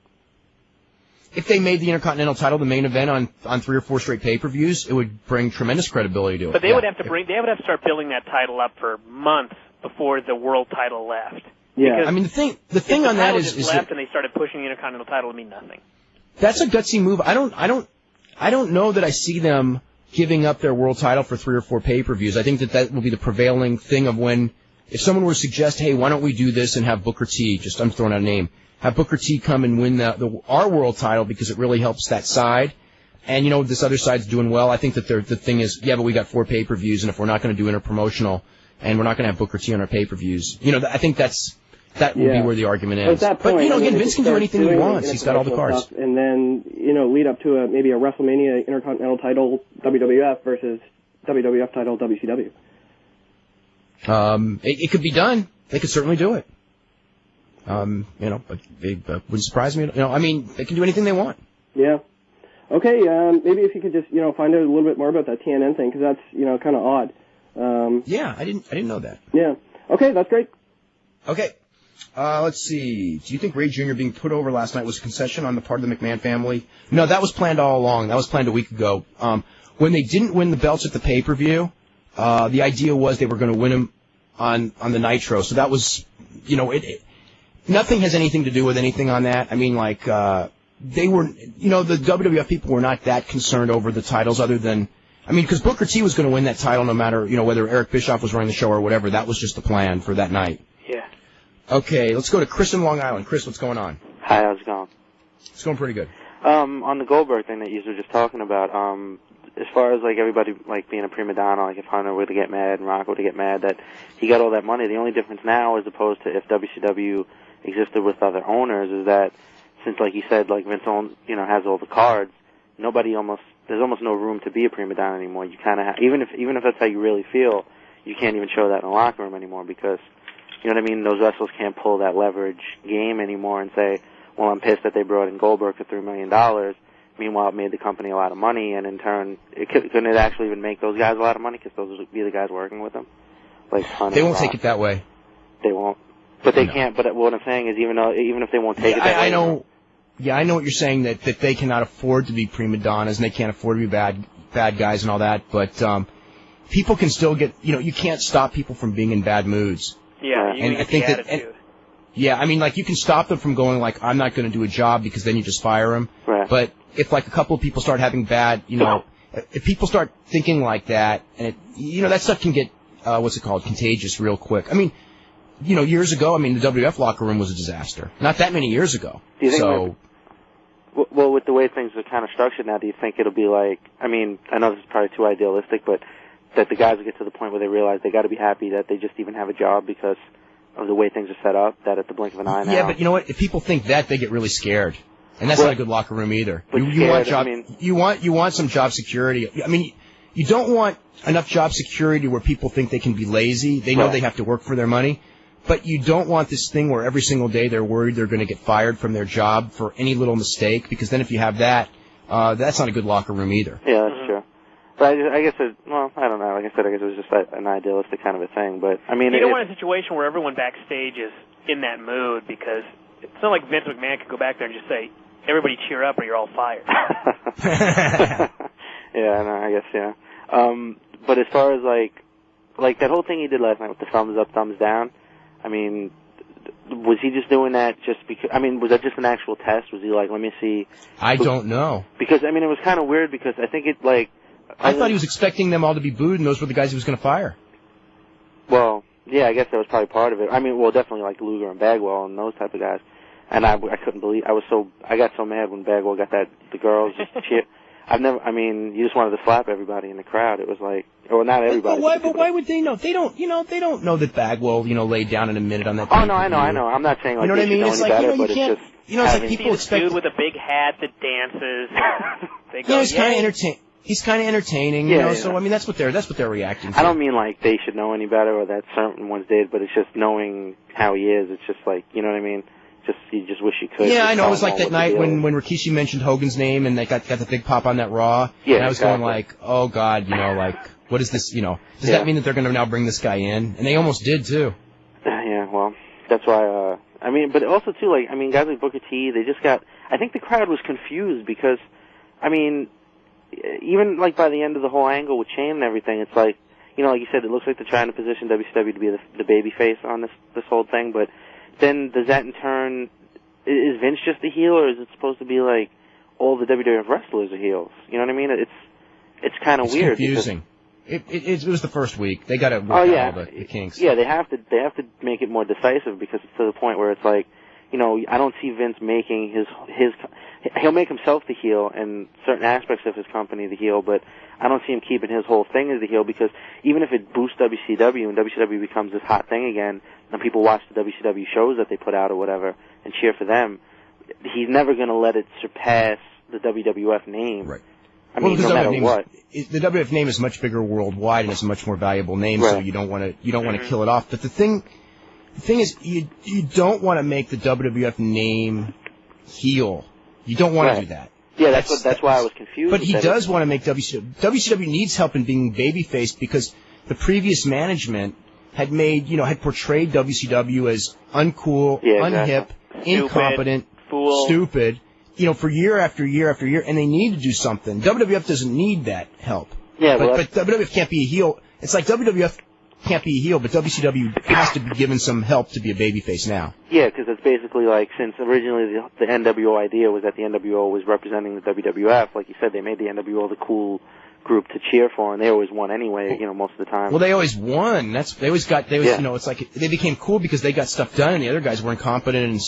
If they made the Intercontinental title the main event on 3 or 4 straight pay-per-views, it would bring tremendous credibility to it. But they would have to start building that title up for months before the world title left. Yeah. Because I mean, the thing on that is left and they started pushing the Intercontinental title, would mean nothing. That's a gutsy move. I don't know that I see them giving up their world title for 3 or 4 pay-per-views. I think that will be the prevailing thing of when, if someone were to suggest, hey, why don't we do this and have Booker T, I'm throwing out a name, have Booker T come and win our world title because it really helps that side. And, this other side's doing well. I think that the thing is, yeah, but we got 4 pay-per-views, and if we're not going to do interpromotional and we're not going to have Booker T on our pay-per-views, I think that will be where the argument is. At that point, but, again, Vince can do anything he wants. He's got all the cards. Stuff, and then, lead up to maybe a WrestleMania Intercontinental title WWF versus WWF title WCW. It could be done. They could certainly do it. But it wouldn't surprise me. They can do anything they want. Yeah. Okay, maybe if you could just, find out a little bit more about that TNN thing, because that's, kind of odd. Yeah, I didn't know that. Yeah. Okay, that's great. Okay. Let's see. Do you think Ray Jr. being put over last night was a concession on the part of the McMahon family? No, that was planned all along. That was planned a week ago. When they didn't win the belts at the pay-per-view, the idea was they were going to win them on the Nitro. So that was, nothing has anything to do with anything on that. They were, the WWF people were not that concerned over the titles other than, because Booker T was going to win that title no matter, whether Eric Bischoff was running the show or whatever. That was just the plan for that night. Yeah. Okay, let's go to Chris in Long Island. Chris, what's going on? Hi, how's it going? It's going pretty good. On the Goldberg thing that you were just talking about, as far as everybody being a prima donna, if Hunter were to get mad and Rock were to get mad that he got all that money, the only difference now as opposed to if WCW existed with other owners is that since, like you said, like Vince owns, has all the cards, there's almost no room to be a prima donna anymore. You kind of even if that's how you really feel, you can't even show that in the locker room anymore because, you know what I mean? Those wrestlers can't pull that leverage game anymore and say, well, I'm pissed that they brought in Goldberg for $3 million. Meanwhile, it made the company a lot of money, and in turn, couldn't it actually even make those guys a lot of money because those would be the guys working with them? Like Hunter, they won't take it that way. They won't. But they can't. But what I'm saying is, even if they won't take it that way, I know. Yeah, I know what you're saying, that they cannot afford to be prima donnas and they can't afford to be bad guys and all that, but people can still get, you can't stop people from being in bad moods. Yeah, and I think that, I mean, like, you can stop them from going, like, I'm not going to do a job because then you just fire them. Right. But if, like, a couple of people start having bad, if people start thinking like that, and that stuff can get, contagious real quick. I mean, years ago, the WWF locker room was a disaster. Not that many years ago. Do you think well, with the way things are kind of structured now, do you think it'll be like, I know this is probably too idealistic, but that the guys will get to the point where they realize they got to be happy that they just even have a job because of the way things are set up, that at the blink of an eye now. Yeah, but you know what? If people think that, they get really scared. And that's not a good locker room either. You want some job security. You don't want enough job security where people think they can be lazy. They know they have to work for their money. But you don't want this thing where every single day they're worried they're going to get fired from their job for any little mistake, because then if you have that, that's not a good locker room either. Yeah, that's true. But I guess I don't know. Like I said, I guess it was just an idealistic kind of a thing. But you don't want a situation where everyone backstage is in that mood, because it's not like Vince McMahon could go back there and just say, "Everybody cheer up, or you're all fired." Yeah, no, I guess yeah. But as far as like that whole thing he did last night with the thumbs up, thumbs down, was he just doing that just because? Was that just an actual test? Was he like, let me see? I don't know. Because it was kind of weird because I think it I thought he was expecting them all to be booed, and those were the guys he was going to fire. Well, yeah, I guess that was probably part of it. Definitely like Luger and Bagwell and those type of guys. And I couldn't believe, I got so mad when Bagwell got the girls just cheer. You just wanted to slap everybody in the crowd. It was like, well, not everybody. But why would they know? They don't know that Bagwell, laid down in a minute on that. Oh, no, I know. I'm not saying like they should know any better, but it's just. It's like people expect. Dude with a big hat that dances. They go, he's kind of entertaining, So that's what they're reacting to. I don't mean like they should know any better or that certain ones did, but it's just knowing how he is. It's just like, you know what I mean? You just wish you could. Yeah, I know. It was like that night when Rikishi mentioned Hogan's name and they got the big pop on that Raw. Yeah, and I was going like, oh God, what is this? Does that mean that they're going to now bring this guy in? And they almost did too. Yeah, well, that's why. But also too, guys like Booker T, they just got. I think the crowd was confused because, even like by the end of the whole angle with Shane and everything, it's like, like you said, it looks like they're trying to position WCW to be the baby face on this whole thing, but. Then does that in turn, is Vince just a heel, or is it supposed to be like all the WWF wrestlers are heels? You know what I mean? It's kind of weird. Confusing. It was the first week. They got to work out all the kinks. Yeah, they have to make it more decisive because it's to the point where it's like, I don't see Vince making he'll make himself the heel and certain aspects of his company the heel, but I don't see him keeping his whole thing as the heel, because even if it boosts WCW and WCW becomes this hot thing again and people watch the WCW shows that they put out or whatever and cheer for them, he's never going to let it surpass the WWF name. Right. No matter what. The WWF name is much bigger worldwide and it's a much more valuable name, so you don't want to kill it off. But the thing is, you don't want to make the WWF name heel. You don't want to do that. Yeah, that's why I was confused. But he does want to make WCW. WCW needs help in being babyface because the previous management had portrayed WCW as uncool, unhip, incompetent, stupid, for year after year after year, and they need to do something. WWF doesn't need that help. Yeah, but WWF can't be a heel. It's like WWF can't be a heel, but WCW has to be given some help to be a babyface now. Yeah, because it's basically like, since originally the NWO idea was that the NWO was representing the WWF, like you said, they made the NWO the cool group to cheer for, and they always won anyway, most of the time. Well, they always won. It's like they became cool because they got stuff done, and the other guys were incompetent, and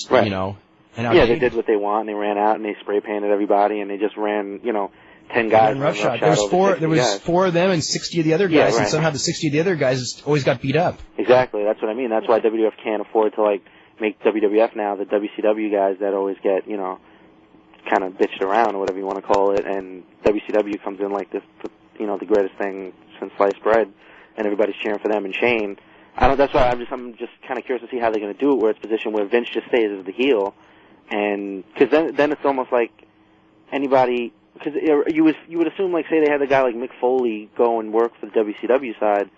they did what they want, and they ran out, and they spray painted everybody, and they just ran, 10 guys. Roughshod. There was 4 of them and 60 of the other guys, and somehow the 60 of the other guys always got beat up. Exactly. That's what I mean. That's why WWF can't afford to make WWF now the WCW guys that always get, you know, kind of bitched around or whatever you want to call it, and WCW comes in like this, you know, the greatest thing since sliced bread, and everybody's cheering for them and Shane. That's why I'm just kind of curious to see how they're going to do it, where it's a position where Vince just stays as the heel, and because then it's almost like anybody, because you would assume, like, say they had a guy like Mick Foley go and work for the WCW side,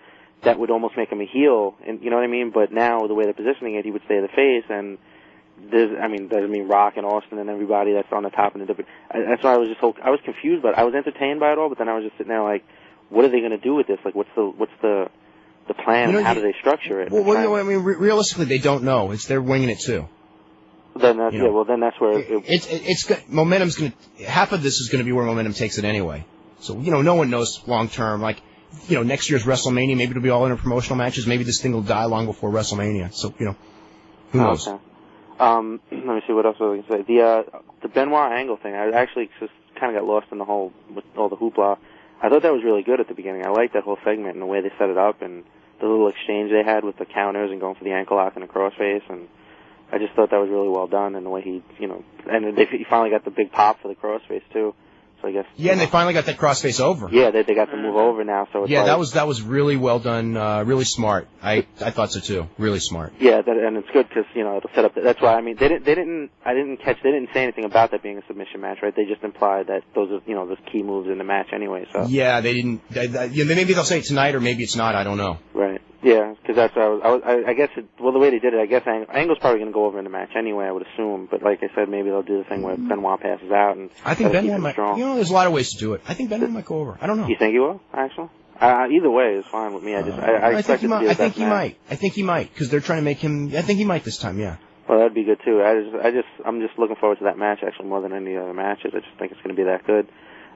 that would almost make him a heel, and you know what I mean. But now the way they're positioning it, he would stay the face, and doesn't mean Rock and Austin and everybody that's on the top in the WWE. That's why I was confused, but I was entertained by it all. But then I was just sitting there like, what are they going to do with this? Like, what's the plan? You know, how do they structure it? Well, I mean, realistically, they don't know. They're winging it too. Then that's, yeah. Well, then that's where momentum's going to. Half of this is going to be where momentum takes it anyway. So no one knows long term. Like, next year's WrestleMania, maybe it'll be all interpromotional matches. Maybe this thing will die long before WrestleMania. So who knows? Okay. Let me see what else I was going to say. The Benoit Angle thing, I actually just kind of got lost in the whole, with all the hoopla. I thought that was really good at the beginning. I liked that whole segment and the way they set it up and the little exchange they had with the counters and going for the ankle lock and the crossface, and I just thought that was really well done, and the way he he finally got the big pop for the crossface too. So I guess. Yeah, and they finally got that crossface over. Yeah, they got the move over now. So it's that was really well done, really smart. I thought so too. Really smart. Yeah, and it's good because it'll set up. That's why they didn't say anything about that being a submission match, right? They just implied that those are the key moves in the match anyway. So yeah, they didn't. Maybe they'll say it tonight, or maybe it's not. I don't know. Right. Yeah, because that's what I guess. The way they did it, I guess Angle's probably going to go over in the match anyway, I would assume. But like I said, maybe they'll do the thing where Benoit passes out, and I think Benoit might. There's a lot of ways to do it. I think Benoit might go over. I don't know. You think he will? Actually, either way is fine with me. I think he might. I think he might because they're trying to make him. I think he might this time. Yeah. Well, that'd be good too. I'm just looking forward to that match actually more than any other matches. I just think it's going to be that good.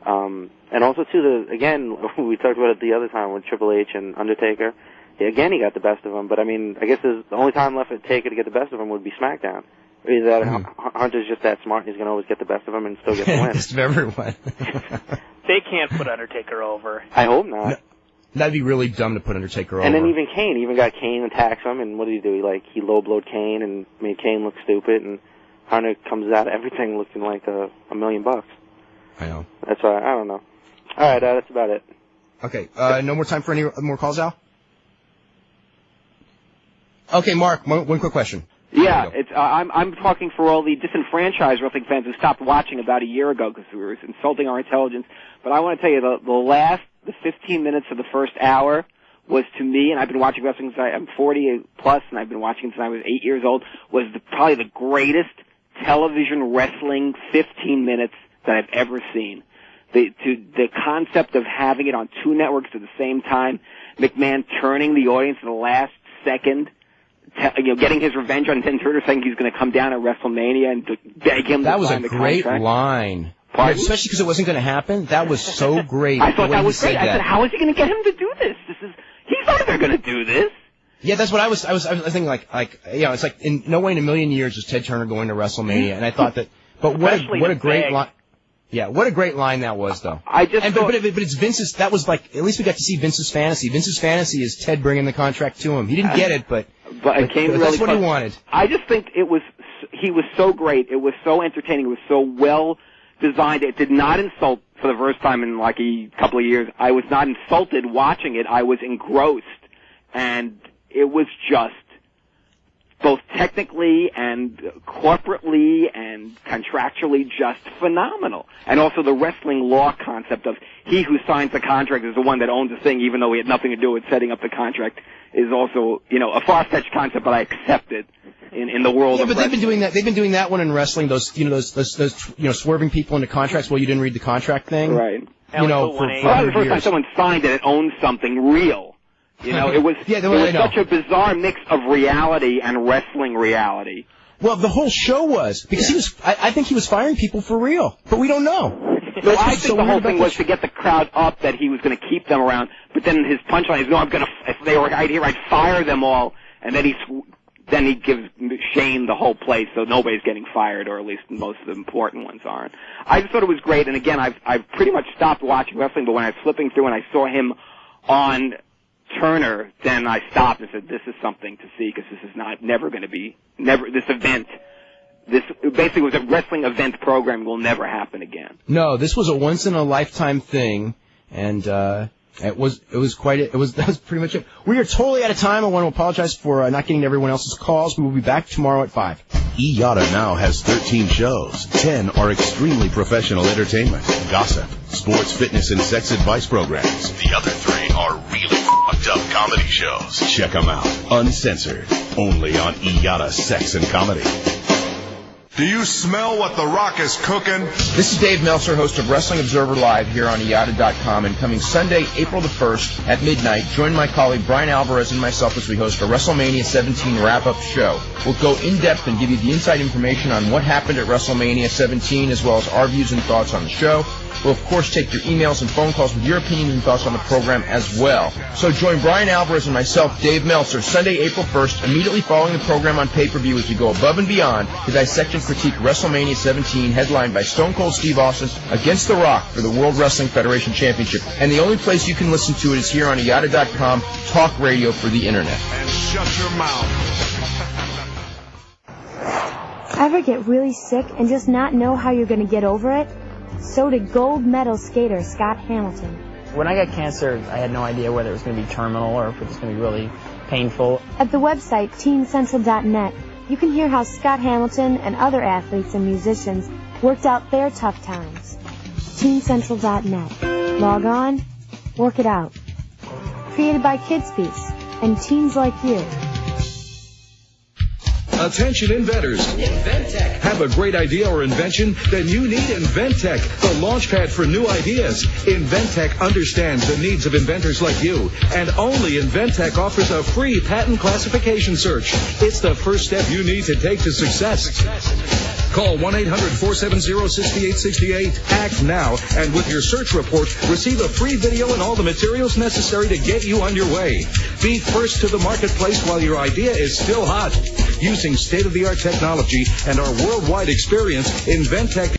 And also too, again, we talked about it the other time with Triple H and Undertaker. Again, he got the best of him, but I mean, I guess the only time left for Taker to get the best of him would be SmackDown. Is that Hunter's just that smart and he's going to always get the best of him and still get the win? Best of everyone. They can't put Undertaker over. I hope not. No, that'd be really dumb to put Undertaker over. And then even Kane, got Kane attacks him, and what did he do? He low-blowed Kane and made Kane look stupid, and Hunter comes out of everything looking like $1 million. I know. That's why, I don't know. All right, that's about it. Okay, no more time for any more calls, Al? Okay, Mark, one quick question. Yeah, I'm talking for all the disenfranchised wrestling fans who stopped watching about a year ago because we were insulting our intelligence. But I want to tell you, the 15 minutes of the first hour was, to me, and I've been watching wrestling since I'm 40 plus, and I've been watching since I was 8 years old, was probably the greatest television wrestling 15 minutes that I've ever seen. The concept of having it on two networks at the same time, McMahon turning the audience in the last second, getting his revenge on Ted Turner, saying he's going to come down at WrestleMania and beg him to sign the contract. That was a great line. Pardon? Especially because it wasn't going to happen. That was so great. I thought that was great. I said, how is he going to get him to do this? He's not going to do this. Yeah, that's what I was thinking. It's like in no way in a million years is Ted Turner going to WrestleMania, and I thought that. But what a great line. Yeah, what a great line that was, though. But it's Vince's. That was like, at least we got to see Vince's fantasy. Vince's fantasy is Ted bringing the contract to him. He didn't get it, but it came really that's what he wanted. I just think he was so great. It was so entertaining. It was so well designed. It did not insult for the first time in like a couple of years. I was not insulted watching it. I was engrossed, and it was just both technically and corporately and contractually just phenomenal. And also the wrestling law concept of he who signs the contract is the one that owns the thing, even though he had nothing to do with setting up the contract, is also, a far-fetched concept, but I accept it in the world of wrestling. They've been doing that. They've been doing that one in wrestling. Those swerving people into contracts. Well, you didn't read the contract thing, right? For the first time someone signed it owns something real. It was such a bizarre mix of reality and wrestling reality. Well, the whole show was, because I think he was firing people for real, but we don't know. No, I think the whole thing was to get the crowd up that he was going to keep them around, but then his punchline is, no, if they were right here, I'd fire them all, and then he gives Shane the whole place, so nobody's getting fired, or at least most of the important ones aren't. I just thought it was great, and again, I've pretty much stopped watching wrestling, but when I was flipping through and I saw him on Turner, then I stopped and said, this is something to see because this is never going to be, this event, this basically was a wrestling event program will never happen again. No, this was a once-in-a-lifetime thing, and that was pretty much it. We are totally out of time. I want to apologize for not getting to everyone else's calls. We will be back tomorrow at 5. IATA now has 13 shows. 10 are extremely professional entertainment, gossip, sports, fitness, and sex advice programs. The other 3 are really fucked up comedy shows. Check them out. Uncensored. Only on IATA Sex and Comedy. Do you smell what The Rock is cooking? This is Dave Meltzer, host of Wrestling Observer Live here on IATA.com, and coming Sunday, April the 1st at midnight, join my colleague Brian Alvarez and myself as we host a WrestleMania 17 wrap-up show. We'll go in-depth and give you the inside information on what happened at WrestleMania 17, as well as our views and thoughts on the show. We'll, of course, take your emails and phone calls with your opinions and thoughts on the program as well. So join Brian Alvarez and myself, Dave Meltzer, Sunday, April 1st, immediately following the program on pay-per-view as we go above and beyond to dissect and critique WrestleMania 17, headlined by Stone Cold Steve Austin against The Rock for the World Wrestling Federation Championship. And the only place you can listen to it is here on IATA.com, talk radio for the Internet. And shut your mouth. Ever get really sick and just not know how you're going to get over it? So did gold medal skater Scott Hamilton. When I got cancer, I had no idea whether it was going to be terminal or if it was going to be really painful. At the website teamcentral.net, you can hear how Scott Hamilton and other athletes and musicians worked out their tough times. teamcentral.net. Log on, work it out. Created by KidsPeace and teens like you. Attention inventors. InvenTech. Have a great idea or invention? Then you need InvenTech, the launchpad for new ideas. InvenTech understands the needs of inventors like you, and only InvenTech offers a free patent classification search. It's the first step you need to take to success. Call 1-800-470-6868. Act now, and with your search report, receive a free video and all the materials necessary to get you on your way. Be first to the marketplace while your idea is still hot. Using state-of-the-art technology and our worldwide experience, InvenTech